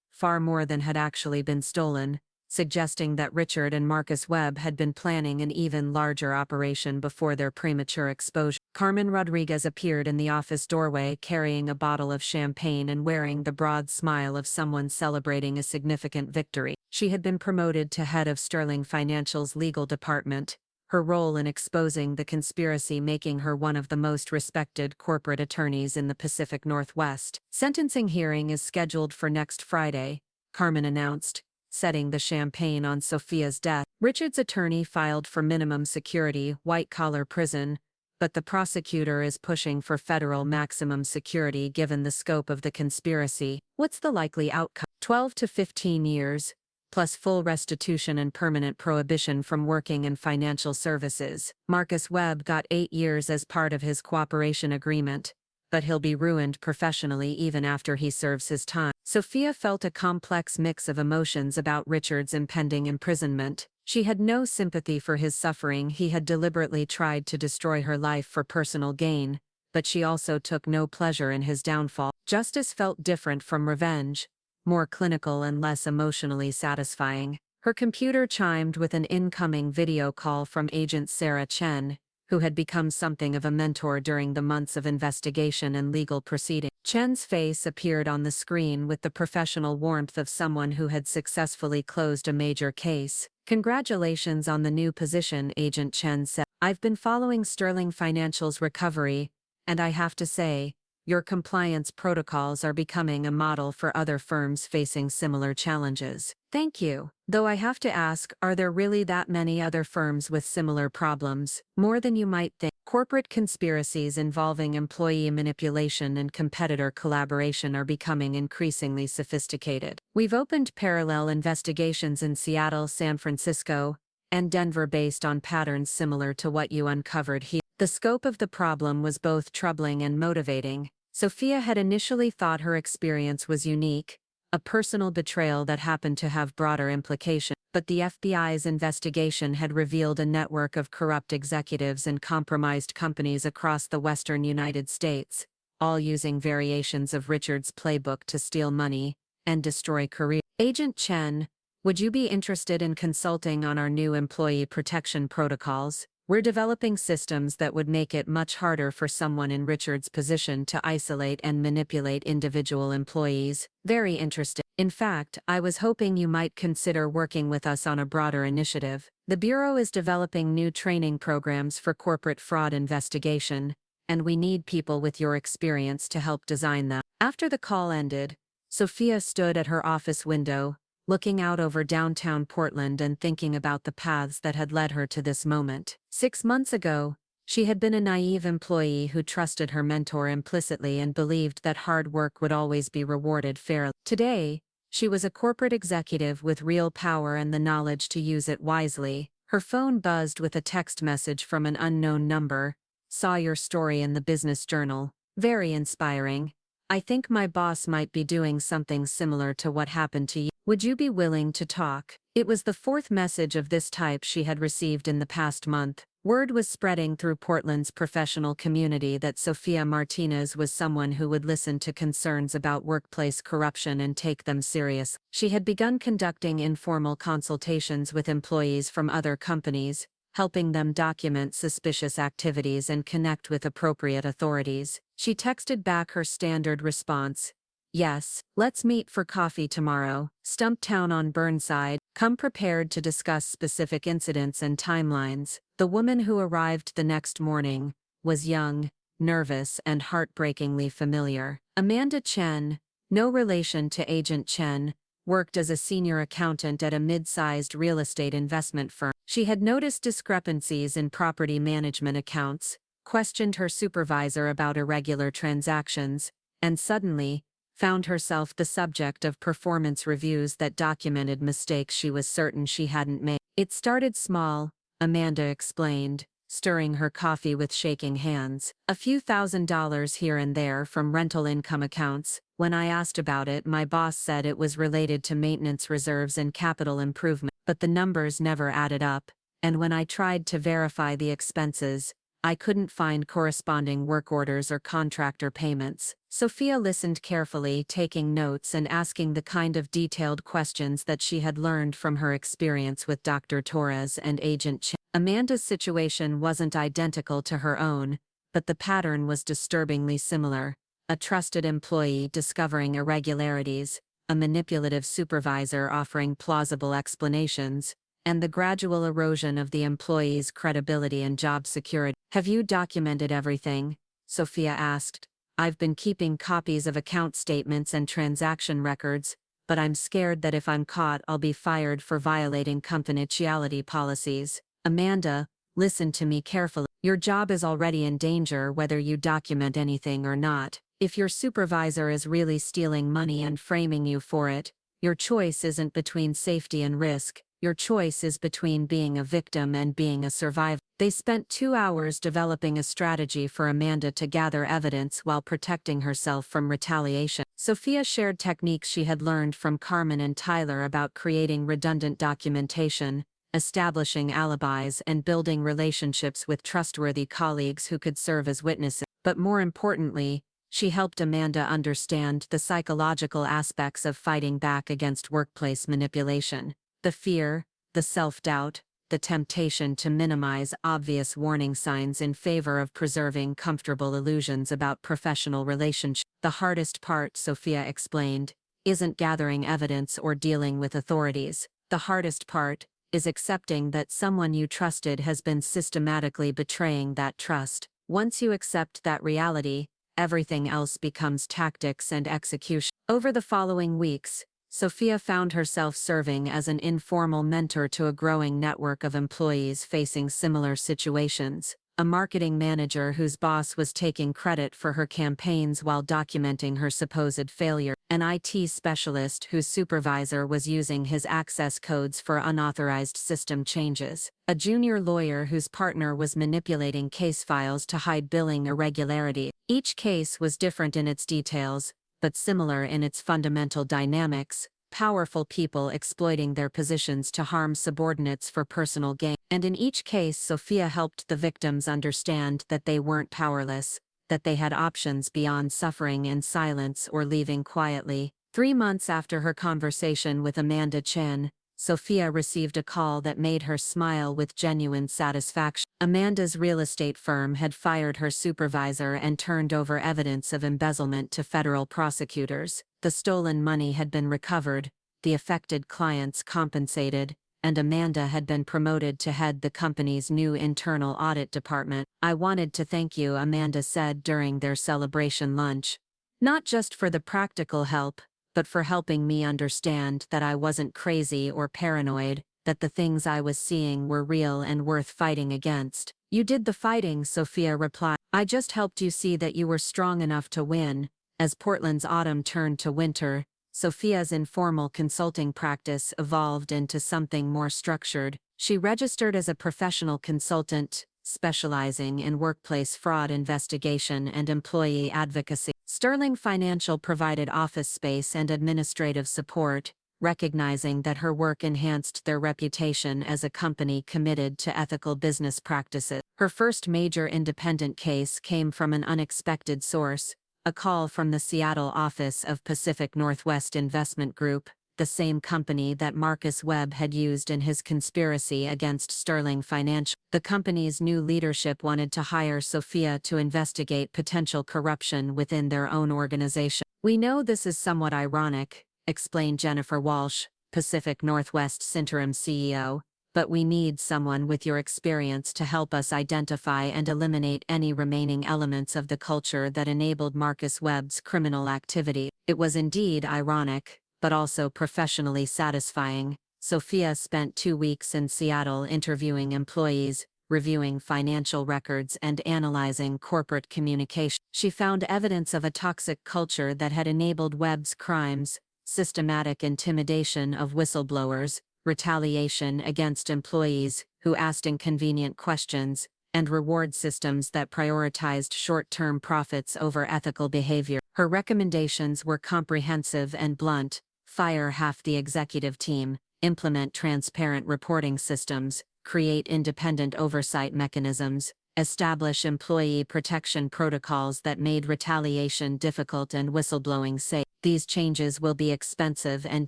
far more than had actually been stolen, suggesting that Richard and Marcus Webb had been planning an even larger operation before their premature exposure. Carmen Rodriguez appeared in the office doorway carrying a bottle of champagne and wearing the broad smile of someone celebrating a significant victory. She had been promoted to head of Sterling Financial's legal department, her role in exposing the conspiracy making her one of the most respected corporate attorneys in the Pacific Northwest. "Sentencing hearing is scheduled for next Friday," Carmen announced, setting the champagne on Sophia's desk. Richard's attorney filed for minimum security, white-collar prison, but the prosecutor is pushing for federal maximum security given the scope of the conspiracy. "What's the likely outcome?" 12 to 15 years, plus full restitution and permanent prohibition from working in financial services. Marcus Webb got 8 years as part of his cooperation agreement, but he'll be ruined professionally even after he serves his time. Sophia felt a complex mix of emotions about Richard's impending imprisonment. She had no sympathy for his suffering. He had deliberately tried to destroy her life for personal gain, but she also took no pleasure in his downfall. Justice felt different from revenge, more clinical and less emotionally satisfying. Her computer chimed with an incoming video call from Agent Sarah Chen, who had become something of a mentor during the months of investigation and legal proceeding. Chen's face appeared on the screen with the professional warmth of someone who had successfully closed a major case. "Congratulations on the new position," Agent Chen said. "I've been following Sterling Financial's recovery, and I have to say, your compliance protocols are becoming a model for other firms facing similar challenges." "Thank you. Though I have to ask, are there really that many other firms with similar problems?" "More than you might think. Corporate conspiracies involving employee manipulation and competitor collaboration are becoming increasingly sophisticated. We've opened parallel investigations in Seattle, San Francisco, and Denver based on patterns similar to what you uncovered here." The scope of the problem was both troubling and motivating. Sophia had initially thought her experience was unique, a personal betrayal that happened to have broader implications, but the FBI's investigation had revealed a network of corrupt executives and compromised companies across the western United States, all using variations of Richard's playbook to steal money and destroy careers. "Agent Chen, would you be interested in consulting on our new employee protection protocols? We're developing systems that would make it much harder for someone in Richard's position to isolate and manipulate individual employees." "Very interesting. In fact, I was hoping you might consider working with us on a broader initiative. The Bureau is developing new training programs for corporate fraud investigation, and we need people with your experience to help design them." After the call ended, Sophia stood at her office window, looking out over downtown Portland and thinking about the paths that had led her to this moment. 6 months ago, she had been a naive employee who trusted her mentor implicitly and believed that hard work would always be rewarded fairly. Today, she was a corporate executive with real power and the knowledge to use it wisely. Her phone buzzed with a text message from an unknown number. "Saw your story in the Business Journal. Very inspiring. I think my boss might be doing something similar to what happened to you. Would you be willing to talk?" It was the 4th message of this type she had received in the past month. Word was spreading through Portland's professional community that Sophia Martinez was someone who would listen to concerns about workplace corruption and take them serious. She had begun conducting informal consultations with employees from other companies, helping them document suspicious activities and connect with appropriate authorities. She texted back her standard response, "Yes, let's meet for coffee tomorrow, Stumptown on Burnside. Come prepared to discuss specific incidents and timelines." The woman who arrived the next morning was young, nervous, and heartbreakingly familiar. Amanda Chen, no relation to Agent Chen, worked as a senior accountant at a mid-sized real estate investment firm. She had noticed discrepancies in property management accounts, questioned her supervisor about irregular transactions, and suddenly found herself the subject of performance reviews that documented mistakes she was certain she hadn't made. "It started small," Amanda explained, stirring her coffee with shaking hands. "A few $1,000s here and there from rental income accounts. When I asked about it, my boss said it was related to maintenance reserves and capital improvement, but the numbers never added up, and when I tried to verify the expenses, I couldn't find corresponding work orders or contractor payments." Sophia listened carefully, taking notes and asking the kind of detailed questions that she had learned from her experience with Dr. Torres and Agent Chen. Amanda's situation wasn't identical to her own, but the pattern was disturbingly similar. A trusted employee discovering irregularities, a manipulative supervisor offering plausible explanations, and the gradual erosion of the employee's credibility and job security. "Have you documented everything?" Sophia asked. "I've been keeping copies of account statements and transaction records, but I'm scared that if I'm caught I'll be fired for violating confidentiality policies." "Amanda, listen to me carefully. Your job is already in danger whether you document anything or not. If your supervisor is really stealing money and framing you for it, Your choice isn't between safety and risk, your choice is between being a victim and being a survivor. They spent 2 hours developing a strategy for Amanda to gather evidence while protecting herself from retaliation. Sophia shared techniques she had learned from Carmen and Tyler about creating redundant documentation, establishing alibis, and building relationships with trustworthy colleagues who could serve as witnesses. But more importantly, she helped Amanda understand the psychological aspects of fighting back against workplace manipulation. The fear, the self-doubt, the temptation to minimize obvious warning signs in favor of preserving comfortable illusions about professional relationships. The hardest part, Sophia explained, isn't gathering evidence or dealing with authorities. The hardest part is accepting that someone you trusted has been systematically betraying that trust. Once you accept that reality, everything else becomes tactics and execution. Over the following weeks, Sophia found herself serving as an informal mentor to a growing network of employees facing similar situations. A marketing manager whose boss was taking credit for her campaigns while documenting her supposed failure. An IT specialist whose supervisor was using his access codes for unauthorized system changes. A junior lawyer whose partner was manipulating case files to hide billing irregularity. Each case was different in its details, but similar in its fundamental dynamics: powerful people exploiting their positions to harm subordinates for personal gain. And in each case, Sophia helped the victims understand that they weren't powerless, that they had options beyond suffering in silence or leaving quietly. 3 months after her conversation with Amanda Chen, Sophia received a call that made her smile with genuine satisfaction. Amanda's real estate firm had fired her supervisor and turned over evidence of embezzlement to federal prosecutors. The stolen money had been recovered, the affected clients compensated, and Amanda had been promoted to head the company's new internal audit department. "I wanted to thank you," Amanda said during their celebration lunch. "Not just for the practical help, but for helping me understand that I wasn't crazy or paranoid, that the things I was seeing were real and worth fighting against." "You did the fighting," Sophia replied. "I just helped you see that you were strong enough to win." As Portland's autumn turned to winter, Sophia's informal consulting practice evolved into something more structured. She registered as a professional consultant, specializing in workplace fraud investigation and employee advocacy. Sterling Financial provided office space and administrative support, recognizing that her work enhanced their reputation as a company committed to ethical business practices. Her first major independent case came from an unexpected source: a call from the Seattle office of Pacific Northwest Investment Group, the same company that Marcus Webb had used in his conspiracy against Sterling Financial. The company's new leadership wanted to hire Sophia to investigate potential corruption within their own organization. "We know this is somewhat ironic," explained Jennifer Walsh, Pacific Northwest's interim CEO, "but we need someone with your experience to help us identify and eliminate any remaining elements of the culture that enabled Marcus Webb's criminal activity." It was indeed ironic, but also professionally satisfying. Sophia spent 2 weeks in Seattle interviewing employees, reviewing financial records, and analyzing corporate communication. She found evidence of a toxic culture that had enabled Webb's crimes: systematic intimidation of whistleblowers, retaliation against employees who asked inconvenient questions, and reward systems that prioritized short-term profits over ethical behavior. Her recommendations were comprehensive and blunt: fire half the executive team, implement transparent reporting systems, create independent oversight mechanisms, establish employee protection protocols that made retaliation difficult and whistleblowing safe. "These changes will be expensive and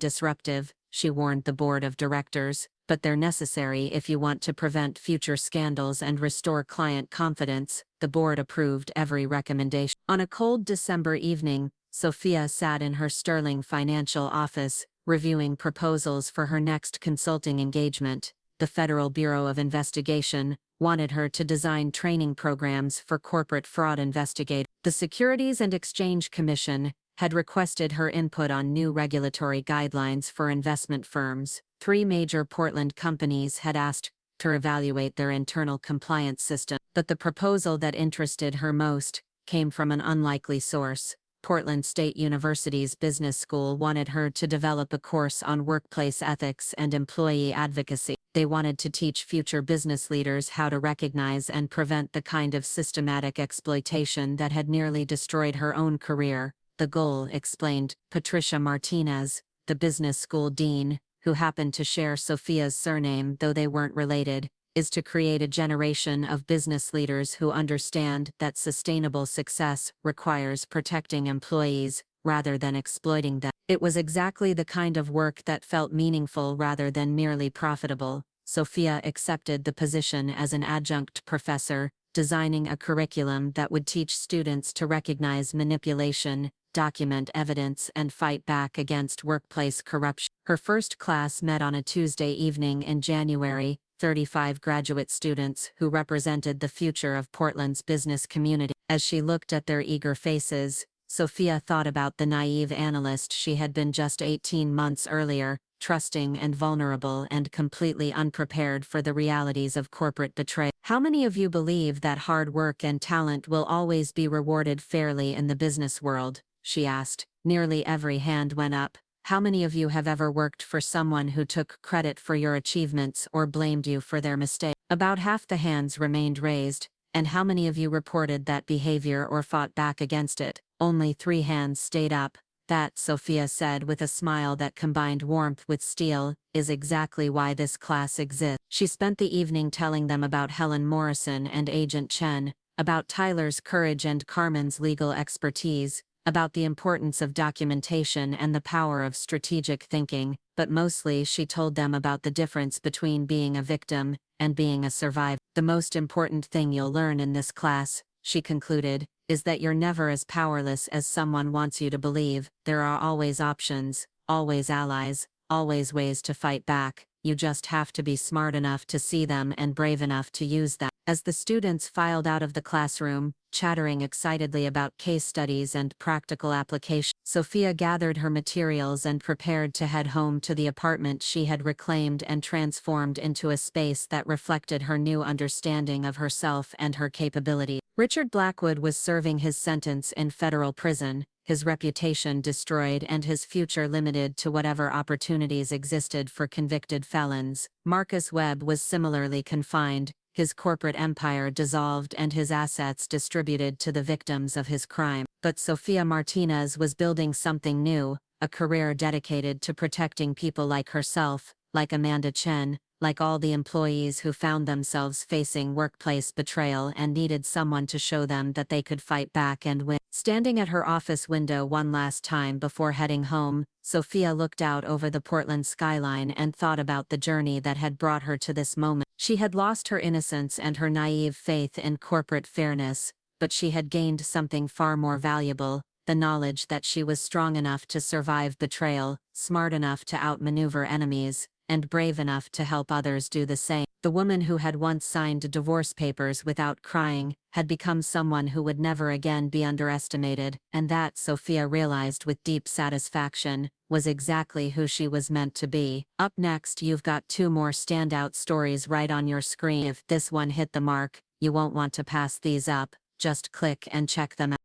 disruptive," she warned the board of directors, "but they're necessary if you want to prevent future scandals and restore client confidence." The board approved every recommendation. On a cold December evening, Sophia sat in her Sterling Financial office, reviewing proposals for her next consulting engagement. The Federal Bureau of Investigation wanted her to design training programs for corporate fraud investigators. The Securities and Exchange Commission had requested her input on new regulatory guidelines for investment firms. 3 major Portland companies had asked to evaluate their internal compliance system, but the proposal that interested her most came from an unlikely source: Portland State University's business school wanted her to develop a course on workplace ethics and employee advocacy. They wanted to teach future business leaders how to recognize and prevent the kind of systematic exploitation that had nearly destroyed her own career. The goal, explained Patricia Martinez, the business school dean, who happened to share Sophia's surname though they weren't related, is to create a generation of business leaders who understand that sustainable success requires protecting employees rather than exploiting them. It was exactly the kind of work that felt meaningful rather than merely profitable. Sophia accepted the position as an adjunct professor, designing a curriculum that would teach students to recognize manipulation, document evidence, and fight back against workplace corruption. Her first class met on a Tuesday evening in January. 35 graduate students who represented the future of Portland's business community. As she looked at their eager faces, Sophia thought about the naive analyst she had been just 18 months earlier, trusting and vulnerable and completely unprepared for the realities of corporate betrayal. How many of you believe that hard work and talent will always be rewarded fairly in the business world? She asked. Nearly every hand went up. How many of you have ever worked for someone who took credit for your achievements or blamed you for their mistake? About half the hands remained raised. And how many of you reported that behavior or fought back against it? Only 3 hands stayed up. That, Sophia said with a smile that combined warmth with steel, is exactly why this class exists. She spent the evening telling them about Helen Morrison and Agent Chen, about Tyler's courage and Carmen's legal expertise, about the importance of documentation and the power of strategic thinking, but mostly she told them about the difference between being a victim and being a survivor. The most important thing you'll learn in this class, she concluded, is that you're never as powerless as someone wants you to believe. There are always options, always allies, always ways to fight back. You just have to be smart enough to see them and brave enough to use them. As the students filed out of the classroom, chattering excitedly about case studies and practical application, Sophia gathered her materials and prepared to head home to the apartment she had reclaimed and transformed into a space that reflected her new understanding of herself and her capability. Richard Blackwood was serving his sentence in federal prison, his reputation destroyed and his future limited to whatever opportunities existed for convicted felons. Marcus Webb was similarly confined, his corporate empire dissolved and his assets distributed to the victims of his crime. But Sophia Martinez was building something new, a career dedicated to protecting people like herself, like Amanda Chen, like all the employees who found themselves facing workplace betrayal and needed someone to show them that they could fight back and win. Standing at her office window one last time before heading home, Sophia looked out over the Portland skyline and thought about the journey that had brought her to this moment. She had lost her innocence and her naive faith in corporate fairness, but she had gained something far more valuable, the knowledge that she was strong enough to survive betrayal, smart enough to outmaneuver enemies, and brave enough to help others do the same. The woman who had once signed divorce papers without crying had become someone who would never again be underestimated, and that, Sophia realized with deep satisfaction, was exactly who she was meant to be. Up next, you've got 2 more standout stories right on your screen. If this one hit the mark, you won't want to pass these up. Just click and check them out.